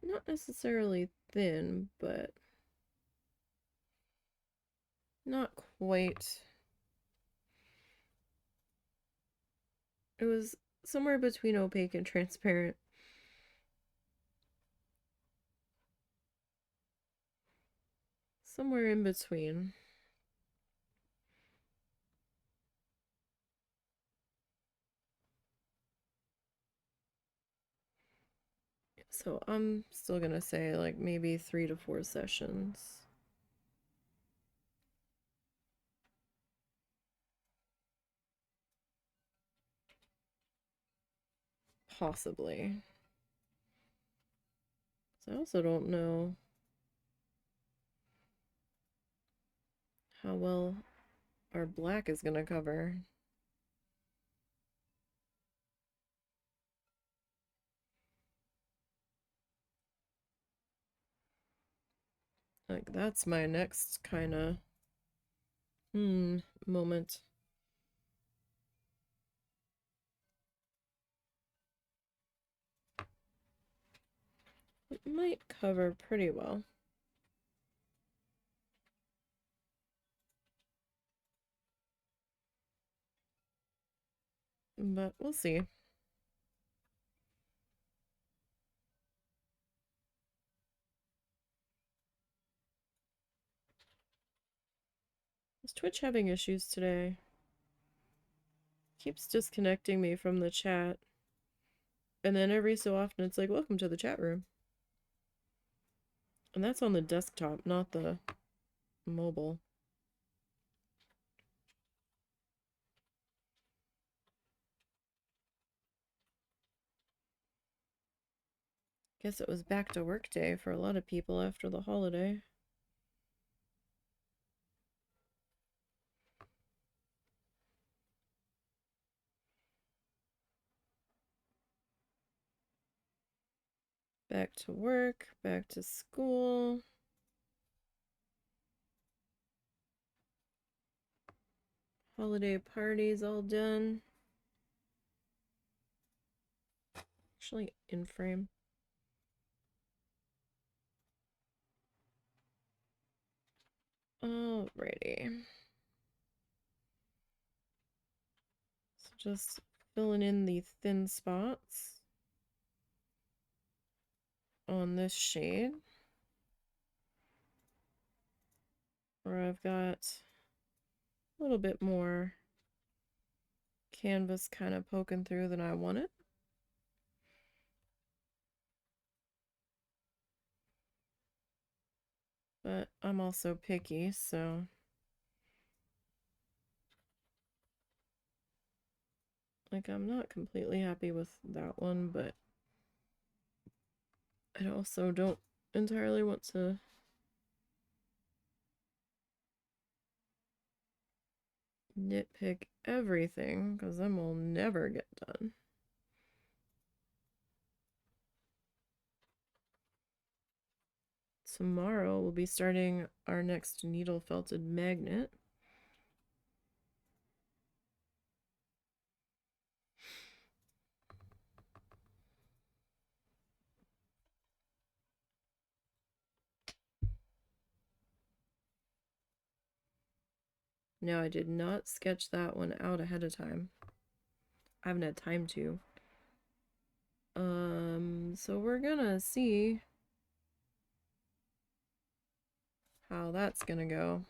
not necessarily thin, but not quite. It was somewhere between opaque and transparent. Somewhere in between. So I'm still gonna say like maybe 3 to 4 sessions. Possibly. So I also don't know how well our black is gonna cover. Like that's my next kind of moment. It might cover pretty well. But we'll see. Is Twitch having issues today? Keeps disconnecting me from the chat. And then every so often it's like, welcome to the chat room. And that's on the desktop, not the mobile. Guess it was back to work day for a lot of people after the holiday. Back to work, back to school. holiday parties all done. Actually, in frame. Alrighty. So just filling in the thin spots on this shade. Where I've got a little bit more canvas kind of poking through than I wanted. But I'm also picky, so like I'm not completely happy with that one, but I also don't entirely want to nitpick everything because then we'll never get done. Tomorrow we'll be starting our next needle felted magnet. Now I did not sketch that one out ahead of time. I haven't had time to. So we're gonna see how that's gonna go.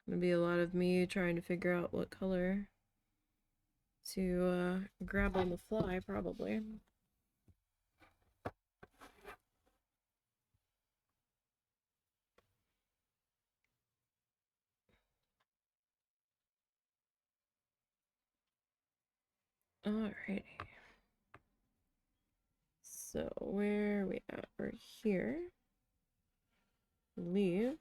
Gonna be a lot of me trying to figure out what color to grab on the fly, probably. Alrighty. So where are we at? We're here. Leave.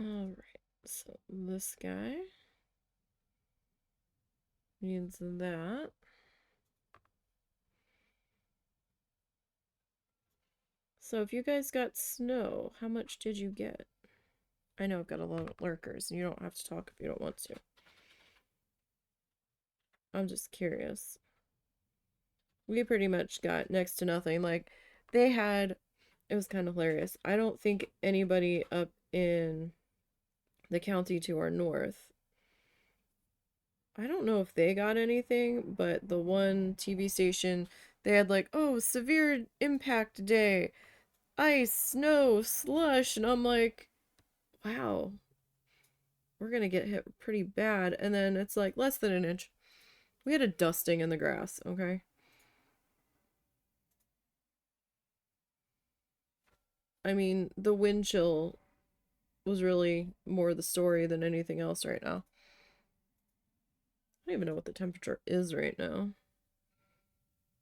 Alright, so this guy needs that. So if you guys got snow, how much did you get? I know I've got a lot of lurkers, and you don't have to talk if you don't want to. I'm just curious. We pretty much got next to nothing. Like, they had, it was kind of hilarious. I don't think anybody up in the county to our north, I don't know if they got anything, but the one TV station, they had like, oh, severe impact day, ice, snow, slush, and I'm like, wow, we're gonna get hit pretty bad. And then it's like less than an inch. We had a dusting in the grass, okay? I mean, the wind chill was really more the story than anything else right now. I don't even know what the temperature is right now.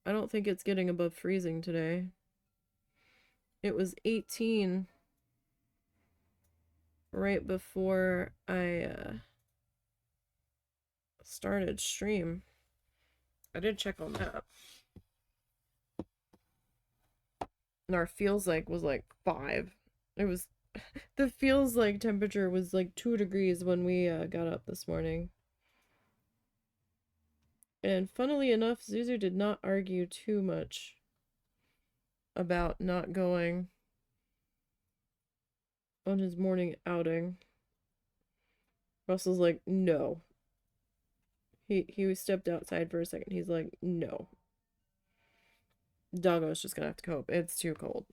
I don't think it's getting above freezing today. It was 18 right before I started stream. I did check on that. And our feels like was like 5. It was the feels like temperature was like 2 degrees when we got up this morning. And funnily enough, Zuzu did not argue too much about not going on his morning outing. Russell's like, no. He stepped outside for a second. He's like, no. Doggo's just gonna have to cope. It's too cold.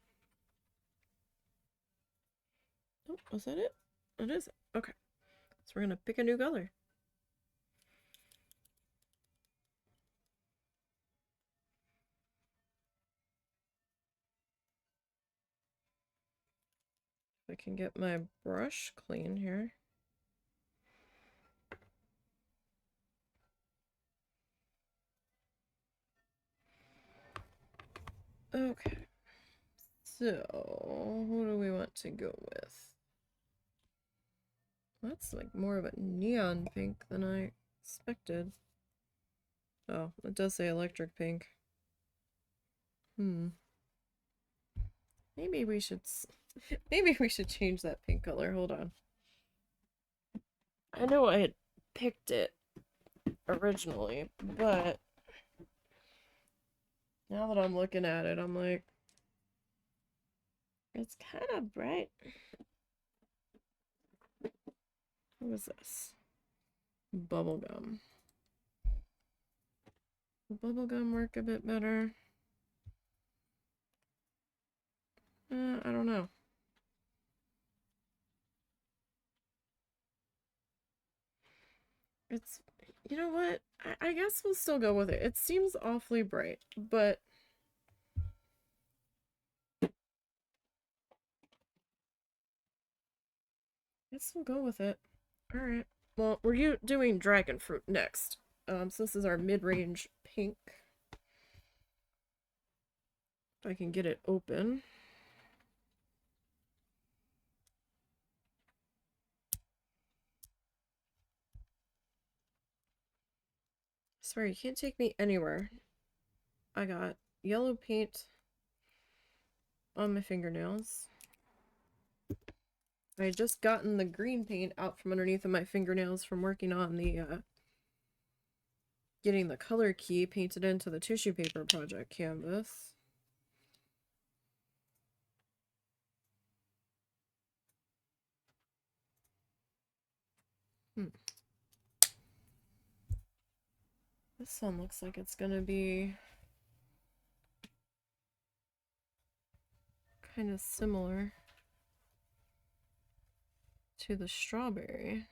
Oh, was that it? It is. Okay. So we're gonna pick a new color. If I can get my brush clean here. Okay. So, who do we want to go with? That's like more of a neon pink than I expected. Oh, it does say electric pink. Maybe we should maybe we should change that pink color. Hold on. I know I had picked it originally, but now that I'm looking at it, I'm like, it's kind of bright. What is this? Bubblegum. Will bubblegum work a bit better? I don't know. It's, you know what? I guess we'll still go with it. It seems awfully bright, but I guess we'll go with it. Alright. Well, we're doing dragon fruit next. So this is our mid-range pink. If I can get it open. I swear, you can't take me anywhere. I got yellow paint on my fingernails. I had just gotten the green paint out from underneath of my fingernails from working on the, getting the color key painted into the tissue paper project canvas. This one looks like it's gonna be kind of similar to the strawberry.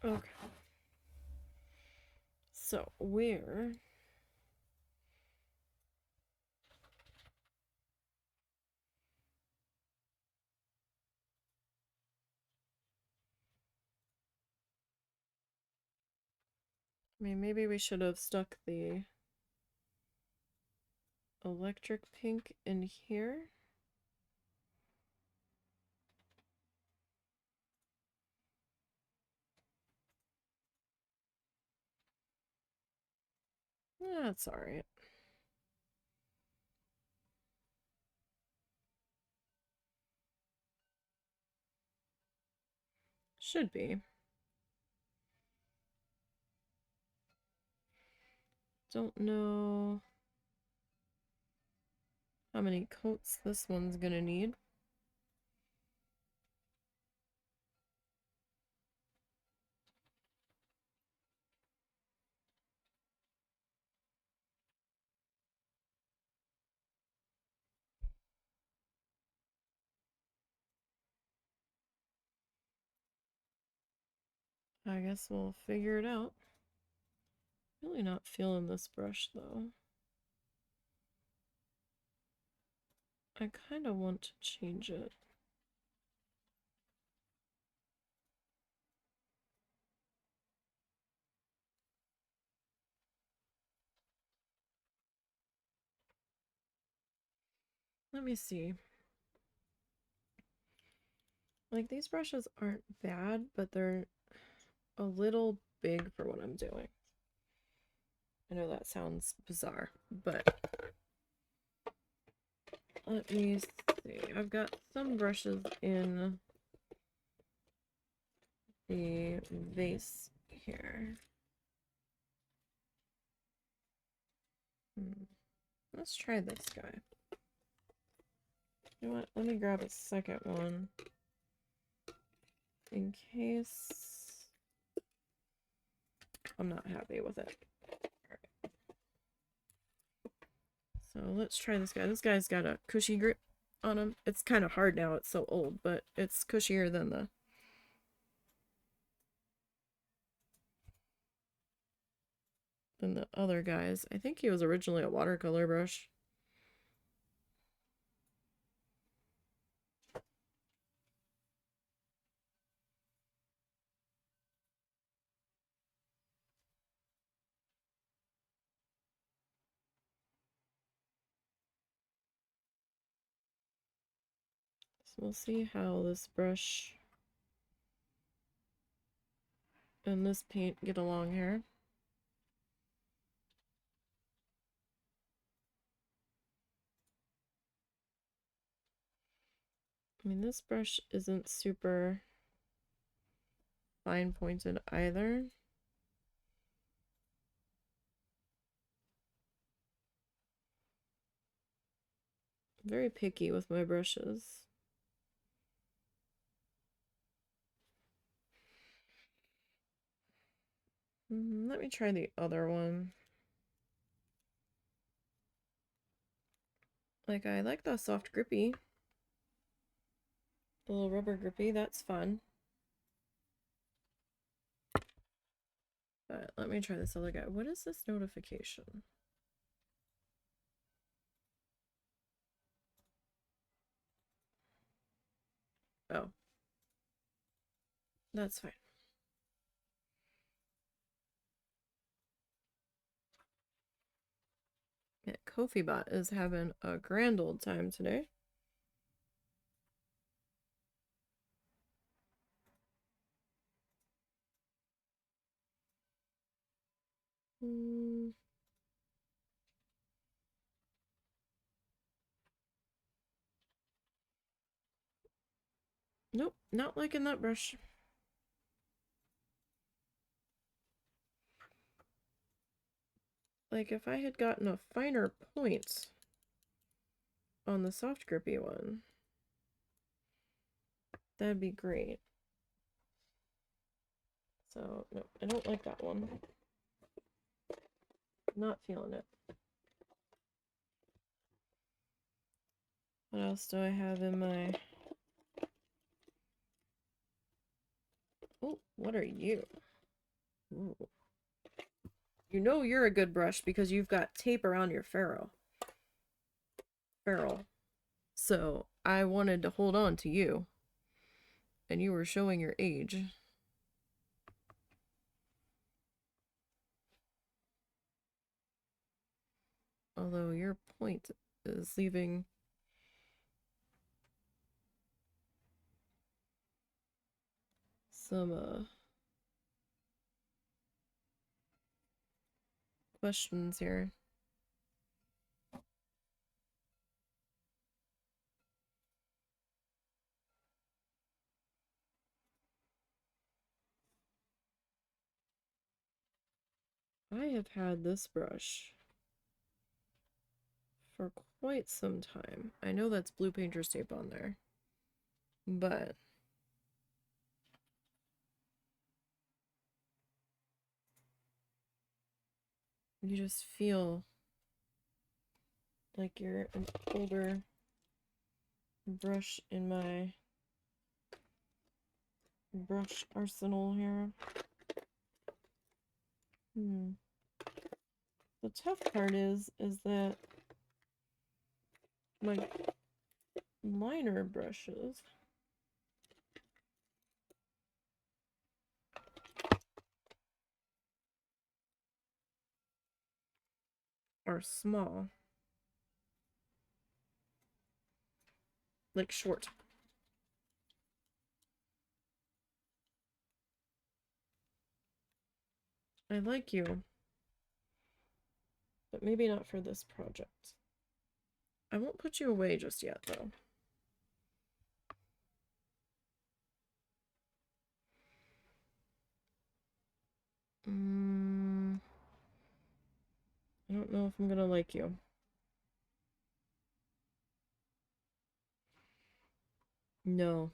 Okay. So, where... I mean, maybe we should have stuck the electric pink in here. That's alright. Should be. Don't know how many coats this one's gonna need. I guess we'll figure it out. Really not feeling this brush though. I kind of want to change it. Let me see. Like, these brushes aren't bad, but they're a little big for what I'm doing. I know that sounds bizarre, but let me see. I've got some brushes in the vase here. Let's try this guy. You know what? Let me grab a second one in case I'm not happy with it. Alright. So let's try this guy. This guy's got a cushy grip on him. It's kind of hard now, it's so old, but it's cushier than the other guys. I think he was originally a watercolor brush. we'll see how this brush and this paint get along here. I mean, this brush isn't super fine pointed either. I'm very picky with my brushes. Let me try the other one. Like, I like the soft grippy. The little rubber grippy, that's fun. But let me try this other guy. What is this notification? Oh. That's fine. Yeah, KofiBot is having a grand old time today. Nope, not liking that brush. Like, if I had gotten a finer point on the soft grippy one, that'd be great. So, no, I don't like that one. Not feeling it. What else do I have in my... Oh, what are you? Ooh. You know you're a good brush because you've got tape around your ferrule. So, I wanted to hold on to you. And you were showing your age. Although your point is leaving some questions here. I have had this brush for quite some time. I know that's blue painter's tape on there, but you just feel like you're an older brush in my brush arsenal here. The tough part is that my liner brushes are small. Like short. I like you, but maybe not for this project. I won't put you away just yet, though. I don't know if I'm gonna like you. No.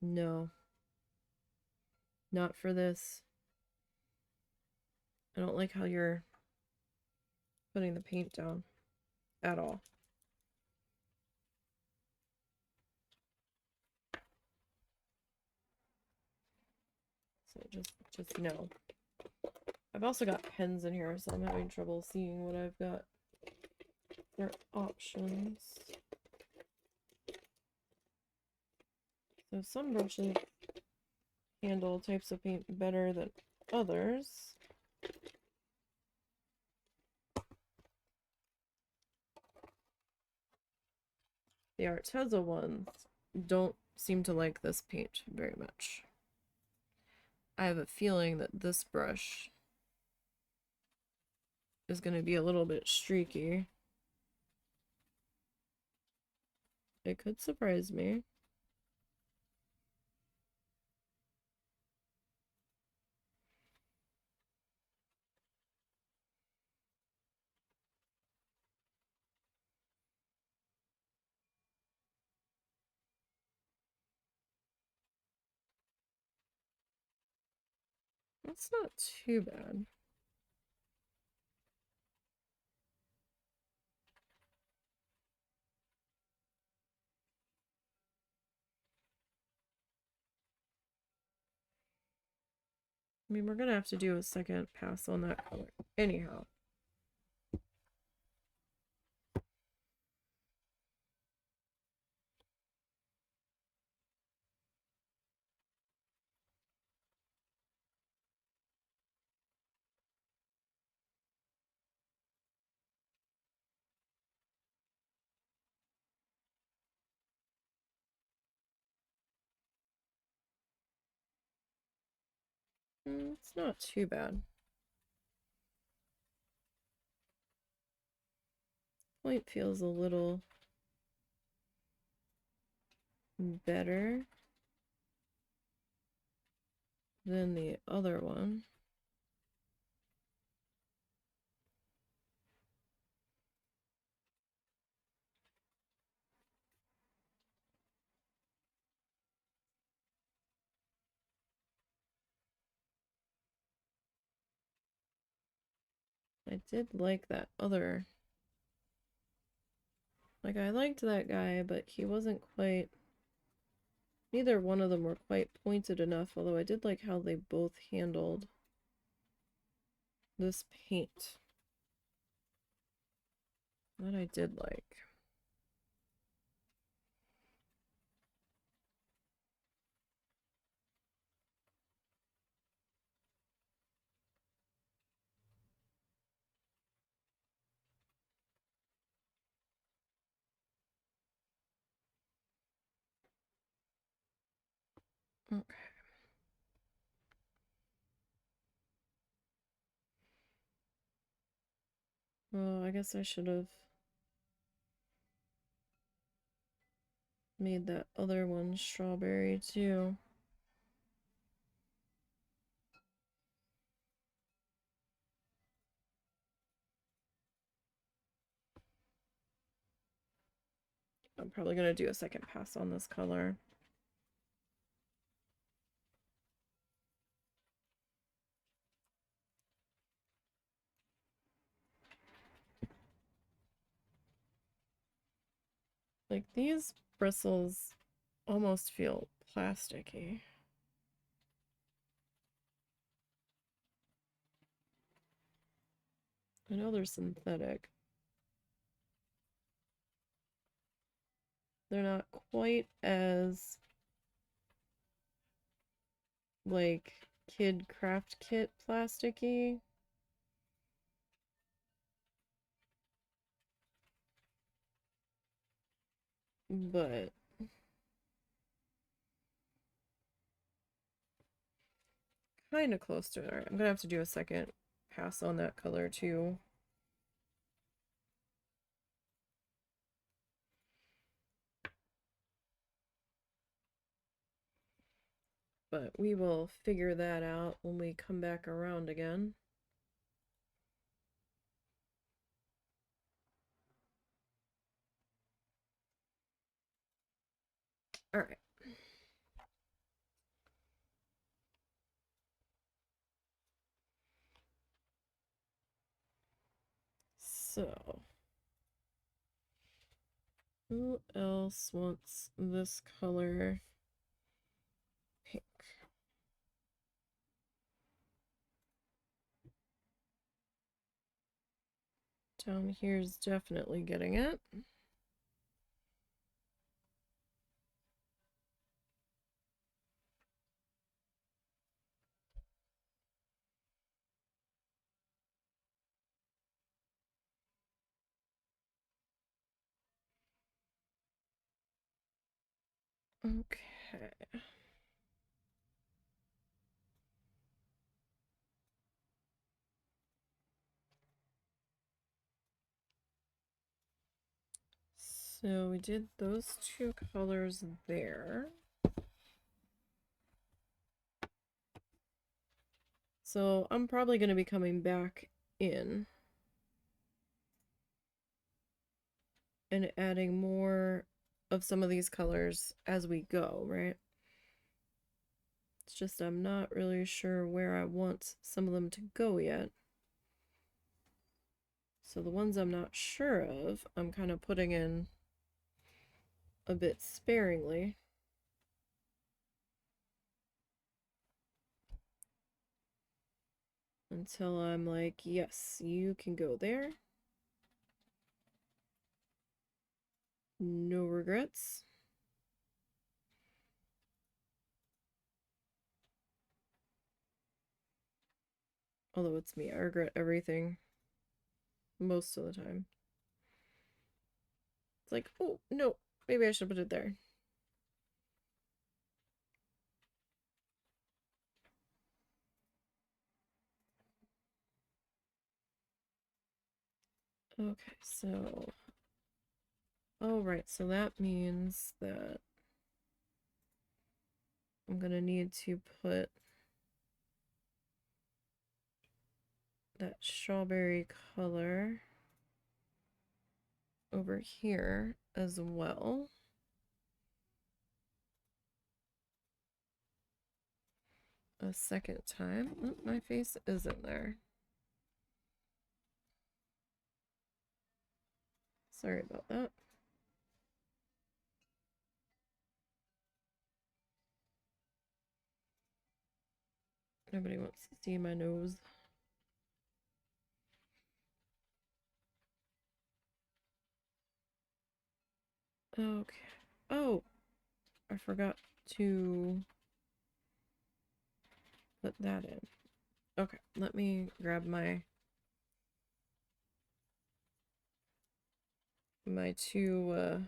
No. Not for this. I don't like how you're putting the paint down at all. So just no. I've also got pens in here, so I'm having trouble seeing what I've got for options. So some brushes handle types of paint better than others. The Arteza ones don't seem to like this paint very much. I have a feeling that this brush is going to be a little bit streaky. It could surprise me. That's not too bad. I mean, we're gonna have to do a second pass on that color. Anyhow. It's not too bad. Point feels a little better than the other one. I did like that other. Like, I liked that guy, but he wasn't quite. Neither one of them were quite pointed enough, although I did like how they both handled this paint. That I did like. Okay. Well, I guess I should have made that other one strawberry too. I'm probably gonna do a second pass on this color. Like, these bristles almost feel plasticky. I know they're synthetic. They're not quite as like kid craft kit plasticky. But kind of close to it. All right, I'm gonna have to do a second pass on that color too. But we will figure that out when we come back around again. All right. So, who else wants this color? Pink. Down here's definitely getting it. Okay. So we did those two colors there. So I'm probably going to be coming back in and adding more of some of these colors as we go, right? It's just I'm not really sure where I want some of them to go yet. So the ones I'm not sure of, I'm kind of putting in a bit sparingly. Until I'm like, yes, you can go there. No regrets. Although it's me, I regret everything most of the time. It's like, oh, no, maybe I should put it there. Okay, so... Oh, right, so that means that I'm gonna need to put that strawberry color over here as well. A second time. Oh, my face isn't there. Sorry about that. Nobody wants to see my nose. Okay. Oh, I forgot to put that in. Okay, let me grab my two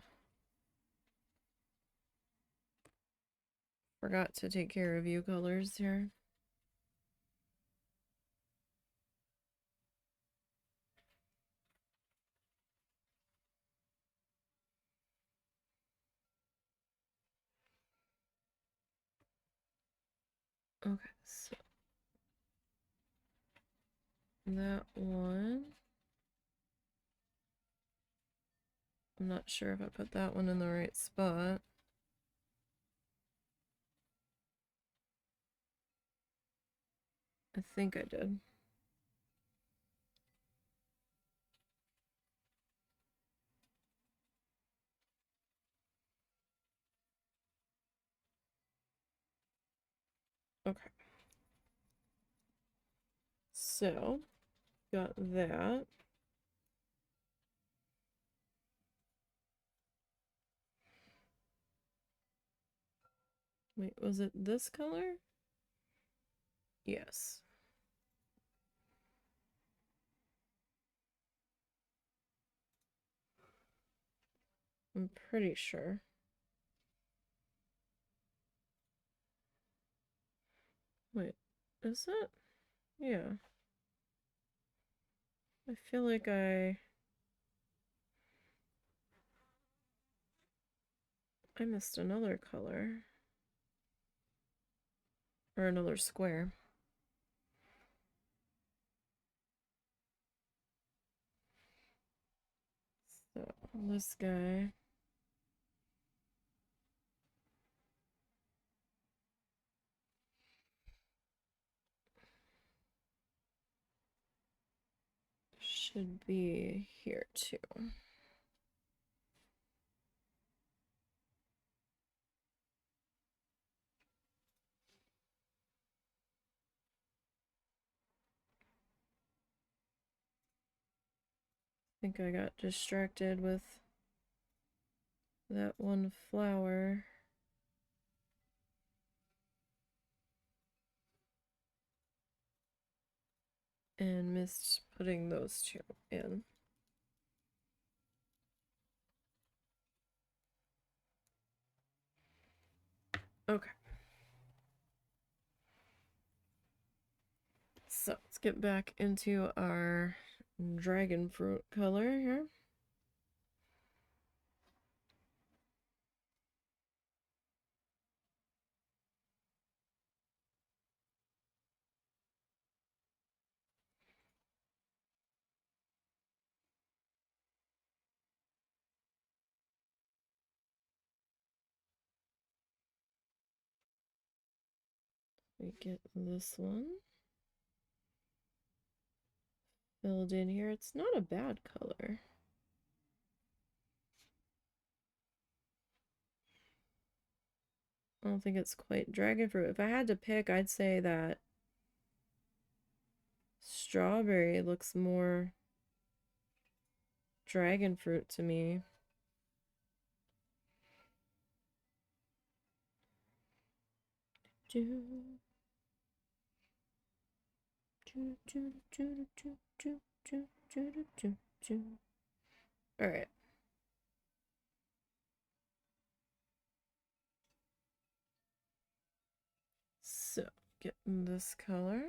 forgot to take care of you colors here. Okay, so that one. I'm not sure if I put that one in the right spot. I think I did. Okay. So, got that. Wait, was it this color? Yes. I'm pretty sure. Wait, is it? Yeah. I feel like I missed another color. Or another square. So, this guy. Should be here too. I think I got distracted with that one flower. And missed putting those two in. Okay. So let's get back into our dragon fruit color here. We get this one filled in here. It's not a bad color. I don't think it's quite dragon fruit. If I had to pick, I'd say that strawberry looks more dragon fruit to me. All right. So, getting this color.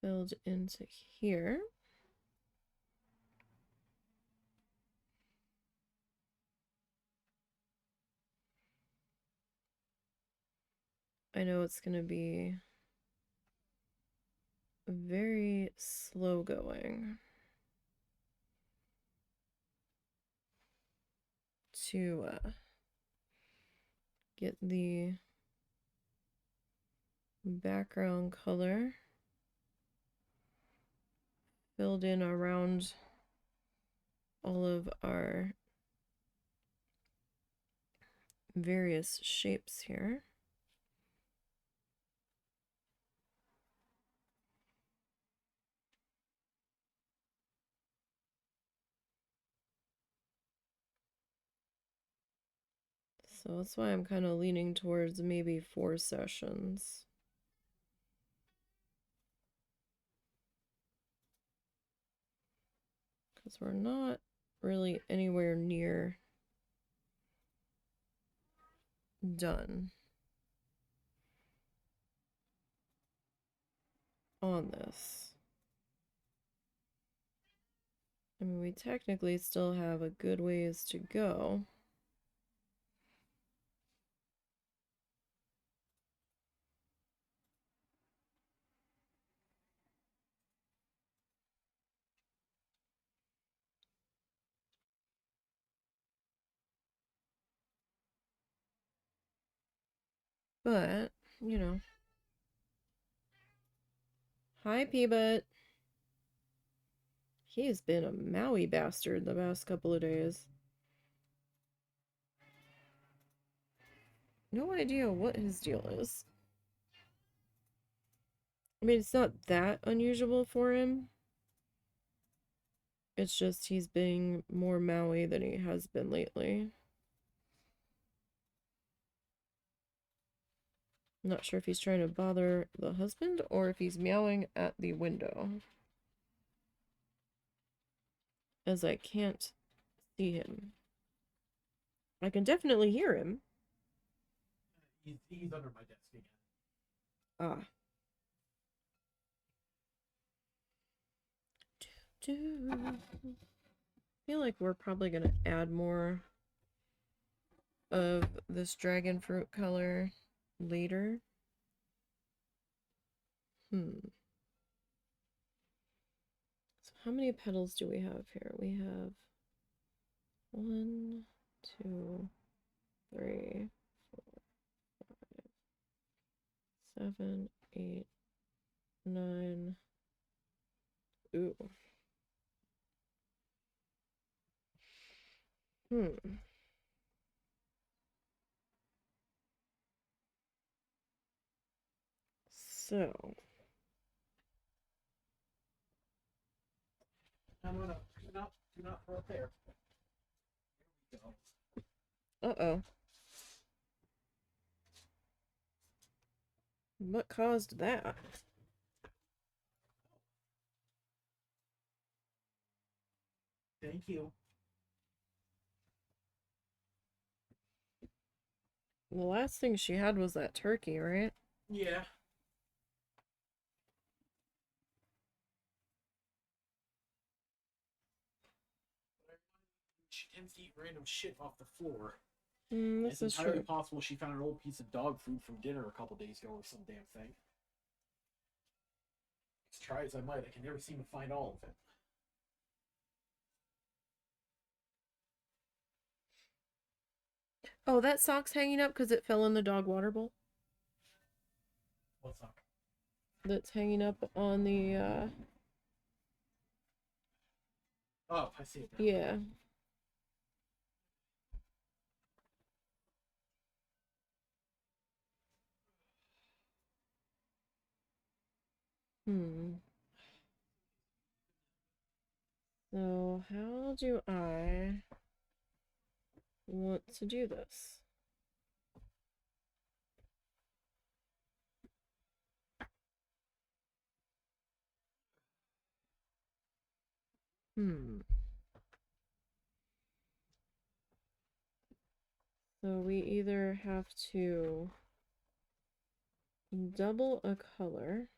Filled into here. I know it's going to be very slow going to get the background color filled in around all of our various shapes here. So that's why I'm kind of leaning towards maybe 4 sessions. Because we're not really anywhere near done on this. I mean, we technically still have a good ways to go. But, you know. Hi, Peabut. He's been a Maui bastard the past couple of days. No idea what his deal is. I mean, it's not that unusual for him. It's just he's being more Maui than he has been lately. I'm not sure if he's trying to bother the husband or if he's meowing at the window. As I can't see him. I can definitely hear him. He's under my desk again. Ah. I feel like we're probably going to add more of this dragon fruit color later. So how many petals do we have here? We have 1, 2, 3, 4, 5, 7, 8, 9. Ooh. So. No. Do not throw it there. Here we go. Uh-oh. What caused that? Thank you. The last thing she had was that turkey, right? Yeah. She tends to eat random shit off the floor. This It's is entirely true. possible she found an old piece of dog food from dinner a couple days ago or some damn thing. As try as I might, I can never seem to find all of it. Oh, that sock's hanging up because it fell in the dog water bowl. What sock? That's hanging up on the, Oh, I see it now. yeah. So, how do I want to do this? So we either have to double a color,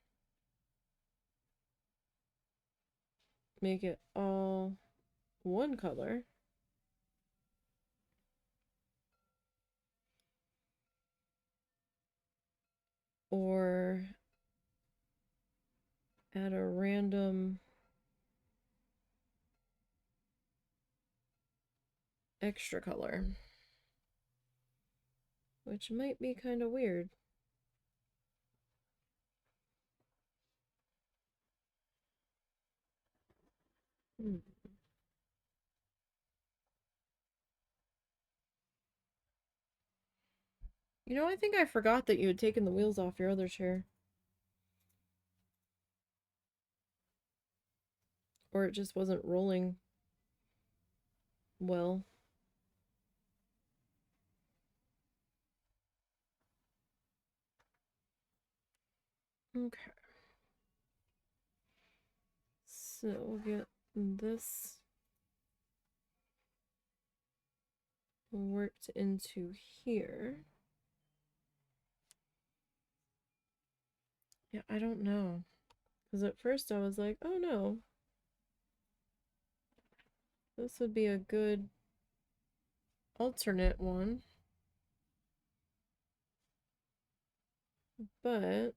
make it all one color, or add a random extra color, which might be kind of weird. You know, I think I forgot that you had taken the wheels off your other chair. Or it just wasn't rolling well. Okay. So we'll get this worked into here. Yeah, I don't know. Because at first I was like, oh no. This would be a good alternate one. But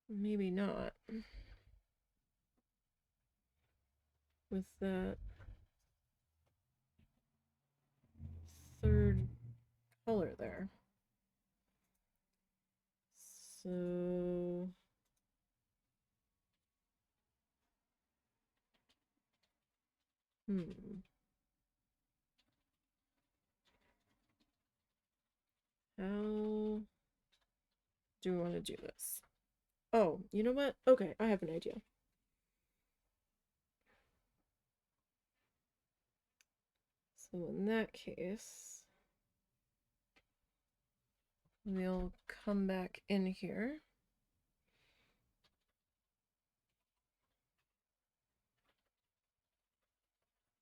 maybe not. With that third color there. So how do we want to do this? Oh, you know what? Okay, I have an idea. So in that case, we'll come back in here.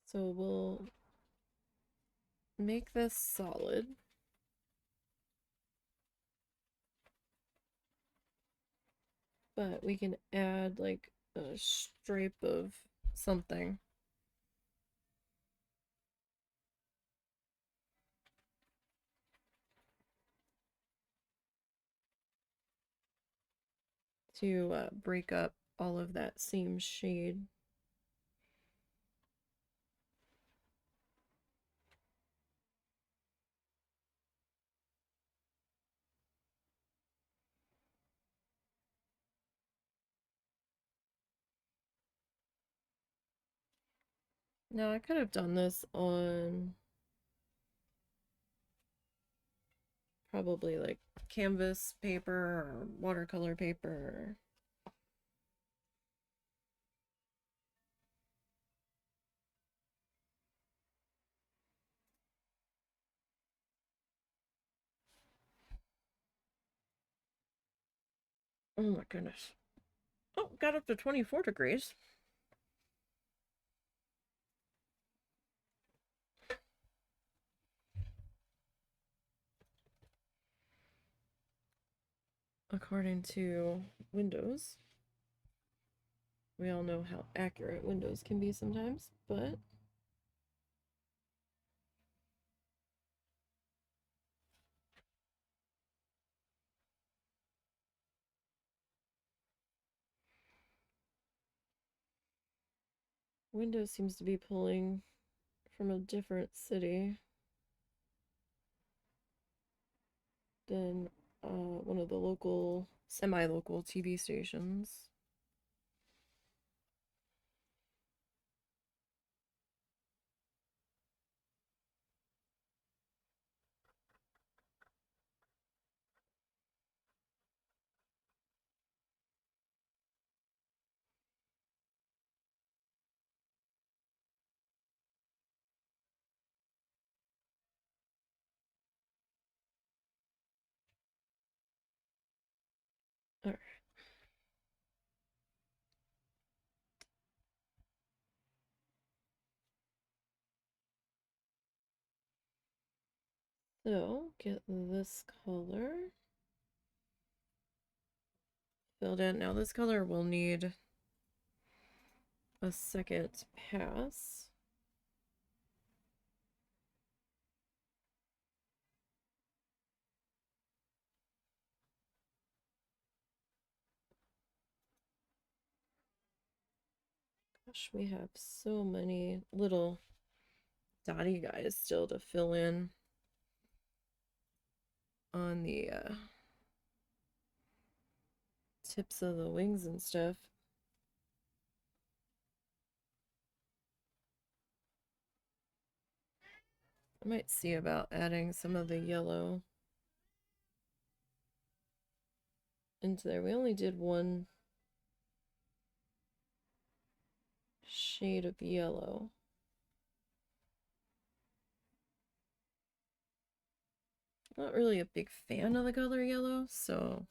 So we'll make this solid. But we can add like a stripe of something. To break up all of that same shade. Now I could have done this on probably like canvas paper or watercolor paper. Oh my goodness. Oh, got up to 24 degrees. According to Windows. We all know how accurate Windows can be sometimes, but Windows seems to be pulling from a different city than one of the local, semi-local TV stations. All right. So, get this color filled in. Now this color will need a second pass. Gosh, we have so many little dotty guys still to fill in on the tips of the wings and stuff. I might see about adding some of the yellow into there. We only did one shade of yellow. Not really a big fan of the color yellow, so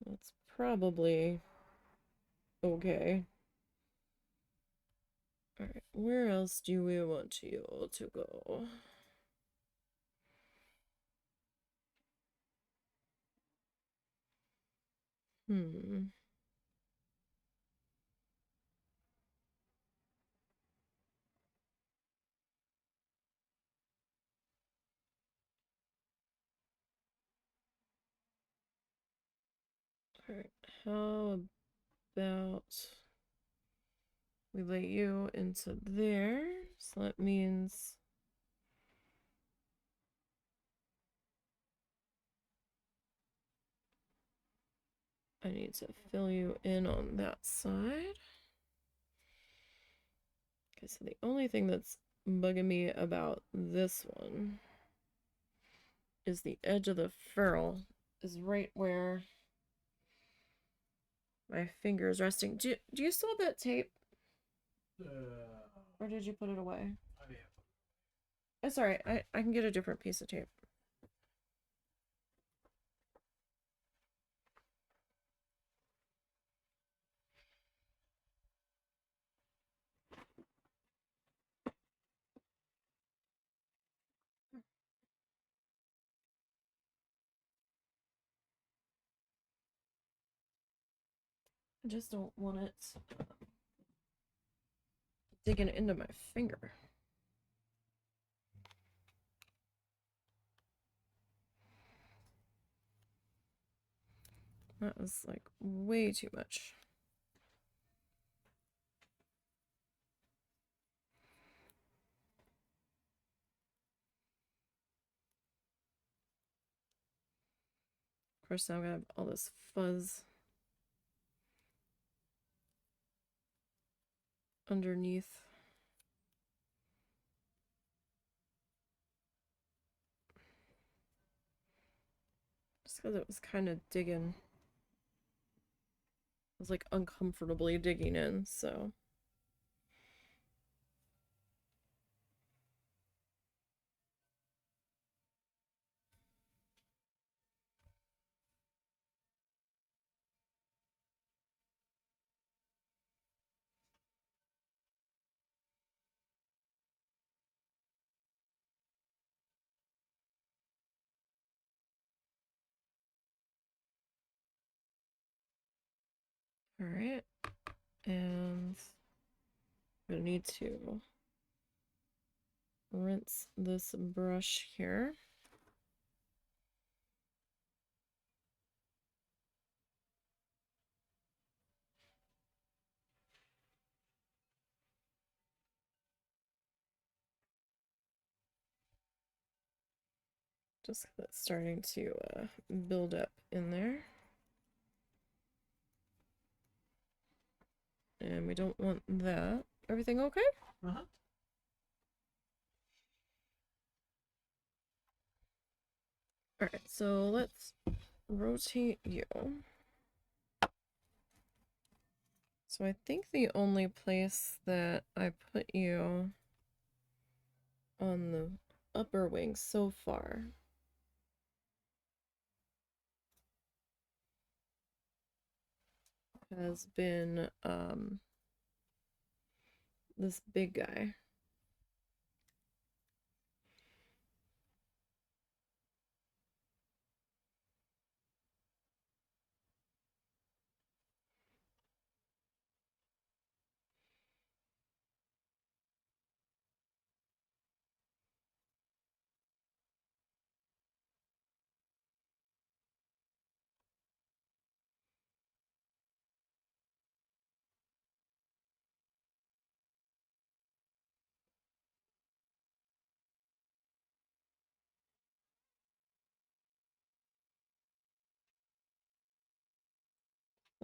that's probably okay. Alright, where else do we want you to go? Hmm. Alright, how about we let you into there? So that means I need to fill you in on that side. Okay, so the only thing that's bugging me about this one is the edge of the ferrule is right where my finger is resting. Do you still have that tape? Or did you put it away? It's alright. I can get a different piece of tape. I just don't want it digging into my finger. That was like way too much. Of course, now I'm gonna have all this fuzz underneath. Just because it was kind of digging. I was like uncomfortably digging in, so. Alright. And I'm gonna need to rinse this brush here. Just 'cause it's starting to build up in there. And we don't want that. Everything okay? Uh-huh. Alright, so let's rotate you. So I think the only place that I put you on the upper wing so far has been this big guy.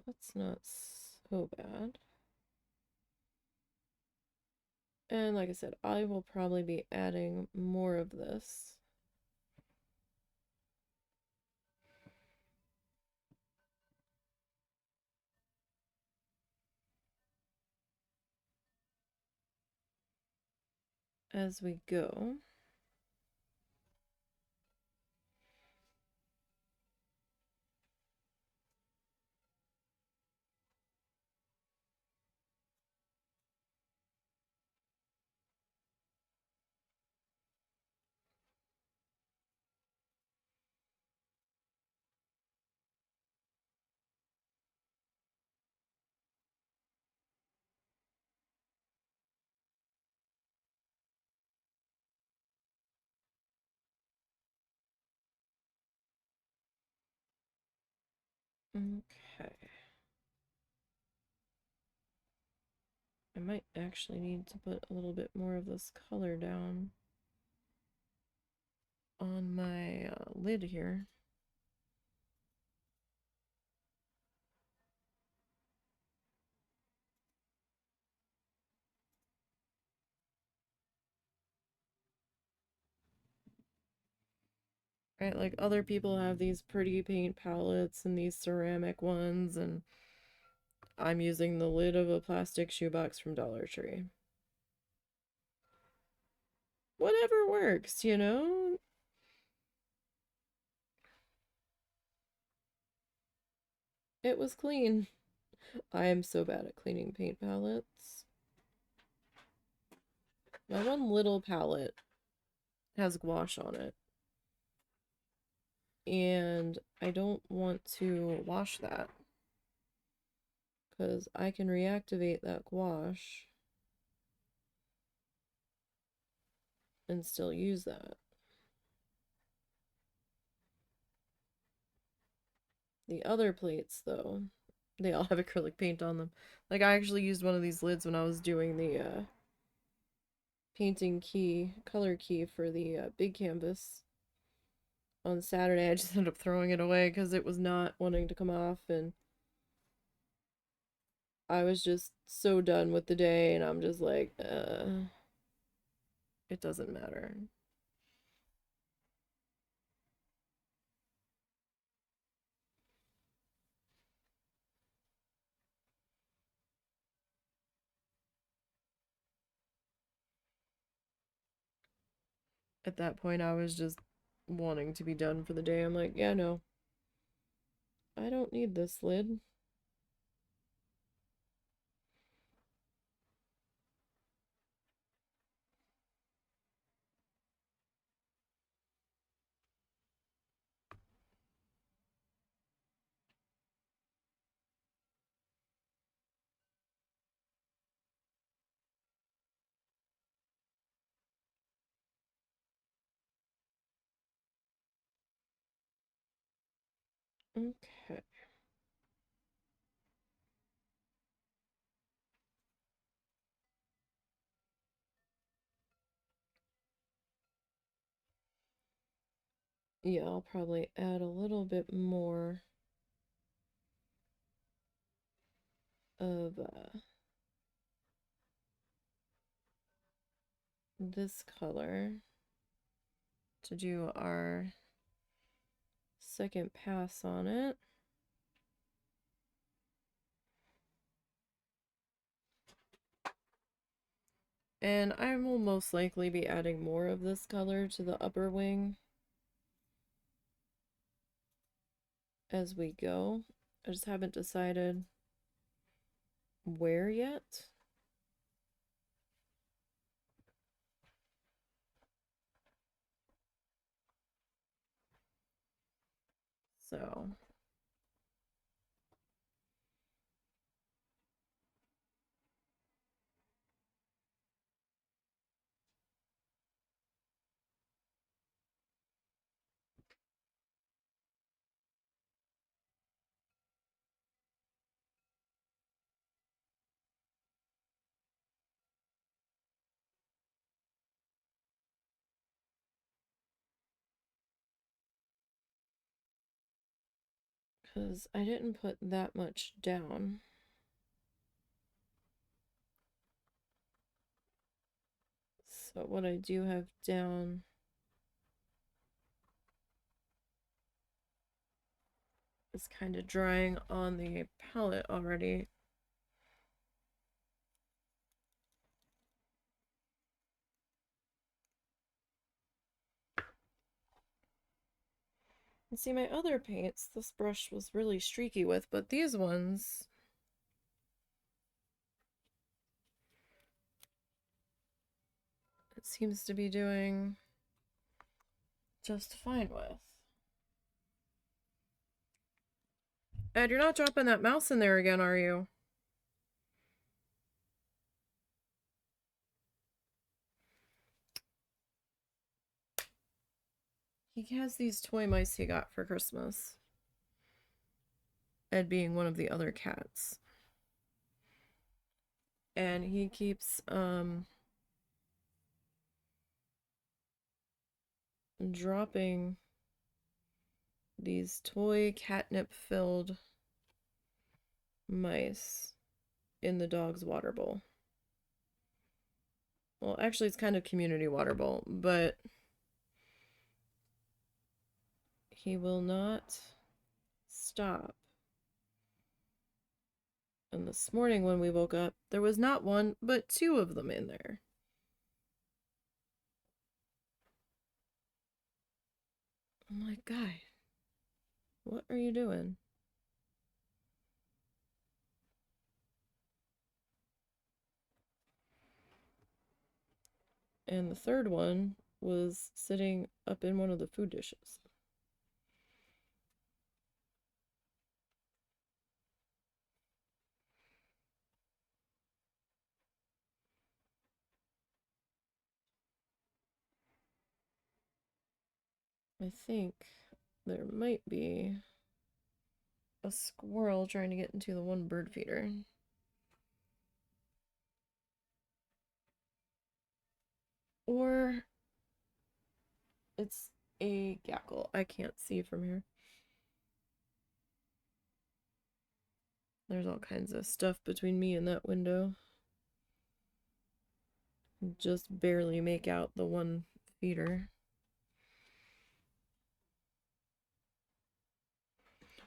That's not so bad. And like I said, I will probably be adding more of this. As we go. Okay. I might actually need to put a little bit more of this color down on my lid here. Right, like other people have these pretty paint palettes and these ceramic ones, and I'm using the lid of a plastic shoebox from Dollar Tree. Whatever works, you know? It was clean. I am so bad at cleaning paint palettes. My one little palette has gouache on it, and I don't want to wash that because I can reactivate that gouache and still use that. The other plates, though, they all have acrylic paint on them. Like, I actually used one of these lids when I was doing the painting key, color key for the big canvas on Saturday. I just ended up throwing it away because it was not wanting to come off, and I was just so done with the day, and I'm just like, it doesn't matter. At that point, I was just wanting to be done for the day. I'm like, yeah, no, I don't need this lid. Okay. Yeah, I'll probably add a little bit more of this color to do our second pass on it. And I will most likely be adding more of this color to the upper wing as we go. I just haven't decided where yet. So, because I didn't put that much down. So what I do have down is kind of drying on the palette already. And see, my other paints, this brush was really streaky with, but these ones, it seems to be doing just fine with. Ed, you're not dropping that mouse in there again, are you? He has these toy mice he got for Christmas. Ed being one of the other cats. And he keeps dropping these toy catnip filled mice in the dog's water bowl. Well, actually it's kind of community water bowl, but he will not stop. And this morning when we woke up, there was not one, but two of them in there. I'm like, guy, what are you doing? And the third one was sitting up in one of the food dishes. I think there might be a squirrel trying to get into the one bird feeder. Or it's a gackle. I can't see from here. There's all kinds of stuff between me and that window. Just barely make out the one feeder.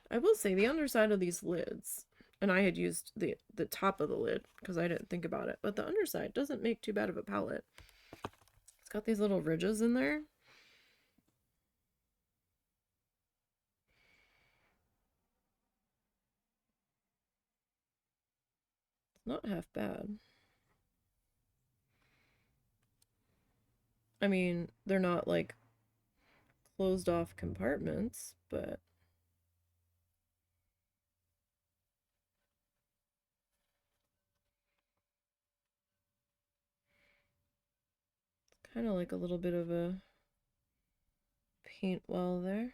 I will say the underside of these lids, and I had used the top of the lid because I didn't think about it, but the underside doesn't make too bad of a palette. It's got these little ridges in there. It's not half bad. I mean, they're not like closed off compartments, but kind of like a little bit of a paint well there.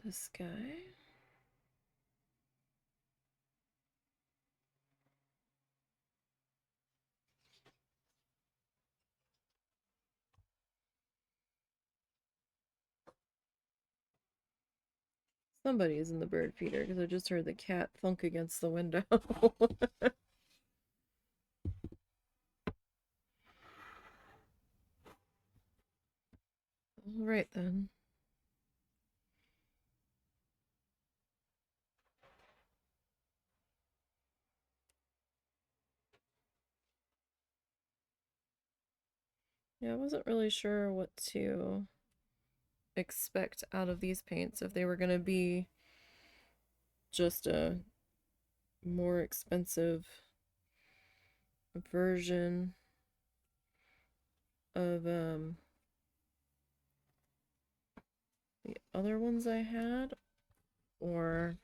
This guy. Somebody's in the bird feeder because I just heard the cat thunk against the window. Alright then. Yeah, I wasn't really sure what to expect out of these paints, if they were going to be just a more expensive version of the other ones I had, or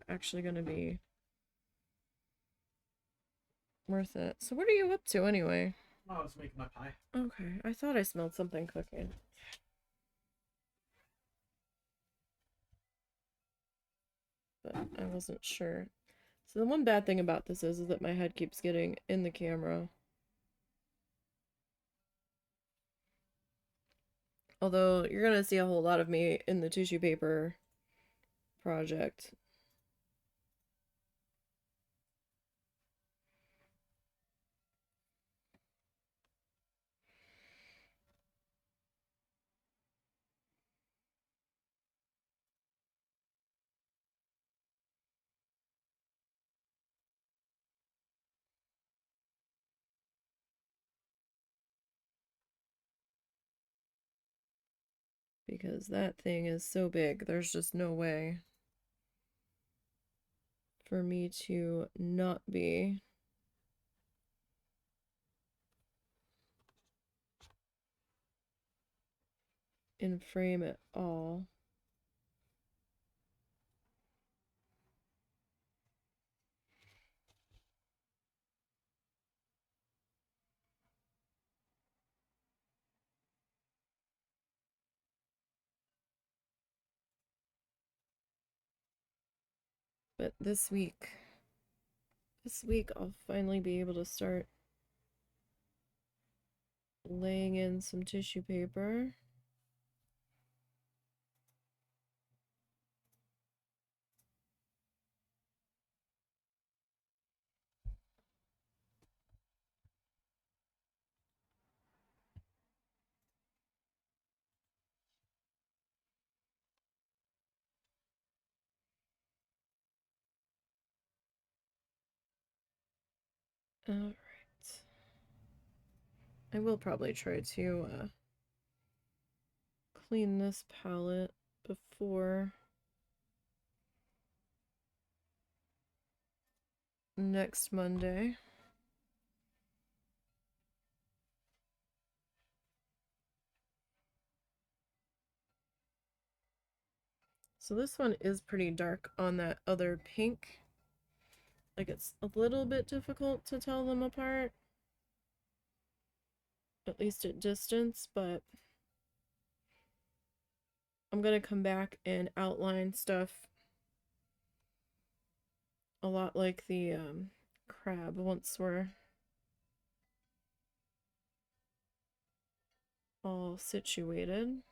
actually going to be worth it. So what are you up to anyway? Oh, I was making my pie. Okay, I thought I smelled something cooking. But I wasn't sure. So the one bad thing about this is that my head keeps getting in the camera. Although you're gonna see a whole lot of me in the tissue paper project. Because that thing is so big, there's just no way for me to not be in frame at all. But this week I'll finally be able to start laying in some tissue paper. Alright. I will probably try to clean this palette before next Monday. So this one is pretty dark on that other pink. Like, it's a little bit difficult to tell them apart, at least at distance, but I'm gonna come back and outline stuff a lot like the crab once we're all situated.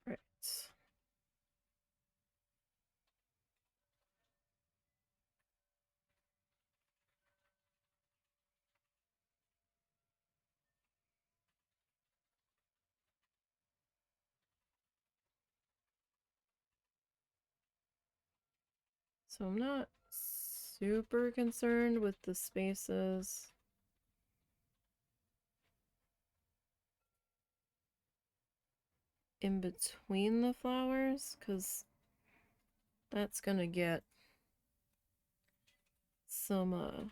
Right. So I'm not super concerned with the spaces in between the flowers, because that's gonna get some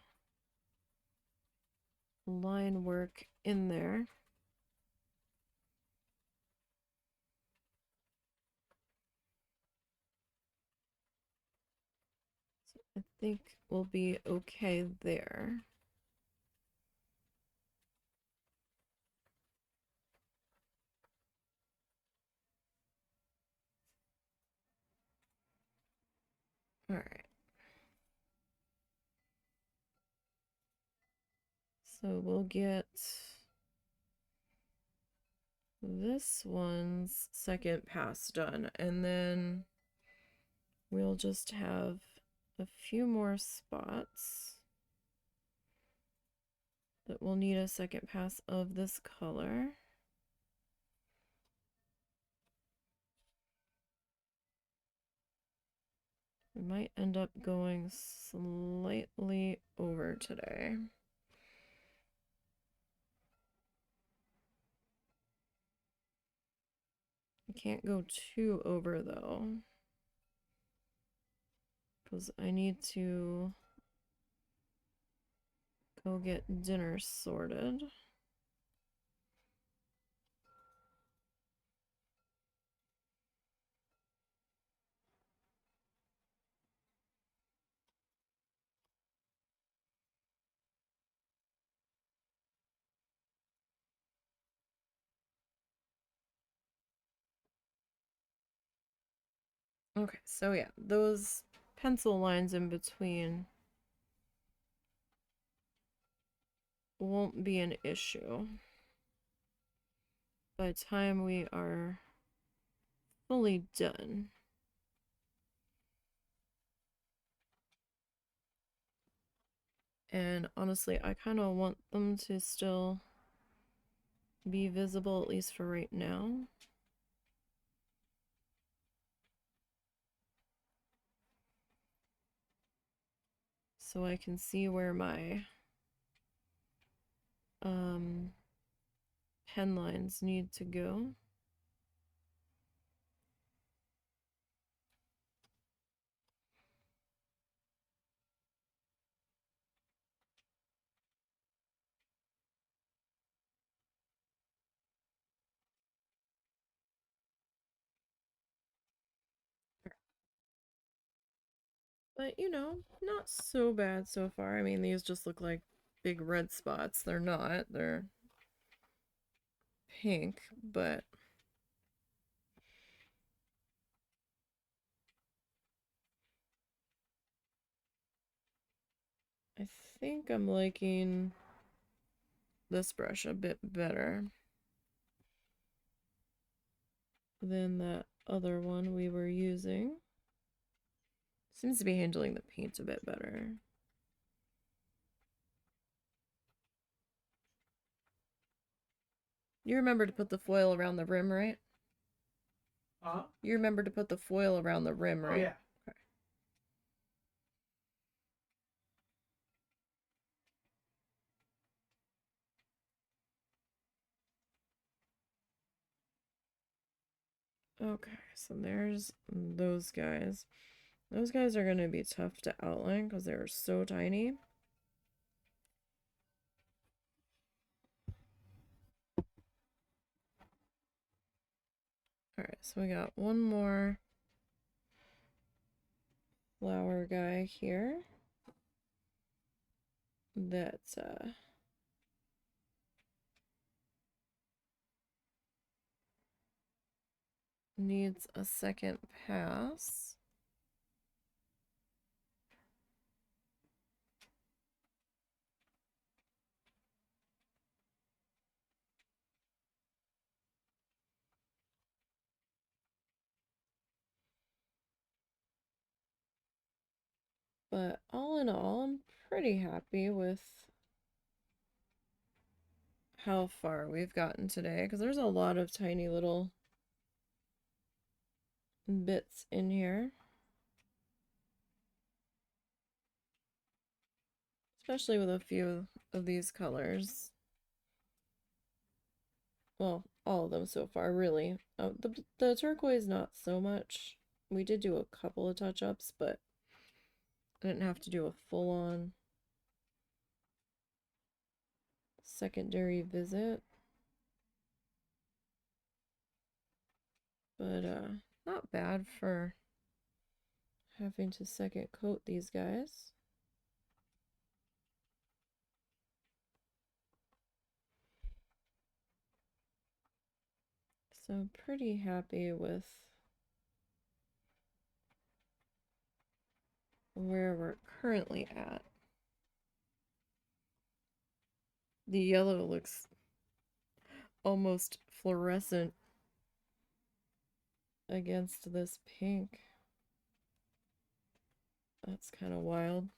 line work in there. I think we'll be okay there. All right. So we'll get this one's second pass done, and then we'll just have a few more spots that will need a second pass of this color. We might end up going slightly over today. I can't go too over though, because I need to go get dinner sorted. Okay, so yeah, those pencil lines in between won't be an issue by the time we are fully done. And honestly, I kind of want them to still be visible, at least for right now. So I can see where my pen lines need to go. But, you know, not so bad so far. I mean, these just look like big red spots. They're not. They're pink, but I think I'm liking this brush a bit better than that other one we were using. Seems to be handling the paint a bit better. You remember to put the foil around the rim, right? You remember to put the foil around the rim, right? Oh, yeah. Okay, so there's those guys. Those guys are going to be tough to outline because they're so tiny. Alright, so we got one more flower guy here that needs a second pass. But all in all, I'm pretty happy with how far we've gotten today, because there's a lot of tiny little bits in here. Especially with a few of these colors. Well, all of them so far, really. The turquoise, not so much. We did do a couple of touch-ups, but I didn't have to do a full-on secondary visit. But, not bad for having to second coat these guys. So I'm pretty happy with where we're currently at. The yellow looks almost fluorescent against this pink. That's kind of wild.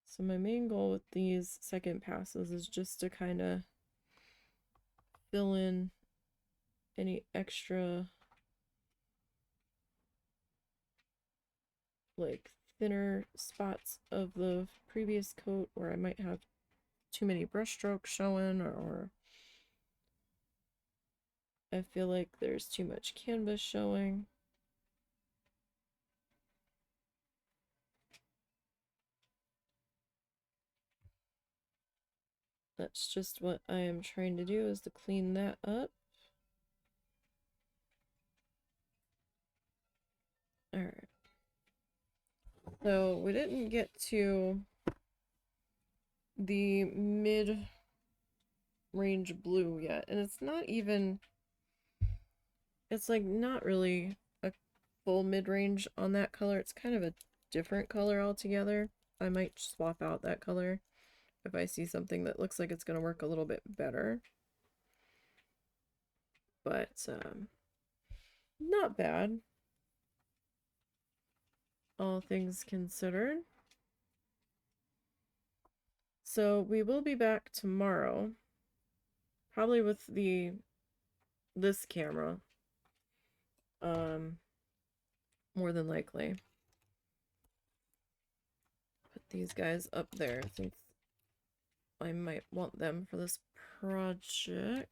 So my main goal with these second passes is just to kind of fill in any extra like thinner spots of the previous coat where I might have too many brush strokes showing, or I feel like there's too much canvas showing. That's just what I am trying to do, is to clean that up. Alright. So we didn't get to the mid-range blue yet, and it's not even, it's like not really a full mid-range on that color. It's kind of a different color altogether. I might swap out that color if I see something that looks like it's going to work a little bit better. But not bad, all things considered. So we will be back tomorrow, probably with this camera, more than likely. Put these guys up there since I might want them for this project.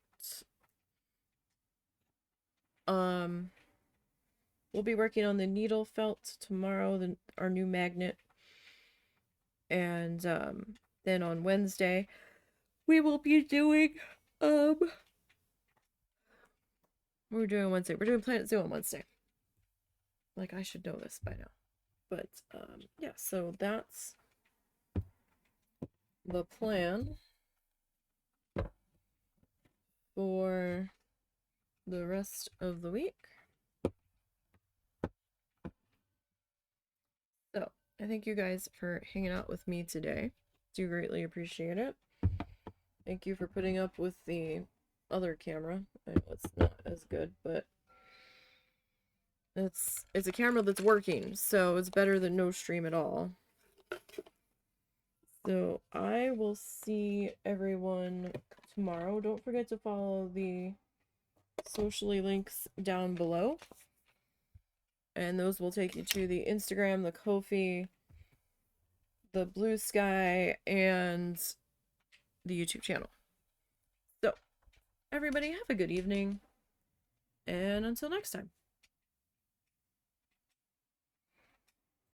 We'll be working on the needle felt tomorrow, our new magnet. And then on Wednesday, we will be doing we're doing Wednesday. We're doing Planet Zoo on Wednesday. Like, I should know this by now. But yeah, so that's the plan for the rest of the week. So, I thank you guys for hanging out with me today. Do greatly appreciate it. Thank you for putting up with the other camera. I know it's not as good, but it's a camera that's working, so it's better than no stream at all. So I will see everyone tomorrow. Don't forget to follow the socially links down below, and those will take you to the Instagram, the Ko-fi, the Blue Sky, and the YouTube channel. So everybody have a good evening, and until next time.